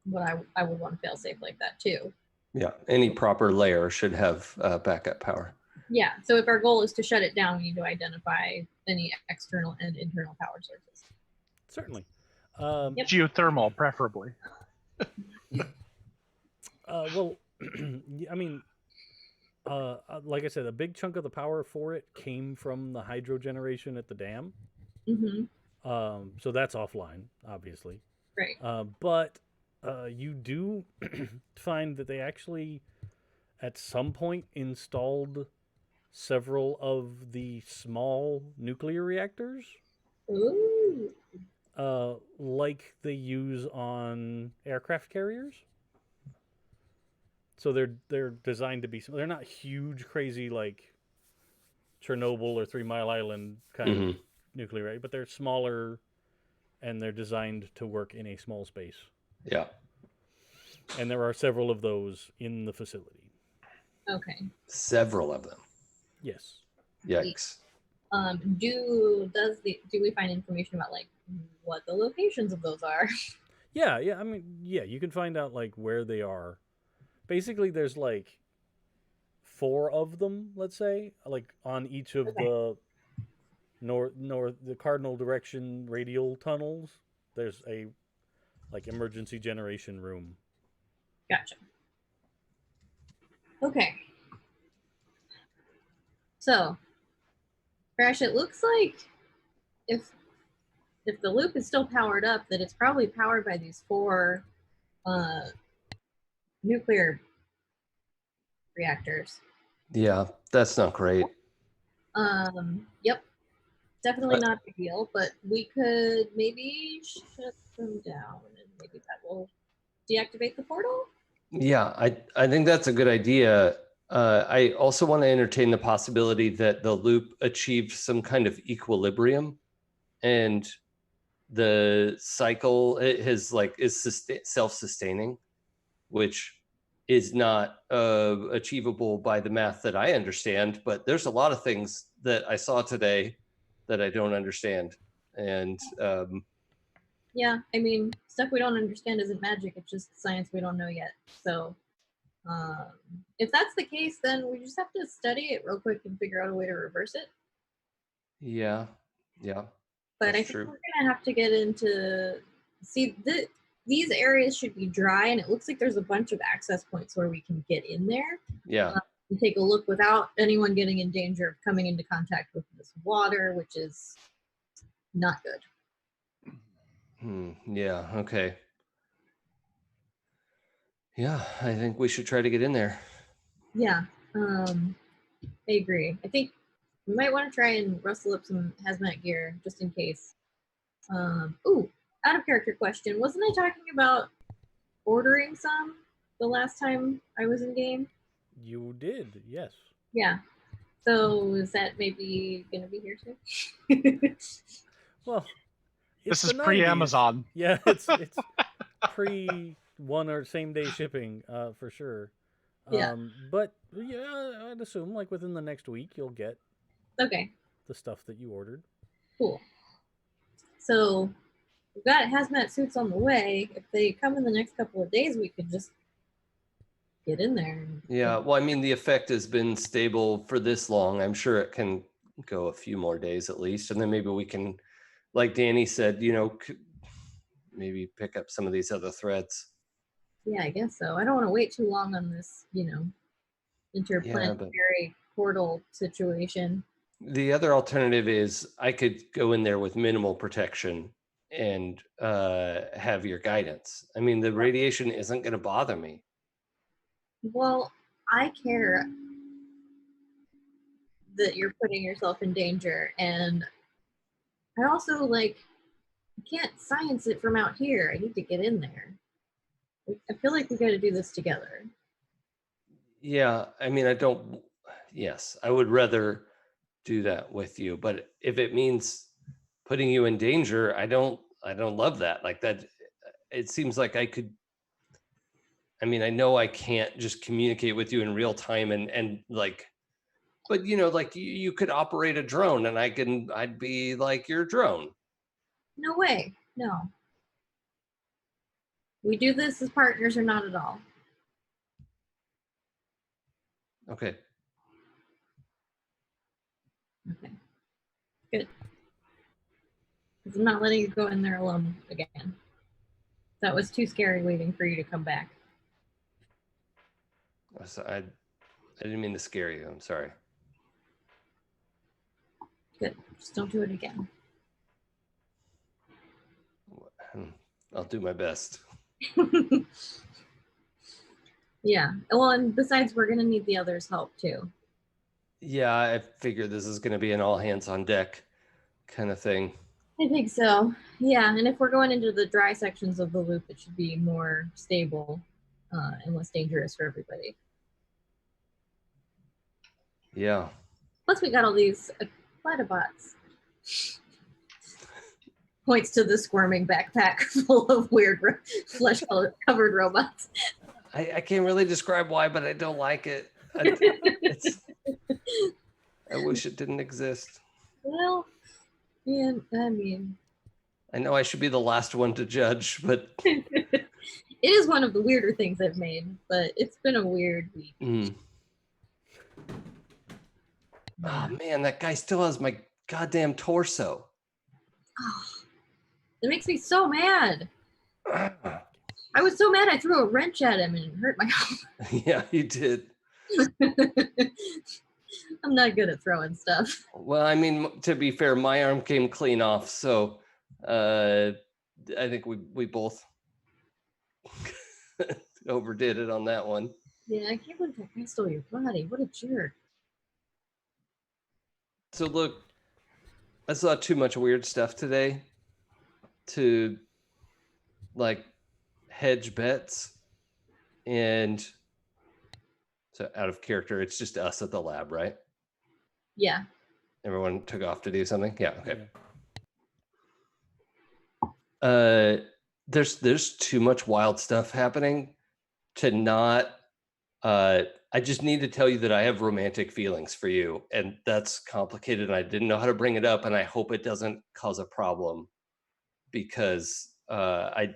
what I would want to fail safe like that too. Yeah, any proper layer should have backup power. Yeah, so if our goal is to shut it down, we need to identify any external and internal power sources. certainly. Yep. Geothermal, preferably. Well, I mean, like I said, a big chunk of the power for it came from the hydro generation at the dam. Mm-hmm. So that's offline, obviously. Right. But you do find that they actually, at some point, installed several of the small nuclear reactors, Ooh. like they use on aircraft carriers. So they're designed to be. They're not huge, crazy like Chernobyl or 3 Mile Island kind of nuclear, right? But they're smaller, and they're designed to work in a small space. Yeah. And there are several of those in the facility. Okay. Several of them. Yes. Yikes. Do we find information about like what the locations of those are? Yeah. I mean, yeah, you can find out like where they are. Basically, there's like 4 of them, let's say, like on each of the the cardinal direction radial tunnels. There's a like emergency generation room. Gotcha. Okay. So, Crash, it looks like if the loop is still powered up, that it's probably powered by these 4 nuclear reactors. Yeah, that's not great. Yep. Definitely not a big deal, but we could maybe shut them down and maybe that will deactivate the portal. Yeah, I think that's a good idea. I also want to entertain the possibility that the loop achieved some kind of equilibrium, and the cycle is self-sustaining, which is not achievable by the math that I understand. But there's a lot of things that I saw today that I don't understand, and yeah, I mean, stuff we don't understand isn't magic. It's just science we don't know yet. So if that's the case, then we just have to study it real quick and figure out a way to reverse it. yeah. But I think true. we're gonna have to get into these areas should be dry, and it looks like there's a bunch of access points where we can get in there. Yeah. And take a look without anyone getting in danger of coming into contact with this water, which is not good. Yeah. Okay. Yeah, I think we should try to get in there. Yeah, I agree. I think we might want to try and rustle up some hazmat gear just in case. Ooh, out of character question. Wasn't I talking about ordering some the last time I was in game? You did, yes. Yeah. So is that maybe going to be here soon? Well, This it's is the 90s. pre-Amazon. Yeah, it's pre one or same day shipping for sure. Yeah. But yeah, I'd assume like within the next week you'll get Okay. the stuff that you ordered. Cool. So we've got hazmat suits on the way. If they come in the next couple of days, we could just get in there. Yeah, well, I mean, the effect has been stable for this long. I'm sure it can go a few more days at least. And then maybe we can, like Danny said, maybe pick up some of these other threads. Yeah, I guess so. I don't want to wait too long on this, interplanetary portal situation. The other alternative is I could go in there with minimal protection and have your guidance. I mean, the radiation isn't going to bother me. Well, I care that you're putting yourself in danger, and I also can't science it from out here. I need to get in there. I feel like we got to do this together. Yeah, I mean, yes, I would rather do that with you, but if it means putting you in danger, I don't love that. Like that, it seems like I mean, I know I can't just communicate with you in real time and like, but like you could operate a drone and I'd be like your drone. No way. No. We do this as partners or not at all. Okay. Okay. Good. Because I'm not letting you go in there alone again. That was too scary waiting for you to come back. So I didn't mean to scare you. I'm sorry. Good. Just don't do it again. I'll do my best. Yeah. Well, and besides, we're going to need the others' help too. Yeah, I figure this is going to be an all hands on deck kind of thing. I think so. Yeah. And if we're going into the dry sections of the loop, it should be more stable and less dangerous for everybody. Yeah. Plus, we got all these Aquatobots. Points to the squirming backpack full of weird flesh-covered robots. I can't really describe why, but I don't like it. I wish it didn't exist. Well, yeah, I mean... I know I should be the last one to judge, but... It is one of the weirder things I've made, but it's been a weird week. Oh, man, that guy still has my goddamn torso. Oh, it makes me so mad. I was so mad I threw a wrench at him and it hurt my arm. Yeah, you did. I'm not good at throwing stuff. Well, I mean, to be fair, my arm came clean off, so I think we both overdid it on that one. Yeah, I can't believe that guy stole your body. What a jerk. So look, I saw too much weird stuff today to like hedge bets, and so out of character, it's just us at the lab, right? Yeah. Everyone took off to do something. Yeah. Okay. There's too much wild stuff happening to not. I just need to tell you that I have romantic feelings for you, and that's complicated. And I didn't know how to bring it up, and I hope it doesn't cause a problem because I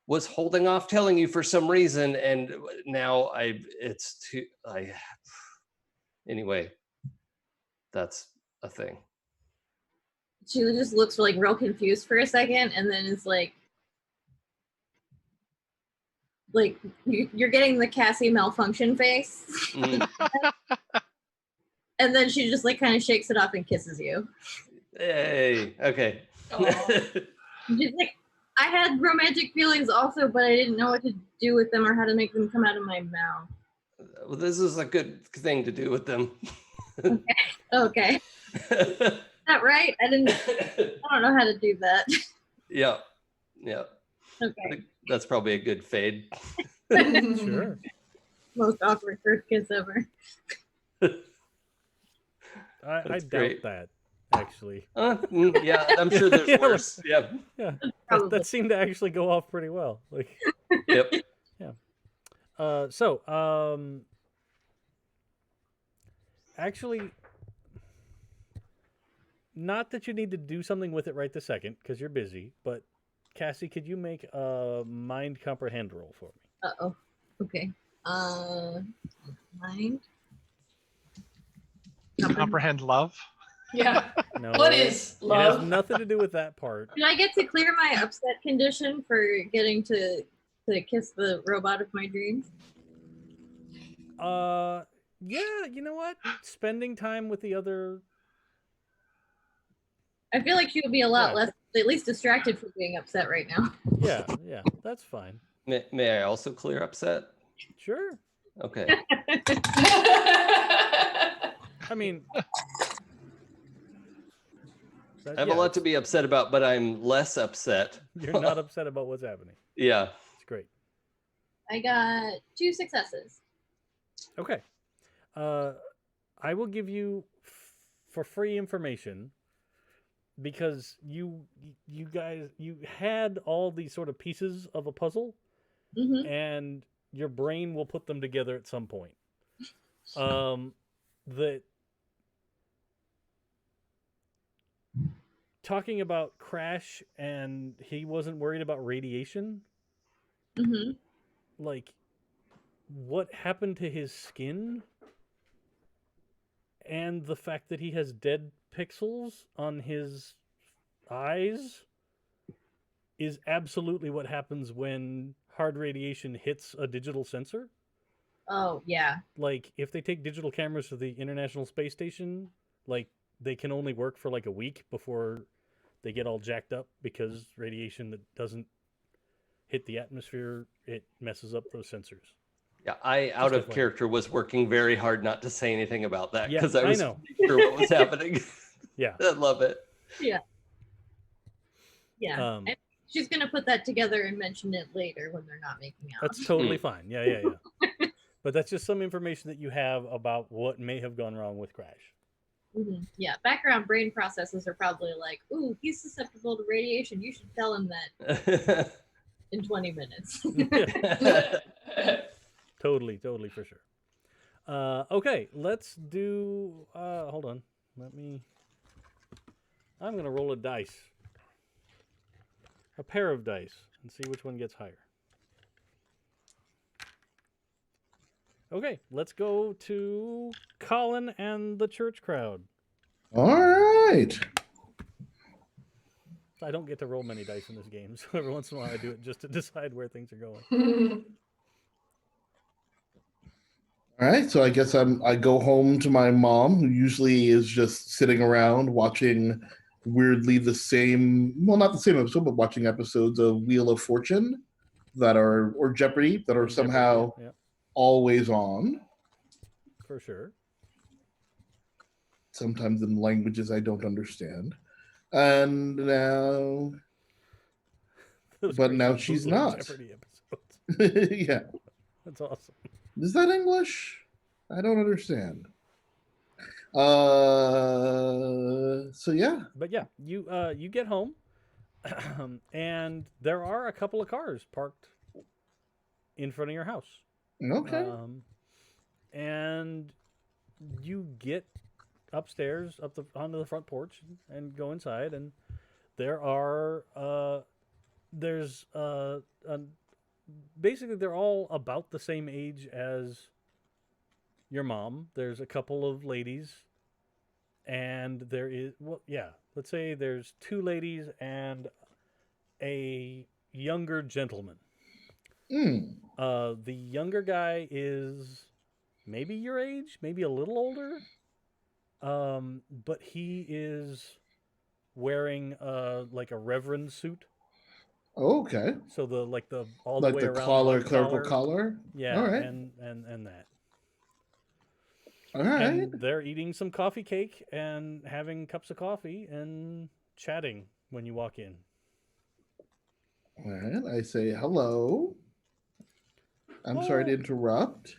was holding off telling you for some reason, and now anyway, that's a thing. She just looks like real confused for a second and then is like you're getting the Cassie malfunction face. And then she just like kind of shakes it off and kisses you. Hey, okay. She's like, I had romantic feelings also, but I didn't know what to do with them or how to make them come out of my mouth. Well, this is a good thing to do with them. Okay. Not right? I don't know how to do that. Yeah. Okay. That's probably a good fade. Sure. Most awkward first kiss ever. I doubt great. that, actually. Yeah, I'm sure there's worse. Yeah. Yeah. That seemed to actually go off pretty well. Like. Yep. Yeah. Actually, not that you need to do something with it right this second because you're busy, but Cassie, could you make a mind comprehend roll for me? Uh-oh. Okay. Mind. Comprehend love. Yeah. No, What is It has love? nothing to do with that part. Did I get to clear my upset condition for getting to kiss the robot of my dreams? Yeah, you know what? Spending time with the other. I feel like she would be a lot less, at least distracted from being upset right now. Yeah, that's fine. May I also clear upset? Sure. Okay. I mean, I have a lot to be upset about, but I'm less upset. You're not upset about what's happening. Yeah. It's great. I got 2 successes. Okay. I will give you for free information because you guys had all these sort of pieces of a puzzle, and your brain will put them together at some point. That talking about Crash and he wasn't worried about radiation. Like, what happened to his skin? And the fact that he has dead pixels on his eyes is absolutely what happens when hard radiation hits a digital sensor. Oh, yeah. Like, if they take digital cameras to the International Space Station, like, they can only work for like a week before they get all jacked up because radiation that doesn't hit the atmosphere, it messes up those sensors. Yeah, I, out of character, was working very hard not to say anything about that because I was know. sure what was happening. Yeah. I love it. Yeah. Yeah. And she's going to put that together and mention it later when they're not making out. That's totally fine. Yeah. But that's just some information that you have about what may have gone wrong with Crash. Yeah, background brain processes are probably like, ooh, he's susceptible to radiation. You should tell him that in 20 minutes. Totally, for sure. Okay, let's do... hold on. I'm going to roll a dice. A pair of dice and see which one gets higher. Okay, let's go to Colin and the church crowd. All right. I don't get to roll many dice in this game, so every once in a while I do it just to decide where things are going. All right, so I guess I go home to my mom, who usually is just sitting around watching weirdly the same, well, not the same episode, but watching episodes of Wheel of Fortune or Jeopardy that are somehow always on. For sure. Sometimes in languages I don't understand. And now... But now she's not. Jeopardy episodes. Yeah. That's awesome. Is that English? I don't understand. So yeah. But yeah, you get home, and there are a couple of cars parked in front of your house. Okay. And you get upstairs onto the front porch and go inside, and there are basically they're all about the same age as your mom. There's a couple of ladies, and there is let's say there's 2 ladies and a younger gentleman. The younger guy is maybe your age, maybe a little older, but he is wearing like a reverend suit. Okay. So the all like the way the around collar, clerical collar. Yeah. All right. And that. All right. And they're eating some coffee cake and having cups of coffee and chatting when you walk in. All right. I say hello. I'm sorry to interrupt.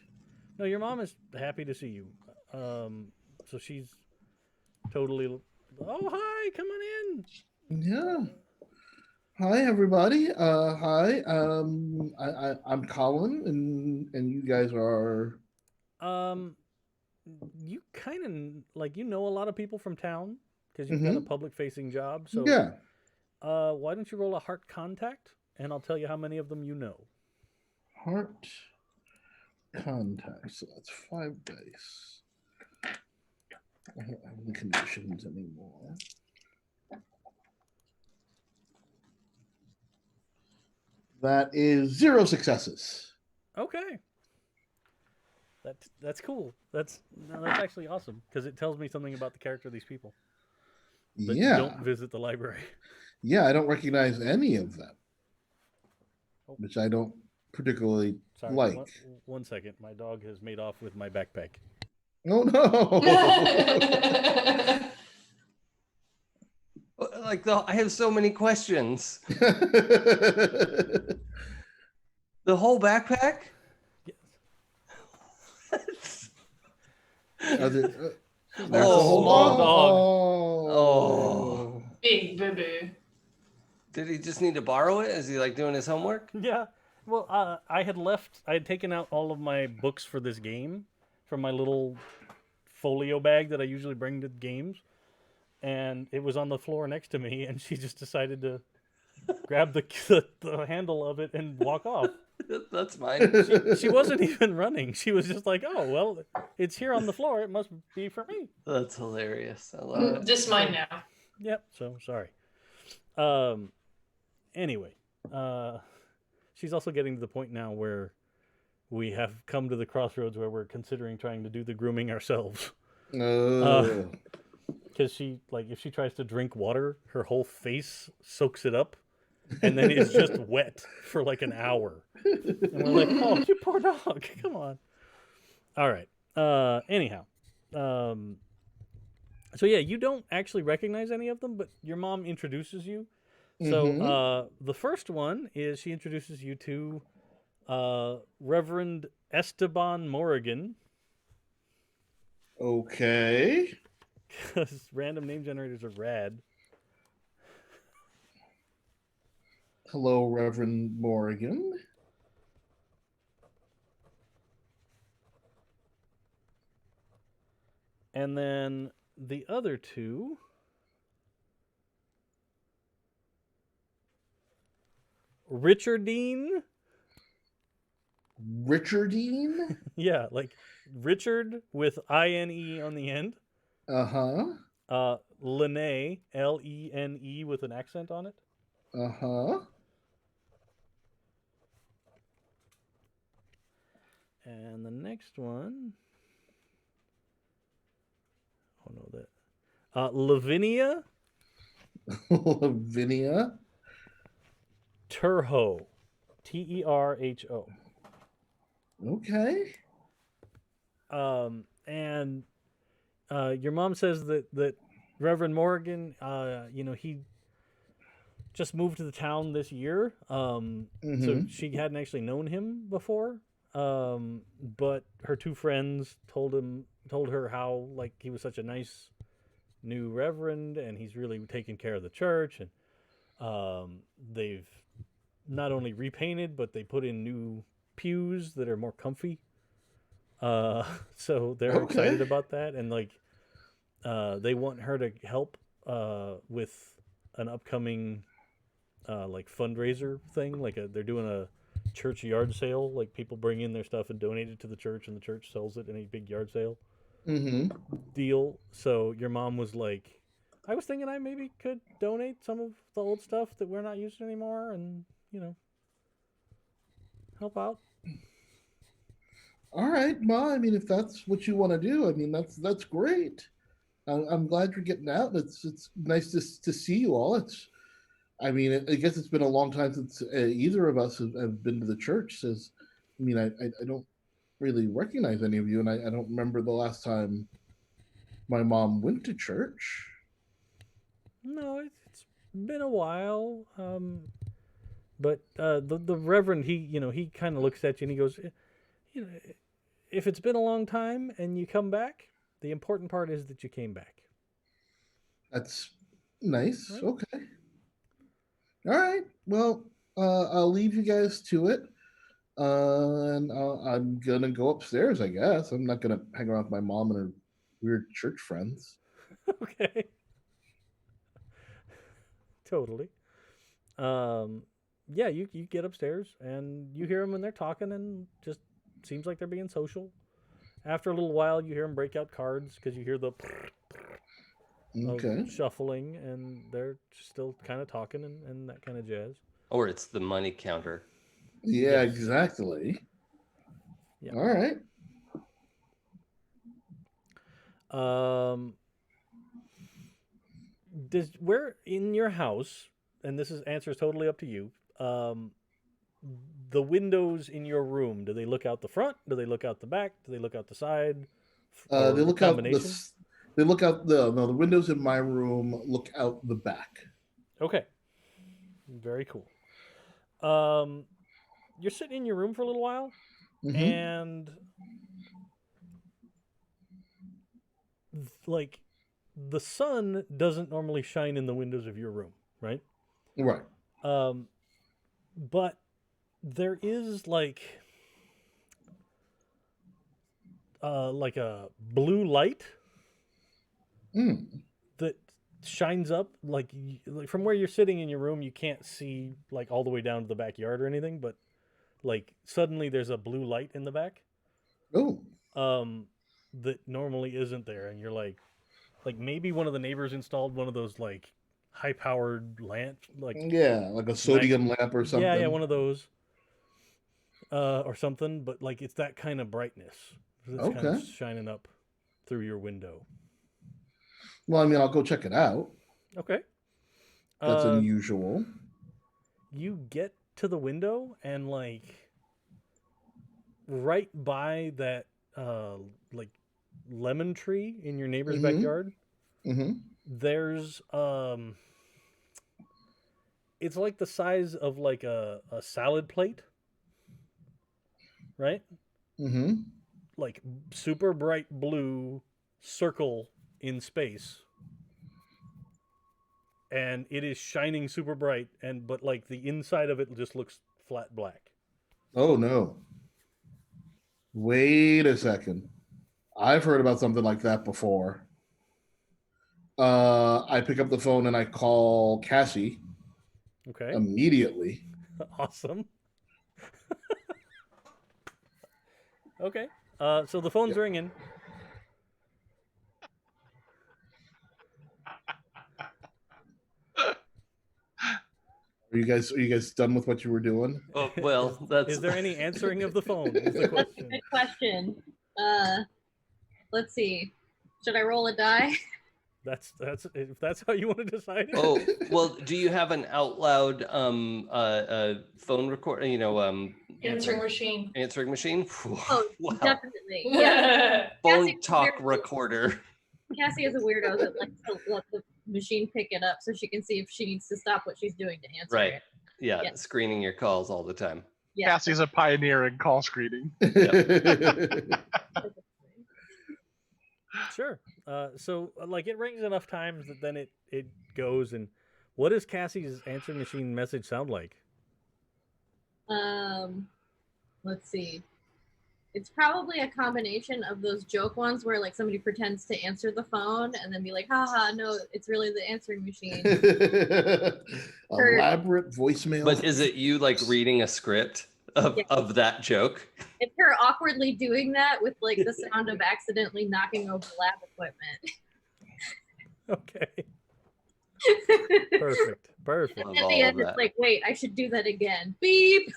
No, your mom is happy to see you. So she's totally. Oh, hi! Come on in. Yeah. Hi, everybody. Hi. I'm Colin, and you guys are. You kind of know a lot of people from town because you've got a public-facing job. So yeah. Why don't you roll a heart contact, and I'll tell you how many of them you know. Heart contact. So that's 5 dice. I don't have any conditions anymore. That is 0 successes. Okay. That's cool. That's actually awesome because it tells me something about the character of these people. That don't visit the library. Yeah, I don't recognize any of them, which I don't particularly like. One second. My dog has made off with my backpack. Oh, no. Like I have so many questions. The whole backpack? Are there, She's there's a a whole small dog. Oh. Big boo-boo. Did he just need to borrow it? Is he like doing his homework? Yeah. Well, I had taken out all of my books for this game from my little folio bag that I usually bring to games, and it was on the floor next to me, and she just decided to grab the handle of it and walk off. That's mine. She wasn't even running. She was just like, "Oh, well, it's here on the floor. It must be for me." That's hilarious. I love it. Just mine now. Yep. So sorry. Anyway, she's also getting to the point now where we have come to the crossroads where we're considering trying to do the grooming ourselves. Oh. Because if she tries to drink water, her whole face soaks it up, and then it's just wet for like an hour. And we're like, "Oh, you poor dog! Come on." All right. Anyhow, so yeah, you don't actually recognize any of them, but your mom introduces you. So the first one is she introduces you to Reverend Esteban Morrigan. Okay. Because random name generators are rad. Hello, Reverend Morrigan. And then the other two. Richardine. Richardine? Yeah, like Richard with INE on the end. Uh-huh. Lene, Lene with an accent on it. Uh-huh. And the next one. Oh no, that. Lavinia. Lavinia. Terho. Terho. Okay. And your mom says that Reverend Morgan, he just moved to the town this year. So she hadn't actually known him before. But her two friends told her how like he was such a nice new reverend, and he's really taking care of the church, and they've not only repainted, but they put in new pews that are more comfy. So they're excited about that, and like they want her to help with an upcoming like fundraiser thing. Like they're doing a church yard sale. Like people bring in their stuff and donate it to the church, and the church sells it in a big yard sale deal. So your mom was like, I was thinking I maybe could donate some of the old stuff that we're not using anymore, and help out. All right, Ma. I mean, if that's what you want to do, I mean, that's great. I'm glad you're getting out. It's nice to see you all. I guess it's been a long time since either of us have been to the church. I don't really recognize any of you, and I don't remember the last time my mom went to church. No, it's been a while. But the Reverend, he kind of looks at you and he goes, if it's been a long time and you come back, the important part is that you came back. That's nice. Right. Okay. All right. Well, I'll leave you guys to it. And I'm going to go upstairs, I guess. I'm not going to hang around with my mom and her weird church friends. Okay. Totally. Yeah, you get upstairs and you hear them when they're talking, and just seems like they're being social. After a little while, you hear them break out cards because you hear the of shuffling, and they're still kind of talking and that kind of jazz. Or it's the money counter. Yeah, yes. Exactly. Yeah. All right. Where in your house, and answer is totally up to you. The windows in your room, do they look out the front? Do they look out the back? Do they look out the side? They look out They look out the windows in my room look out the back. Okay. Very cool. You're sitting in your room for a little while, and like the sun doesn't normally shine in the windows of your room, right? Right. But there is like a blue light that shines up like from where you're sitting in your room. You can't see like all the way down to the backyard or anything, but like suddenly there's a blue light in the back. Oh. That normally isn't there, and you're like maybe one of the neighbors installed one of those like high-powered lamps, like like a sodium lamp or something. Yeah, one of those, or something. But like it's that kind of brightness that's kind of shining up through your window. Well, I mean, I'll go check it out. Okay. That's unusual. You get to the window and like right by that like lemon tree in your neighbor's backyard. There's it's like the size of like a salad plate, right? Like super bright blue circle in space, and it is shining super bright, but like the inside of it just looks flat black. Oh no. Wait a second. I've heard about something like that before. I pick up the phone and I call Cassie. Okay. Immediately. Awesome. Okay. So the phone's ringing. Are you guys done with what you were doing? Oh, well, that's. Is there any answering of the phone? Is the question. Good question. Let's see. Should I roll a die? That's if that's how you want to decide it. Oh, well, do you have an out loud phone record? Answering machine. Answering machine. Oh, Wow. definitely. Yeah. Phone Cassie talk recorder. Cassie is a weirdo that likes to let the machine pick it up so she can see if she needs to stop what she's doing to answer Right. it. Yeah, screening your calls all the time. Yeah. Cassie's a pioneer in call screening. Sure. So like it rings enough times that then it goes. And what does Cassie's answering machine message sound like? Let's see. It's probably a combination of those joke ones where like somebody pretends to answer the phone and then be like, haha, no, it's really the answering machine. Elaborate voicemail. But is it you like reading a script of that joke? It's her awkwardly doing that with like the sound of accidentally knocking over lab equipment. Okay. Perfect. And at the end, it's like, wait, I should do that again. Beep.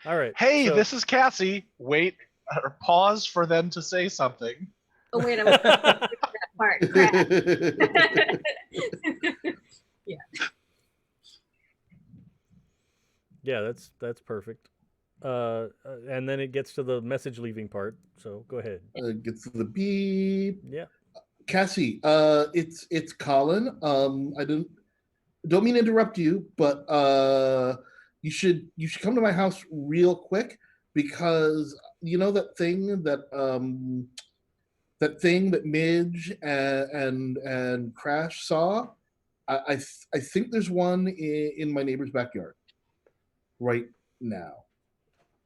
All right. Hey, so... this is Cassie. Wait, or pause for them to say something. Oh wait, I was that part. Crap. Yeah. Yeah, that's perfect. And then it gets to the message leaving part. So go ahead. Gets to the beep. Yeah. Cassie, it's Colin. I don't mean to interrupt you, but you should come to my house real quick because you know that thing that Midge and Crash saw. I think there's one in my neighbor's backyard right now.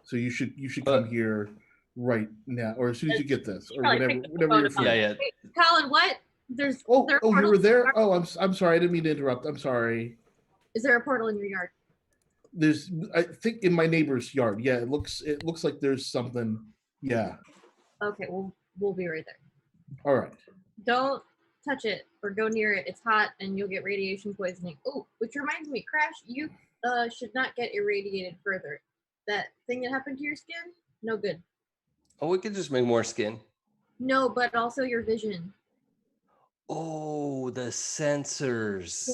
So you should come here right now, or as soon as you get this, or whatever you're free. Yeah. Wait, Colin, what? There's Oh, you were there? Oh, I'm sorry. I didn't mean to interrupt. I'm sorry. Is there a portal in your yard? There's, I think, in my neighbor's yard. Yeah, it looks like there's something. Yeah. Okay, we'll be right there. All right. Don't touch it or go near it. It's hot and you'll get radiation poisoning. Oh, which reminds me, Crash, you should not get irradiated further. That thing that happened to your skin, no good. Oh, we could just make more skin. No, but also your vision. Oh, the sensors.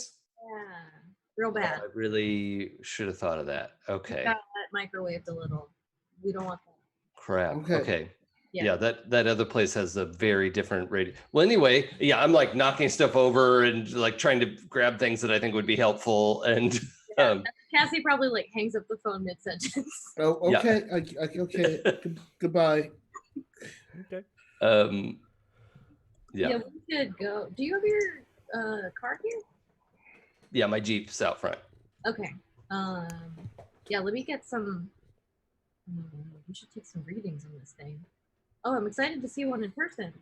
Yeah, real bad. I really should have thought of that. Okay. Got that microwaved a little. We don't want that. Crap. Okay. Yeah, that other place has a very different rating. Well, anyway, yeah, I'm like knocking stuff over and like trying to grab things that I think would be helpful. And Cassie probably like hangs up the phone mid sentence. Oh, okay. Okay. Goodbye. Okay. Yeah, We could go. Do you have your car here? yeah, my Jeep's out front. Okay. Yeah, let me get some. We should take some readings on this thing. Oh, I'm excited to see one in person.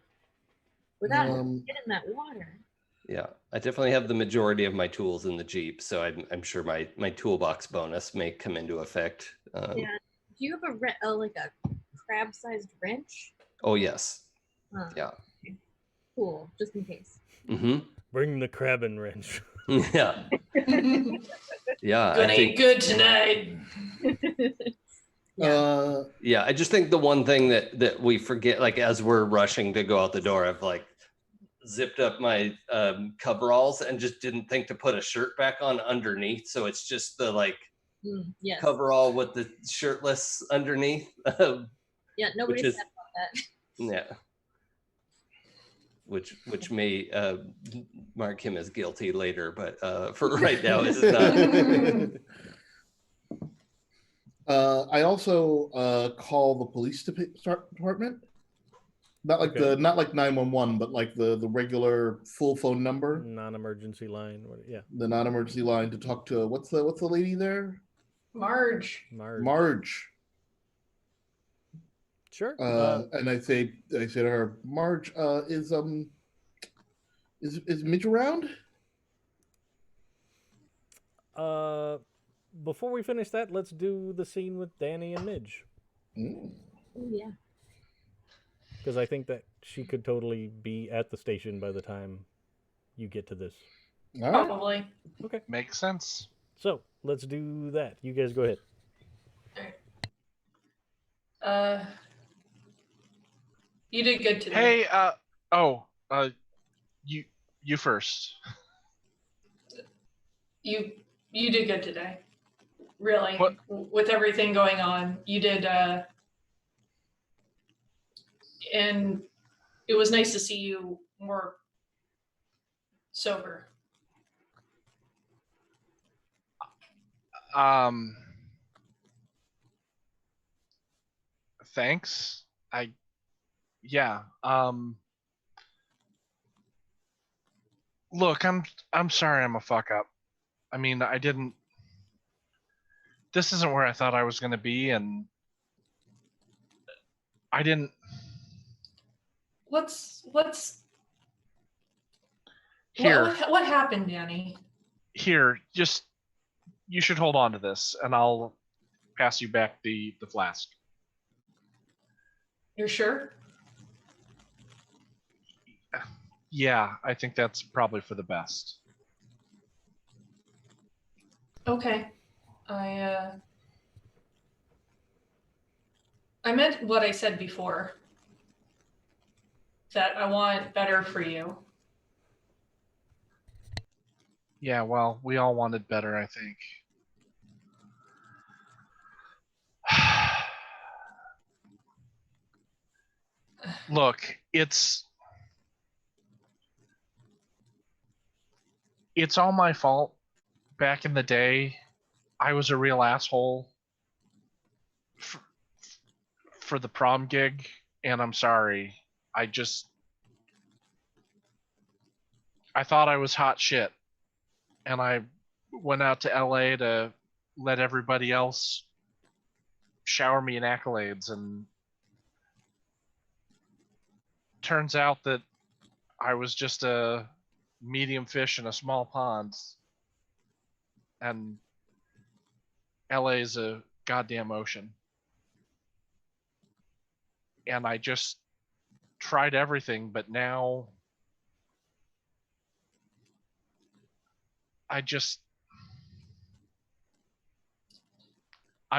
Without getting in that water. Yeah, I definitely have the majority of my tools in the Jeep, so I'm sure my toolbox bonus may come into effect. Yeah. Do you have a like a crab-sized wrench? Oh yes. Yeah. Okay. Cool. Just in case. Mm-hmm. Bring the crabbing wrench. Yeah. Yeah. Gonna eat good tonight. Yeah, I just think the one thing that we forget, like as we're rushing to go out the door, I've like zipped up my coveralls and just didn't think to put a shirt back on underneath. So it's just the like yes. coverall with the shirtless underneath. Yeah, nobody said about that. Yeah. Which may mark him as guilty later, but for right now it's not. I also call the police department. Not like Okay. not like 911, but like the regular full phone number, Non-emergency line. Yeah. the non-emergency line to talk to what's the lady there? Marge. Marge. Sure. And I say to her, Marge, is Midge around? Before we finish that, let's do the scene with Danny and Midge. Mm. Oh, yeah. Because I think that she could totally be at the station by the time you get to this. All right. Probably. Okay. Makes sense. So let's do that. You guys go ahead. You did good today. Hey, you first. You did good today. Really. What? With everything going on. You did and it was nice to see you more sober. Thanks. Look, I'm sorry I'm a fuck up. I mean, this isn't where I thought I was going to be, and I didn't. Here. What happened, Danny? Here, just, you should hold on to this, and I'll pass you back the flask. You're sure? Yeah, I think that's probably for the best. Okay. I meant what I said before. That I want better for you. Yeah, well, we all wanted better, I think. Look, it's all my fault. Back in the day, I was a real asshole for the prom gig, and I'm sorry. I thought I was hot shit, and I went out to LA to let everybody else shower me in accolades, and turns out that I was just a medium fish in a small pond, and LA is a goddamn ocean. And I just tried everything, but now I'm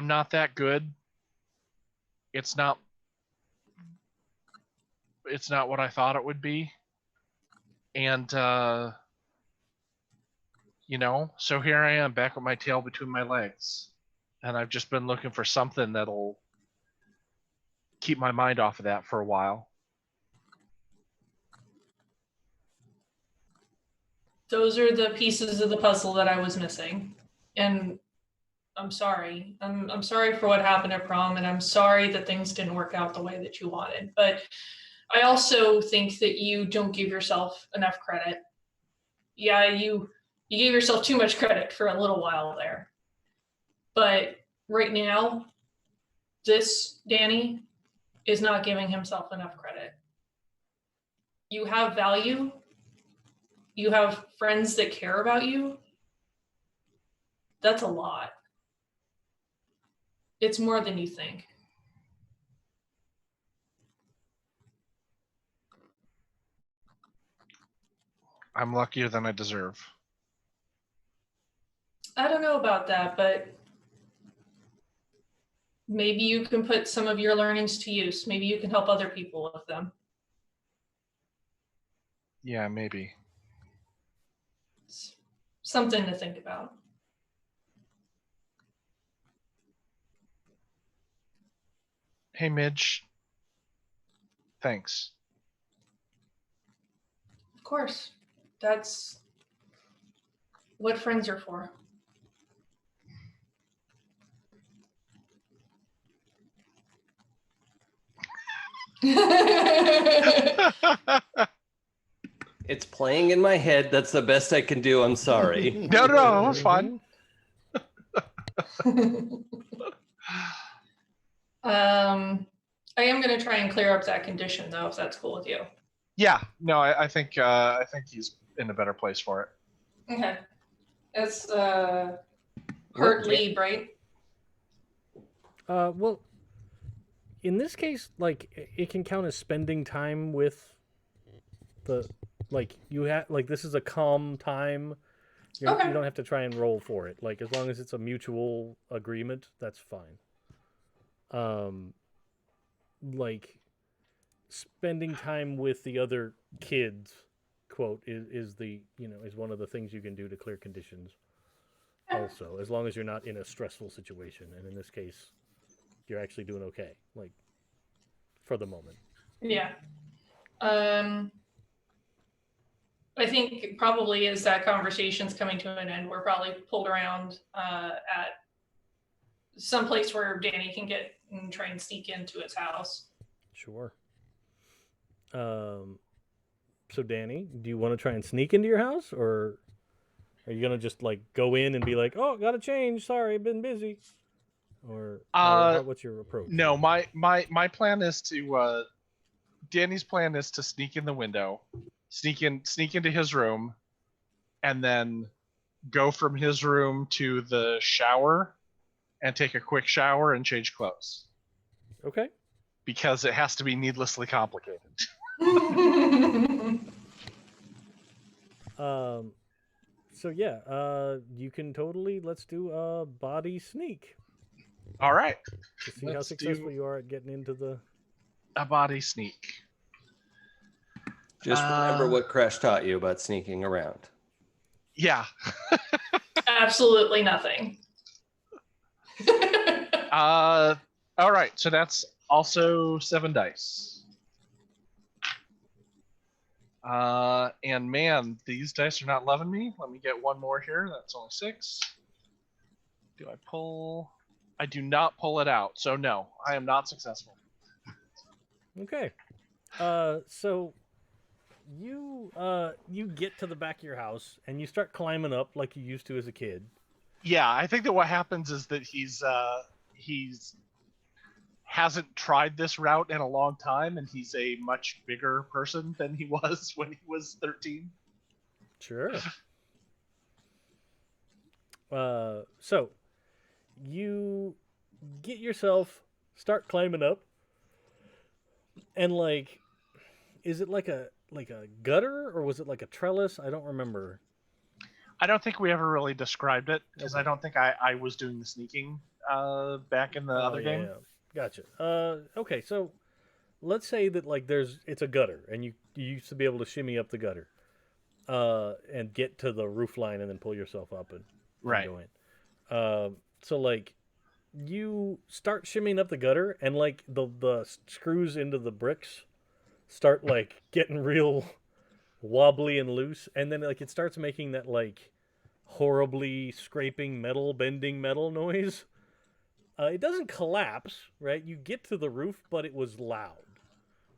not that good. It's not what I thought it would be. And so here I am back with my tail between my legs. And I've just been looking for something that'll keep my mind off of that for a while. Those are the pieces of the puzzle that I was missing. And I'm sorry. I'm sorry for what happened at prom, and I'm sorry that things didn't work out the way that you wanted. But I also think that you don't give yourself enough credit. Yeah, you gave yourself too much credit for a little while there. But right now, this Danny is not giving himself enough credit. You have value. You have friends that care about you. That's a lot. It's more than you think. I'm luckier than I deserve. I don't know about that, but maybe you can put some of your learnings to use. Maybe you can help other people with them. Yeah, maybe. It's something to think about. Hey, Midge. Thanks. Of course, that's what friends are for. It's playing in my head. That's the best I can do. I'm sorry. No, it was fine. I am going to try and clear up that condition, though, if that's cool with you. Yeah, no, I think he's in a better place for it. Okay. It's hurt lead, right? Well, in this case, like it can count as spending time with the this is a calm time. Okay. You don't have to try and roll for it. Like as long as it's a mutual agreement, that's fine. Like spending time with the other kids, quote, is one of the things you can do to clear conditions. Also, as long as you're not in a stressful situation, and in this case, you're actually doing okay, like for the moment. Yeah. I think probably as that conversation's coming to an end, we're probably pulled around at some place where Danny can get and try and sneak into his house. Sure. So Danny, do you want to try and sneak into your house, or are you gonna just like go in and be like, "Oh, gotta change. Sorry, I've been busy," or what's your approach? No, my plan is to Danny's plan is to sneak in the window, sneak into his room, and then go from his room to the shower and take a quick shower and change clothes. Okay. Because it has to be needlessly complicated. So yeah, you can totally, let's do a body sneak. All right. To see how successful you are at getting into the... A body sneak. Just remember what Crash taught you about sneaking around. Yeah. Absolutely nothing. All right, so that's also 7 dice. And man, these dice are not loving me. Let me get one more here. That's only 6. Do I pull? I do not pull it out. So no, I am not successful. Okay. So you get to the back of your house and you start climbing up like you used to as a kid. Yeah, I think that what happens is that he's hasn't tried this route in a long time, and he's a much bigger person than he was when he was 13. Sure. So you get yourself, start climbing up, and like, is it like a gutter, or was it like a trellis? I don't remember. I don't think we ever really described it, because Okay. I don't think I was doing the sneaking back in the other game. Yeah. Gotcha. Okay, so let's say that like it's a gutter, and you used to be able to shimmy up the gutter, and get to the roof line, and then pull yourself up and Right. go in. So like you start shimmying up the gutter, and like the screws into the bricks start like getting real wobbly and loose, and then like it starts making that like horribly scraping metal, bending metal noise. It doesn't collapse, right? You get to the roof, but it was loud,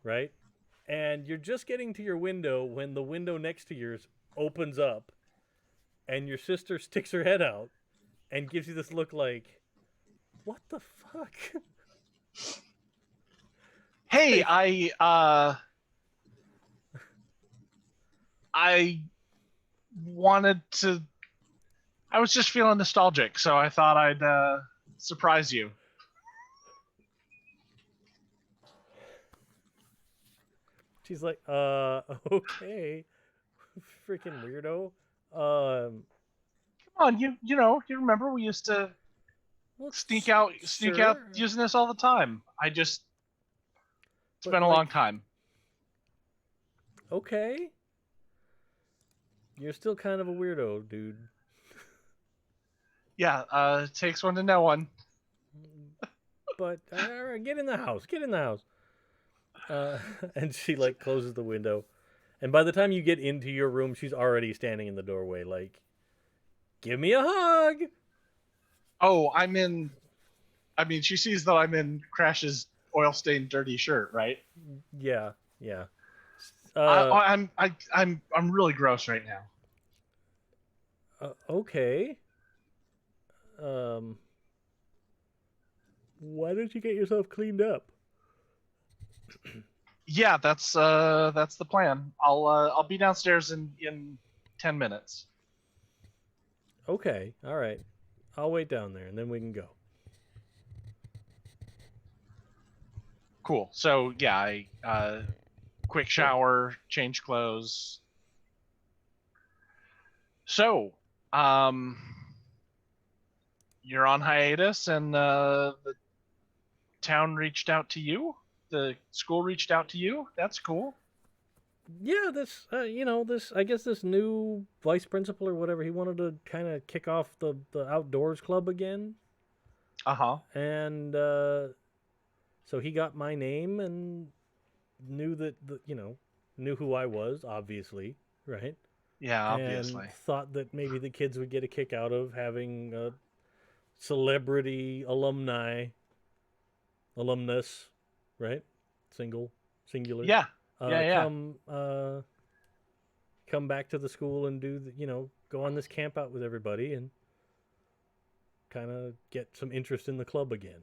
right? And you're just getting to your window when the window next to yours opens up, and your sister sticks her head out and gives you this look like, what the fuck? Hey, I wanted to. I was just feeling nostalgic, so I thought I'd surprise you. She's like, okay, freaking weirdo. Come on, you remember we used to Well, sneak out sure, using this all the time. It's but, been a like, long time. Okay. You're still kind of a weirdo, dude. Yeah, it takes one to know one. But all right, get in the house. Get in the house. And she like closes the window, and by the time you get into your room, she's already standing in the doorway, like, "Give me a hug." Oh, I'm in. I mean, she sees that I'm in Crash's oil-stained, dirty shirt, right? Yeah, yeah. I'm really gross right now. Okay. Why don't you get yourself cleaned up? Yeah, that's the plan. I'll be downstairs in 10 minutes. Okay, all right. I'll wait down there, and then we can go. Cool. So yeah, I quick shower, change clothes. So, you're on hiatus, and the town reached out to you. The school reached out to you. That's cool. Yeah, this, this, I guess this new vice principal or whatever, he wanted to kind of kick off the outdoors club again. Uh-huh. And so he got my name and knew that, knew who I was, obviously, right? Yeah, obviously. And thought that maybe the kids would get a kick out of having a celebrity alumnus, right? Singular. Yeah. Yeah. Come back to the school and do go on this camp out with everybody and kind of get some interest in the club again.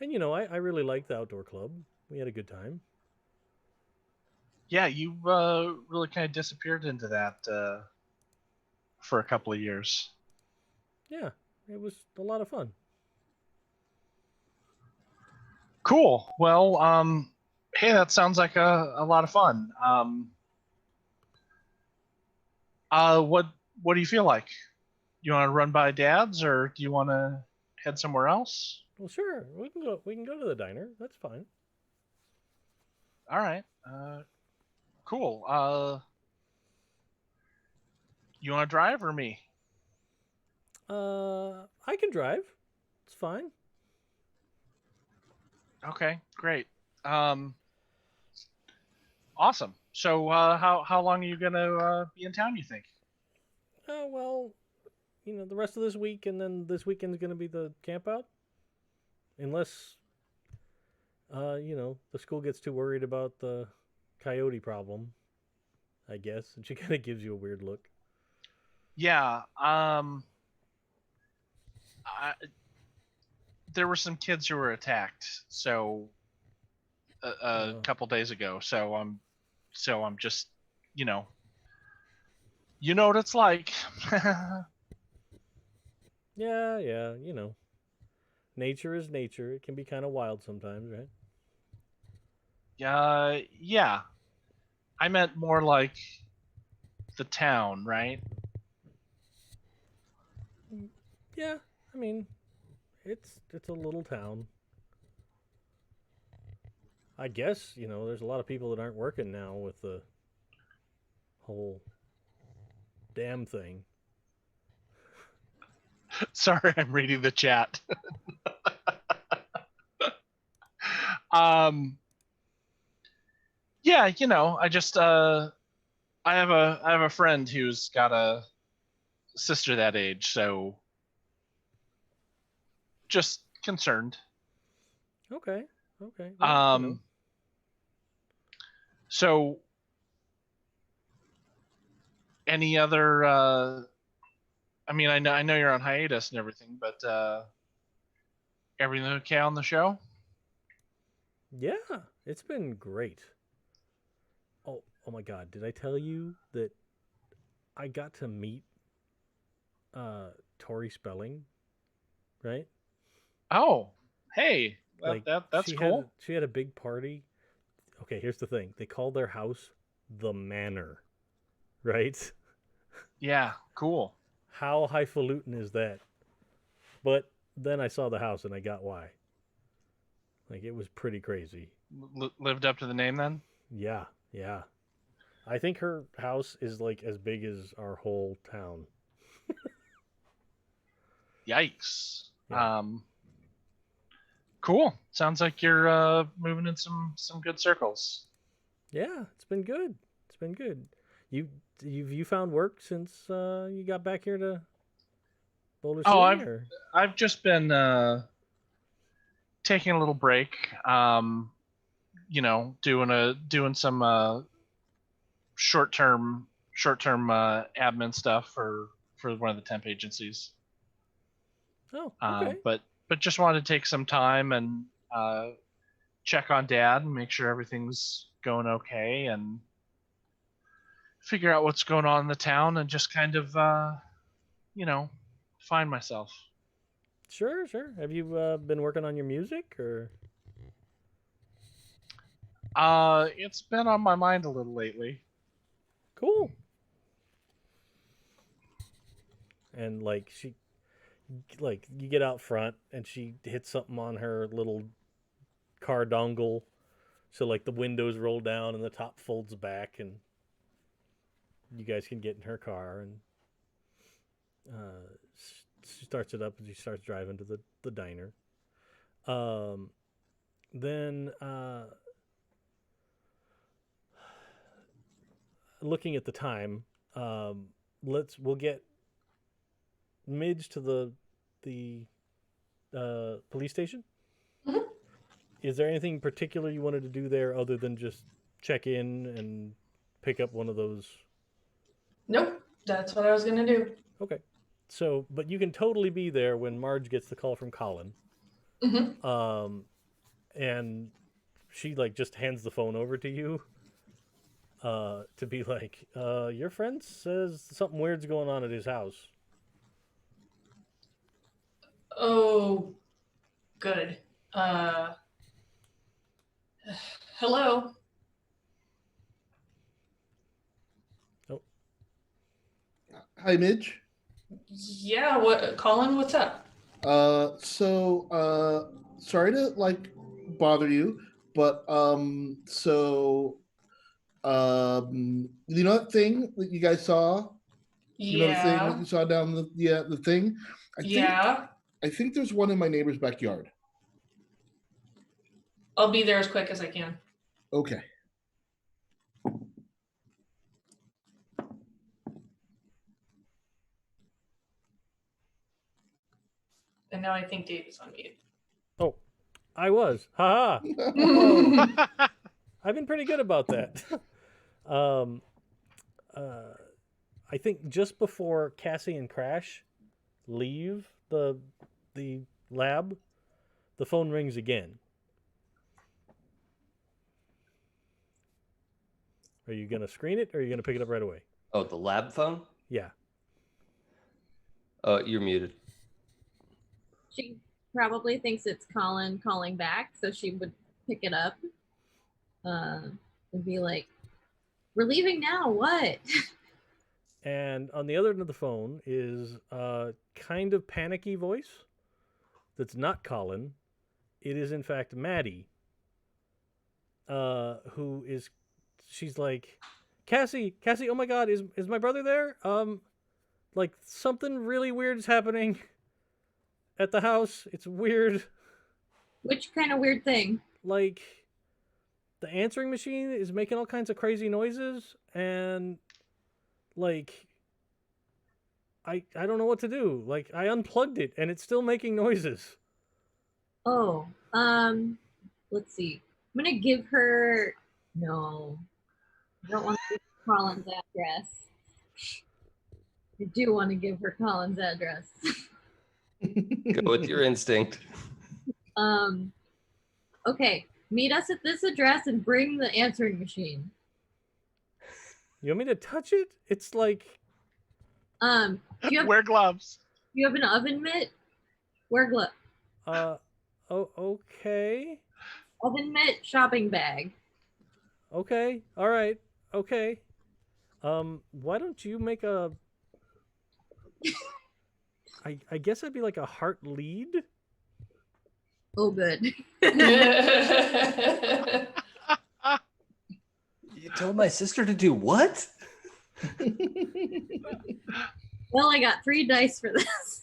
And I really liked the outdoor club. We had a good time. Yeah, you really kind of disappeared into that for a couple of years. Yeah, it was a lot of fun. Cool. Well, hey, that sounds like a lot of fun. What do you feel like? You want to run by Dad's, or do you want to head somewhere else? Well, sure. We can go to the diner. That's fine. All right. Cool. You want to drive or me? I can drive. It's fine. Okay, great. Awesome. So, how long are you gonna be in town, you think? Well, the rest of this week, and then this weekend is going to be the camp out. Unless, the school gets too worried about the coyote problem, I guess. And she kind of gives you a weird look. Yeah. There were some kids who were attacked, so a couple days ago. So I'm just, you know what it's like. Yeah, nature is nature. It can be kind of wild sometimes, right? Yeah. I meant more like the town, right? Yeah, I mean, it's a little town. I guess, there's a lot of people that aren't working now with the whole dam thing. Sorry, I'm reading the chat. um, yeah, I just I have a friend who's got a sister that age, so just concerned. Okay. Well. So any other I mean, I know you're on hiatus and everything, but everything okay on the show? Yeah, it's been great. Oh my God! Did I tell you that I got to meet Tori Spelling? Right? Oh, hey, Like that's cool. she had a big party. Okay, here's the thing. They called their house the Manor, right? Yeah, cool. How highfalutin is that? But then I saw the house and I got why. Like it was pretty crazy. Lived up to the name then? Yeah. I think her house is like as big as our whole town. Yikes. Yeah. Cool. Sounds like you're moving in some good circles. Yeah, it's been good. It's been good. You found work since you got back here to Boulder City? I've just been taking a little break. Doing some short-term admin stuff for one of the temp agencies. Oh, okay. But just wanted to take some time and check on Dad and make sure everything's going okay and figure out what's going on in the town and just kind of find myself. Sure. Have you been working on your music or? It's been on my mind a little lately. Cool. And you get out front and she hits something on her little car dongle, so like the windows roll down and the top folds back and you guys can get in her car, and she starts it up and she starts driving to the diner. Then looking at the time, we'll get Midge to the police station. Mhm. Is there anything particular you wanted to do there other than just check in and pick up one of those? Nope, that's what I was gonna do. Okay. So, but you can totally be there when Marge gets the call from Colin. Mm-hmm. And she just hands the phone over to you. To be like, your friend says something weird's going on at his house. Oh, good. Hello. Oh. Hi, Midge. Yeah, what, Colin? What's up? Sorry to bother you, but you know that thing that you guys saw? You know the thing that Yeah. you saw down the thing? I think there's one in my neighbor's backyard. I'll be there as quick as I can. Okay. And now I think Dave is on mute. Oh, I was. Ha ha. I've been pretty good about that. I think just before Cassie and Crash leave the lab, the phone rings again. Are you gonna screen it or are you gonna pick it up right away? Oh, the lab phone? Yeah. Oh, you're muted. She probably thinks it's Colin calling back, so she would pick it up and be like, "We're leaving now. What?" And on the other end of the phone is a kind of panicky voice that's not Colin. It is in fact Maddie, she's like, Cassie, oh my God, is my brother there? Something really weird is happening. at the house. It's weird. Which kind of weird thing? Like, the answering machine is making all kinds of crazy noises, and like, I don't know what to do. Like, I unplugged it, and it's still making noises. Oh, let's see. I'm gonna give her. No, I don't want to give her Colin's address. I do want to give her Colin's address. Go with your instinct. Okay. Meet us at this address and bring the answering machine. You want me to touch it? It's like, Do you have Wear gloves. an oven mitt? Wear glove. oh, okay. Oven mitt shopping bag. Okay. All right. Okay. Why don't you make a... I guess it'd be like a heart lead. Oh, good. You told my sister to do what? Well, I got 3 dice for this.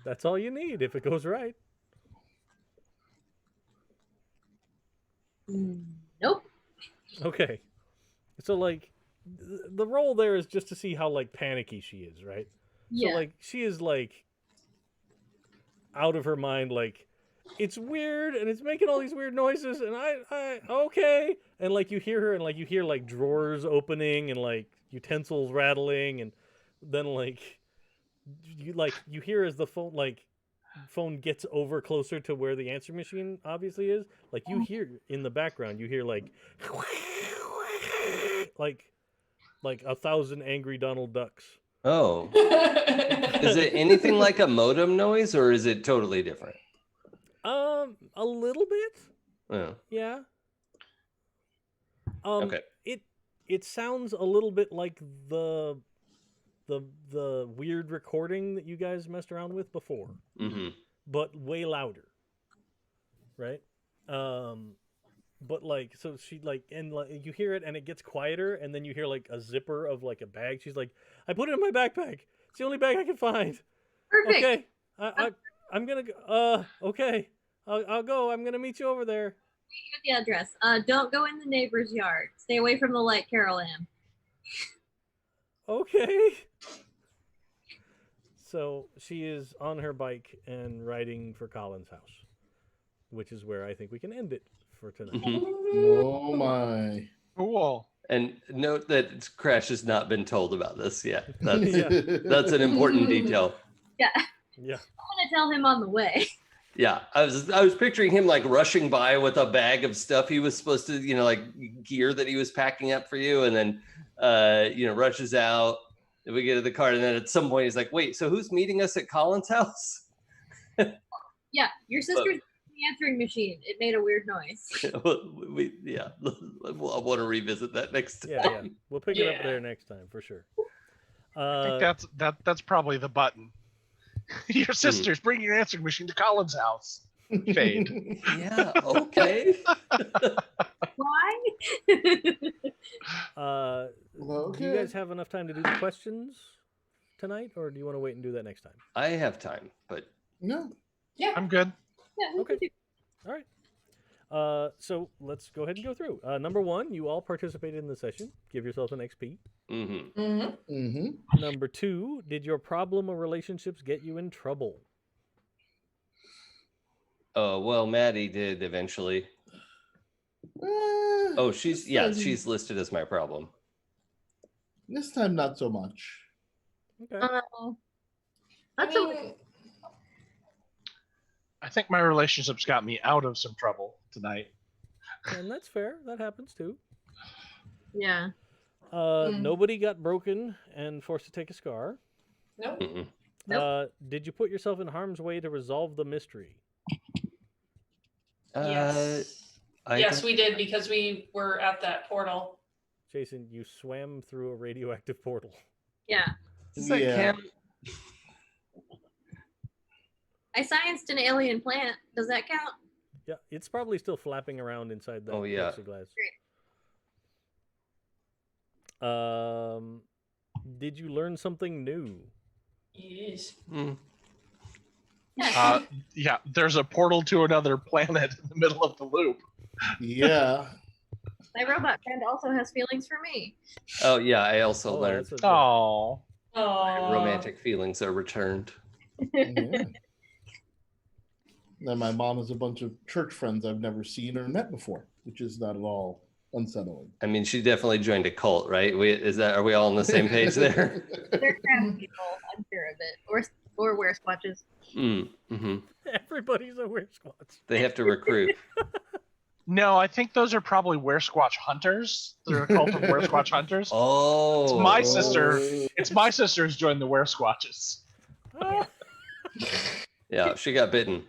That's all you need if it goes right. Nope. Okay. So like the role there is just to see how like panicky she is, right? Yeah. So like she is like out of her mind, like it's weird and it's making all these weird noises and I okay. And like you hear her and like you hear like drawers opening and like utensils rattling and then like you hear as the phone gets over closer to where the answer machine obviously is, like you hear in the background, you hear like 1,000 angry Donald Ducks. Oh. Is it anything like a modem noise or is it totally different? A little bit. Oh. Yeah. Okay. It sounds a little bit like the weird recording that you guys messed around with before, but way louder, right? But like, so she like, and like, you hear it and it gets quieter, and then you hear like a zipper of like a bag. She's like, "I put it in my backpack. It's the only bag I can find." Perfect. Okay, I'm gonna go. Okay, I'll go. I'm gonna meet you over there. The address. Don't go in the neighbor's yard. Stay away from the light, Carol Ann. Okay. So she is on her bike and riding for Colin's house, which is where I think we can end it for tonight. Oh my. Cool. And note that Crash has not been told about this yet. That's, Yeah. that's an important detail. Yeah. Yeah. I'm gonna tell him on the way. Yeah, I was picturing him like rushing by with a bag of stuff he was supposed to, like gear that he was packing up for you, and then rushes out. And we get to the car, and then at some point he's like, "Wait, so who's meeting us at Colin's house?" Yeah, your sister's in the answering machine. It made a weird noise. I want to revisit that next time. Yeah. We'll pick it up Yeah. there next time for sure. I think that's probably the button. Your sisters, bring your answering machine to Colin's house. Fade. Yeah, okay. Why? Do you guys have enough time to do the questions tonight, or do you want to wait and do that next time? I have time, but No. I'm good. Yeah, we Okay. can do- All right. So let's go ahead and go through. Number 1, you all participated in the session. Give yourself an XP. Number 2, did your problem or relationships get you in trouble? oh well, Maddie did eventually. Oh, she's listed as my problem. This time, not so much. Okay. That's okay. I think my relationships got me out of some trouble tonight. And that's fair. That happens too. Yeah. Nobody got broken and forced to take a scar. Nope. Mm-mm. Nope. Did you put yourself in harm's way to resolve the mystery? Yes. Yes, we did because we were at that portal. Jason, you swam through a radioactive portal. Yeah. Does that Yeah. count? I scienced an alien plant. Does that count? Yeah, it's probably still flapping around inside that Oh, yeah. plexiglass. Did you learn something new? Yes. Mm. Yeah, there's a portal to another planet in the middle of the loop. Yeah. My robot friend also has feelings for me. Oh yeah, I also Oh, learned that's a, Oh, romantic feelings are returned. Yeah. Then my mom has a bunch of church friends I've never seen or met before, which is not at all unsettling. I mean, she definitely joined a cult, right? Are we all on the same page there? They're crap people, I'm sure of it. Or wear squatches. Mm-hmm. everybody's a weird squatch. They have to recruit. no, I think those are probably Weresquatch hunters. They're a cult of Weresquatch hunters. Oh, It's my sister. It's my sister who's joined the Weresquatches. Ah, Yeah, she got bitten.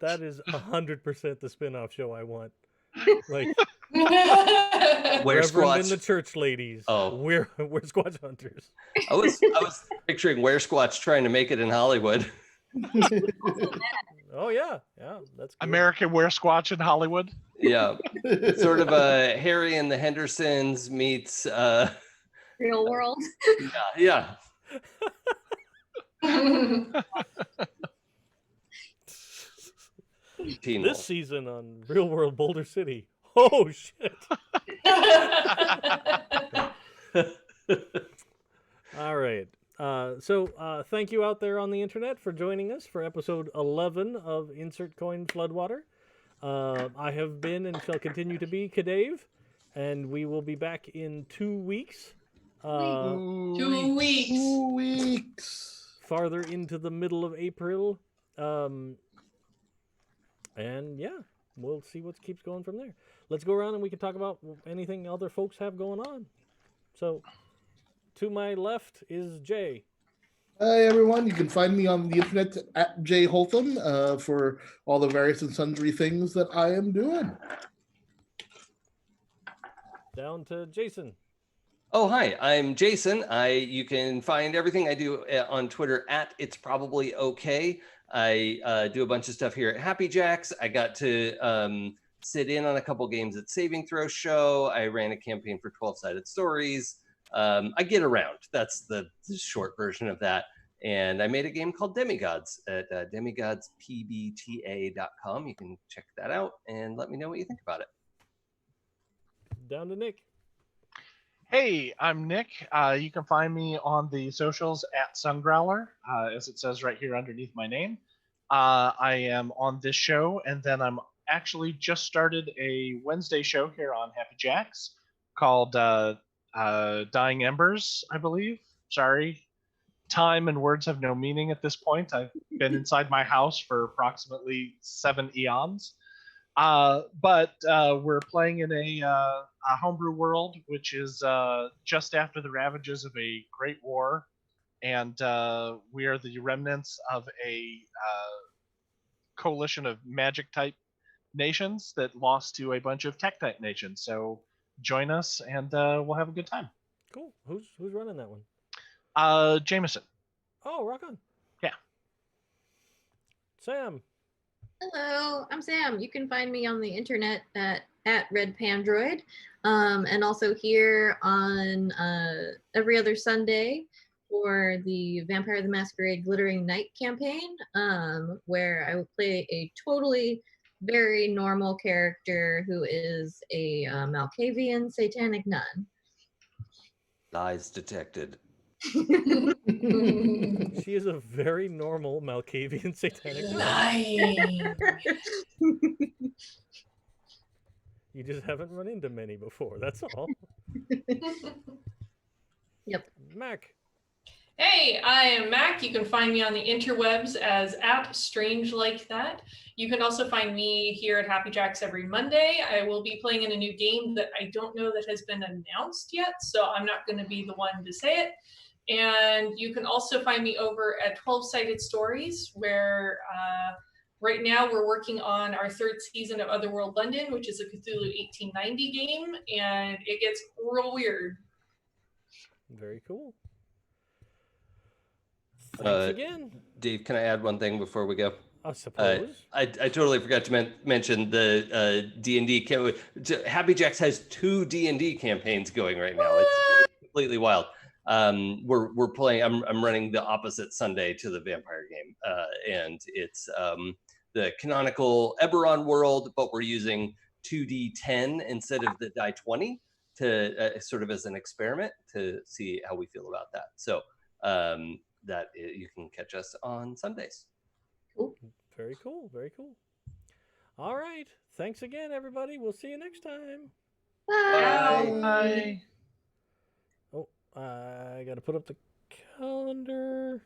that is 100% the spin-off show I want. Like Where Reverend and Squatch? the Church Ladies. Oh. we're squatch hunters. I was picturing Where Squatch trying to make it in Hollywood. Oh yeah, that's good. American Weresquatch in Hollywood. Yeah, sort of a Harry and the Hendersons meets. Real world. Yeah. Teen This Wolf. season on Real World Boulder City. Oh shit! All right. So thank you out there on the internet for joining us for episode 11 of Insert Coin Floodwater. I have been and shall continue to be CADave, and we will be back in 2 weeks. 2 weeks. 2 weeks. Farther into the middle of April. And yeah, we'll see what keeps going from there. Let's go around and we can talk about anything other folks have going on. So, to my left is Jay. Hi, everyone. You can find me on the internet at Jay Holtham for all the various and sundry things that I am doing. Down to Jason. Oh, hi, I'm Jason. You can find everything I do on Twitter at It's Probably Okay. I do a bunch of stuff here at Happy Jacks. I got to sit in on a couple games at Saving Throw Show. I ran a campaign for 12-Sided Stories. I get around. That's the short version of that. And I made a game called Demigods at demigodspbta.com. You can check that out and let me know what you think about it. Down to Nick. Hey, I'm Nick. You can find me on the socials at Sungrowler, as it says right here underneath my name. I am on this show, and then I'm actually just started a Wednesday show here on Happy Jacks called Dying Embers, I believe. Sorry. Time and words have no meaning at this point. I've been inside my house for approximately 7 eons. But we're playing in a homebrew world, which is just after the ravages of a great war, and we are the remnants of a coalition of magic-type nations that lost to a bunch of tech-type nations. So join us, and we'll have a good time. Cool. Who's running that one? Jameson. Oh, rock on. Yeah. Sam. Hello, I'm Sam. You can find me on the internet at Red Pandroid, and also here on every other Sunday for the Vampire the Masquerade Glittering Night campaign, where I will play a totally very normal character who is a Malkavian satanic nun. Lies detected. She is a very normal Malkavian satanic. Lying. You just haven't run into many before. That's all. Yep. Mac. Hey, I am Mac. You can find me on the interwebs as @StrangeLikeThat. You can also find me here at Happy Jacks every Monday. I will be playing in a new game that I don't know that has been announced yet, so I'm not going to be the one to say it. And you can also find me over at 12-Sided Stories, where right now we're working on our 3rd season of Otherworld London, which is a Cthulhu 1890 game, and it gets real weird. Very cool. Thanks again. Dave, can I add one thing before we go? I suppose. I totally forgot to mention the D&D campaign. Happy Jacks has 2 D&D campaigns going right now. It's completely wild. we're playing. I'm running the opposite Sunday to the vampire game, and it's the canonical Eberron world, but we're using 2d10 instead of the die 20 to sort of as an experiment to see how we feel about that. So you can catch us on Sundays. Cool. Very cool. Very cool. All right. Thanks again, everybody. We'll see you next time. Bye. Bye. Oh, I got to put up the calendar.